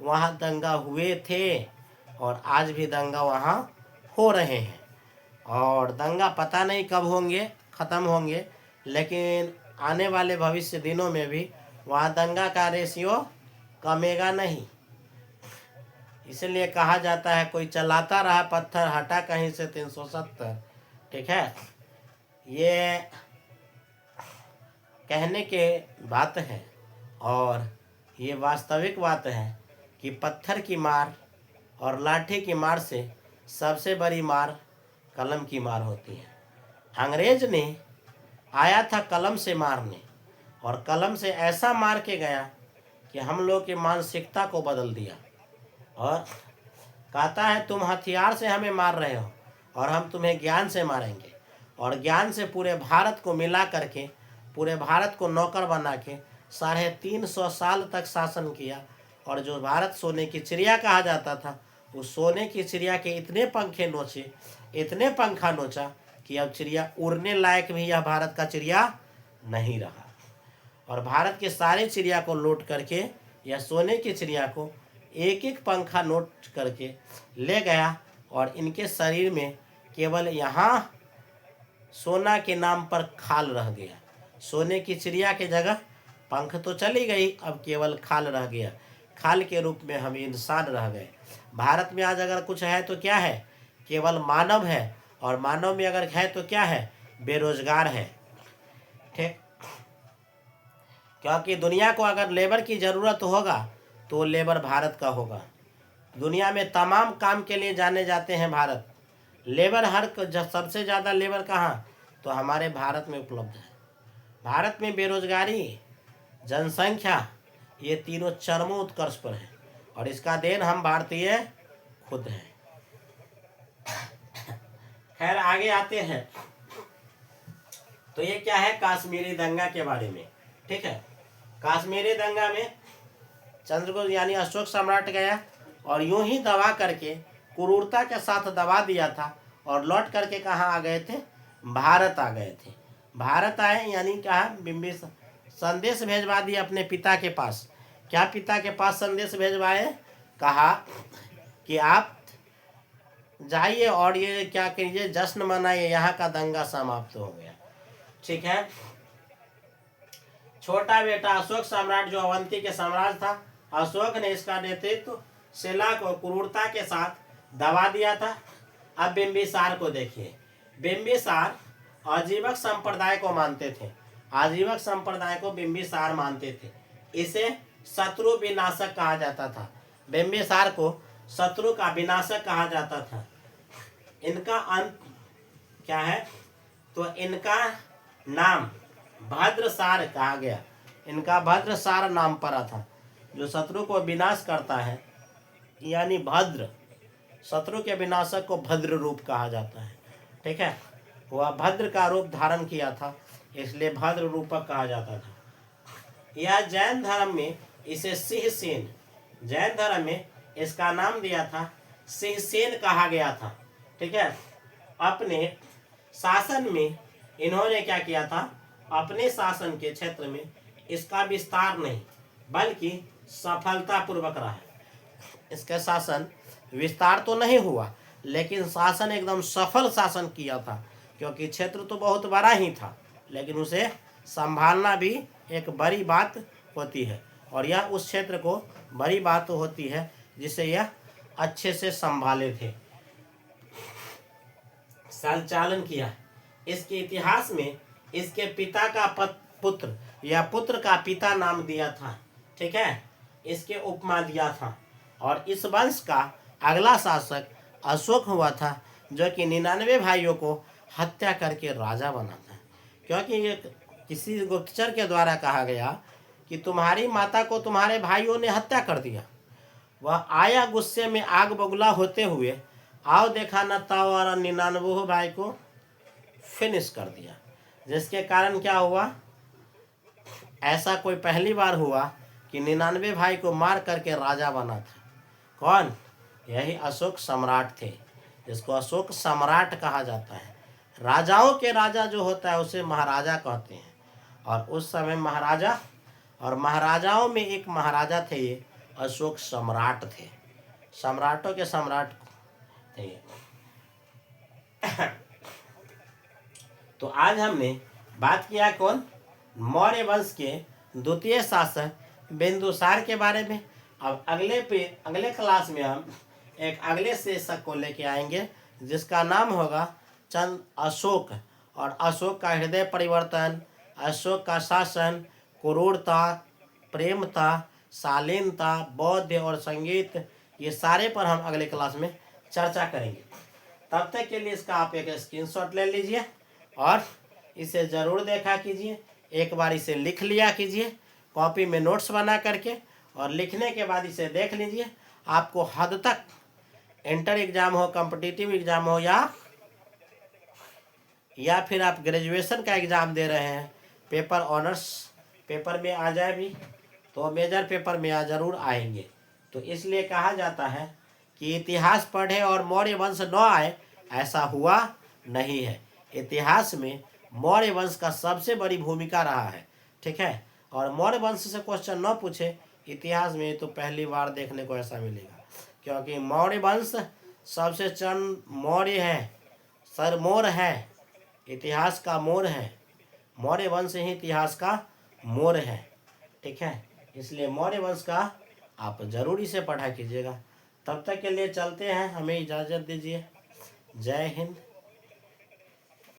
वहाँ दंगा हुए थे, और आज भी दंगा वहाँ हो रहे हैं। और दंगा पता नहीं कब होंगे, ख़त्म होंगे, लेकिन आने वाले भविष्य दिनों में भी वहाँ दंगा का रेशियो कमेगा नहीं। इसलिए कहा जाता है कोई चलाता रहा पत्थर, हटा कहीं से 370। ठीक है, ये कहने के बात है, और ये वास्तविक बात है कि पत्थर की मार और लाठी की मार से सबसे बड़ी मार कलम की मार होती है। अंग्रेज ने आया था कलम से मारने, और कलम से ऐसा मार के गया कि हम लोग की मानसिकता को बदल दिया, और कहता है तुम हथियार से हमें मार रहे हो और हम तुम्हें ज्ञान से मारेंगे। और ज्ञान से पूरे भारत को मिला करके, पूरे भारत को नौकर बना के 350 साल तक शासन किया। और जो भारत सोने की चिड़िया कहा जाता था, उस सोने की चिड़िया के इतने पंखे नोचे, इतने पंखा नोचा कि अब चिड़िया उड़ने लायक भी यह भारत का चिड़िया नहीं रहा। और भारत के सारे चिड़िया को लूट करके, यह सोने की चिड़िया को एक एक पंखा नोट करके ले गया, और इनके शरीर में केवल यहाँ सोना के नाम पर खाल रह गया। सोने की चिड़िया के जगह पंख तो चली गई, अब केवल खाल रह गया। खाल के रूप में हम इंसान रह गए। भारत में आज अगर कुछ है तो क्या है, केवल मानव है, और मानव में अगर है तो क्या है, बेरोजगार है। ठीक, क्योंकि दुनिया को अगर लेबर की ज़रूरत होगा तो लेबर भारत का होगा। दुनिया में तमाम काम के लिए जाने जाते हैं भारत। लेबर सबसे ज़्यादा लेबर कहाँ, तो हमारे भारत में उपलब्ध है। भारत में बेरोजगारी, जनसंख्या, ये तीनों चरमों उत्कर्ष पर है, और इसका देन हम भारतीय खुद हैं। खैर आगे आते हैं, तो ये क्या है, कश्मीरी दंगा के बारे में। ठीक है, कश्मीरी दंगा में चंद्रगुप्त यानी अशोक सम्राट गया, और यूं ही दबा करके, क्रूरता के साथ दबा दिया था, और लौट करके कहाँ आ गए थे, भारत आ गए थे। भारत आए यानी कहा, बिंबिसार संदेश भेजवा दिया अपने पिता के पास। क्या पिता के पास संदेश भेजवाए, कहा कि आप जाइए और ये क्या कीजिए, जश्न मनाइए, यहाँ का दंगा समाप्त हो गया। ठीक है, छोटा बेटा अशोक सम्राट जो अवंती के साम्राज्य था, अशोक ने इसका नेतृत्व शिला को क्रूरता के साथ दबा दिया था। अब बिंबिसार को देखिए, बिंबिसार आजीवक संप्रदाय को मानते थे, आजीवक संप्रदाय को बिंबिसार मानते थे। इसे शत्रु विनाशक कहा जाता था, बिंबिसार को शत्रु का विनाशक कहा जाता था। इनका अंत क्या है, तो इनका नाम भद्रसार कहा गया, इनका भद्रसार नाम पड़ा था। जो शत्रु को विनाश करता है, यानी भद्र, शत्रु के विनाशक को भद्र रूप कहा जाता है। ठीक है, वह भद्र का रूप धारण किया था, इसलिए भद्र रूपक कहा जाता था। यह जैन धर्म में इसे सिंहसेन, जैन धर्म में इसका नाम दिया था, सिंहसेन कहा गया था। ठीक है, अपने शासन में इन्होंने क्या किया था, अपने शासन के क्षेत्र में इसका विस्तार नहीं बल्कि सफलतापूर्वक रहा। इसका शासन विस्तार तो नहीं हुआ लेकिन शासन एकदम सफल शासन किया था, क्योंकि क्षेत्र तो बहुत बड़ा ही था लेकिन उसे संभालना भी एक बड़ी बात होती है, और यह उस क्षेत्र को बड़ी बात होती है जिसे यह अच्छे से संभाले थे, संचालन किया। इसके इतिहास में इसके पिता का पुत्र या पुत्र का पिता नाम दिया था, ठीक है, इसके उपमा दिया था। और इस वंश का अगला शासक अशोक हुआ था, जो कि 99 भाइयों को हत्या करके राजा बना था, क्योंकि ये किसी गुप्तचर के द्वारा कहा गया कि तुम्हारी माता को तुम्हारे भाइयों ने हत्या कर दिया। वह आया गुस्से में आग बबूला होते हुए, आओ देखा न ताओ, और 99 भाई को फिनिश कर दिया, जिसके कारण क्या हुआ, ऐसा कोई पहली बार हुआ कि 99 भाई को मार करके राजा बना था। कौन? यही अशोक सम्राट थे, जिसको अशोक सम्राट कहा जाता है। राजाओं के राजा जो होता है उसे महाराजा कहते हैं, और उस समय महाराजा और महाराजाओं में एक महाराजा थे, ये अशोक सम्राट थे, सम्राटों के सम्राट थे ये। तो आज हमने बात किया कौन? मौर्य वंश के द्वितीय शासक बिंदुसार के बारे में। अब अगले क्लास में हम एक अगले शीर्षक को लेके आएंगे जिसका नाम होगा चंद अशोक, और अशोक का हृदय परिवर्तन, अशोक का शासन, क्रूरता, प्रेमता, शालीनता, बौद्ध और संगीत, ये सारे पर हम अगले क्लास में चर्चा करेंगे। तब तक के लिए इसका आप एक स्क्रीनशॉट ले लीजिए और इसे ज़रूर देखा कीजिए, एक बार इसे लिख लिया कीजिए कॉपी में नोट्स बना करके, और लिखने के बाद इसे देख लीजिए। आपको हद तक इंटर एग्ज़ाम हो, कॉम्पिटिटिव एग्ज़ाम हो, या फिर आप ग्रेजुएशन का एग्ज़ाम दे रहे हैं, पेपर ऑनर्स पेपर में आ जाए भी तो मेजर पेपर में ज़रूर आएंगे। तो इसलिए कहा जाता है कि इतिहास पढ़े और मौर्य वंश न आए, ऐसा हुआ नहीं है। इतिहास में मौर्य वंश का सबसे बड़ी भूमिका रहा है, ठीक है। और मौर्य वंश से क्वेश्चन न पूछे इतिहास में तो पहली बार देखने को ऐसा मिलेगा, क्योंकि मौर्य वंश सबसे चंद मौर्य है, सरमोर है, इतिहास का मोर है। मौर्य वंश ही इतिहास का मोर है, ठीक है। इसलिए मौर्य वंश का आप जरूर इसे पढ़ा कीजिएगा। तब तक के लिए चलते हैं, हमें इजाज़त दीजिए। जय हिंद।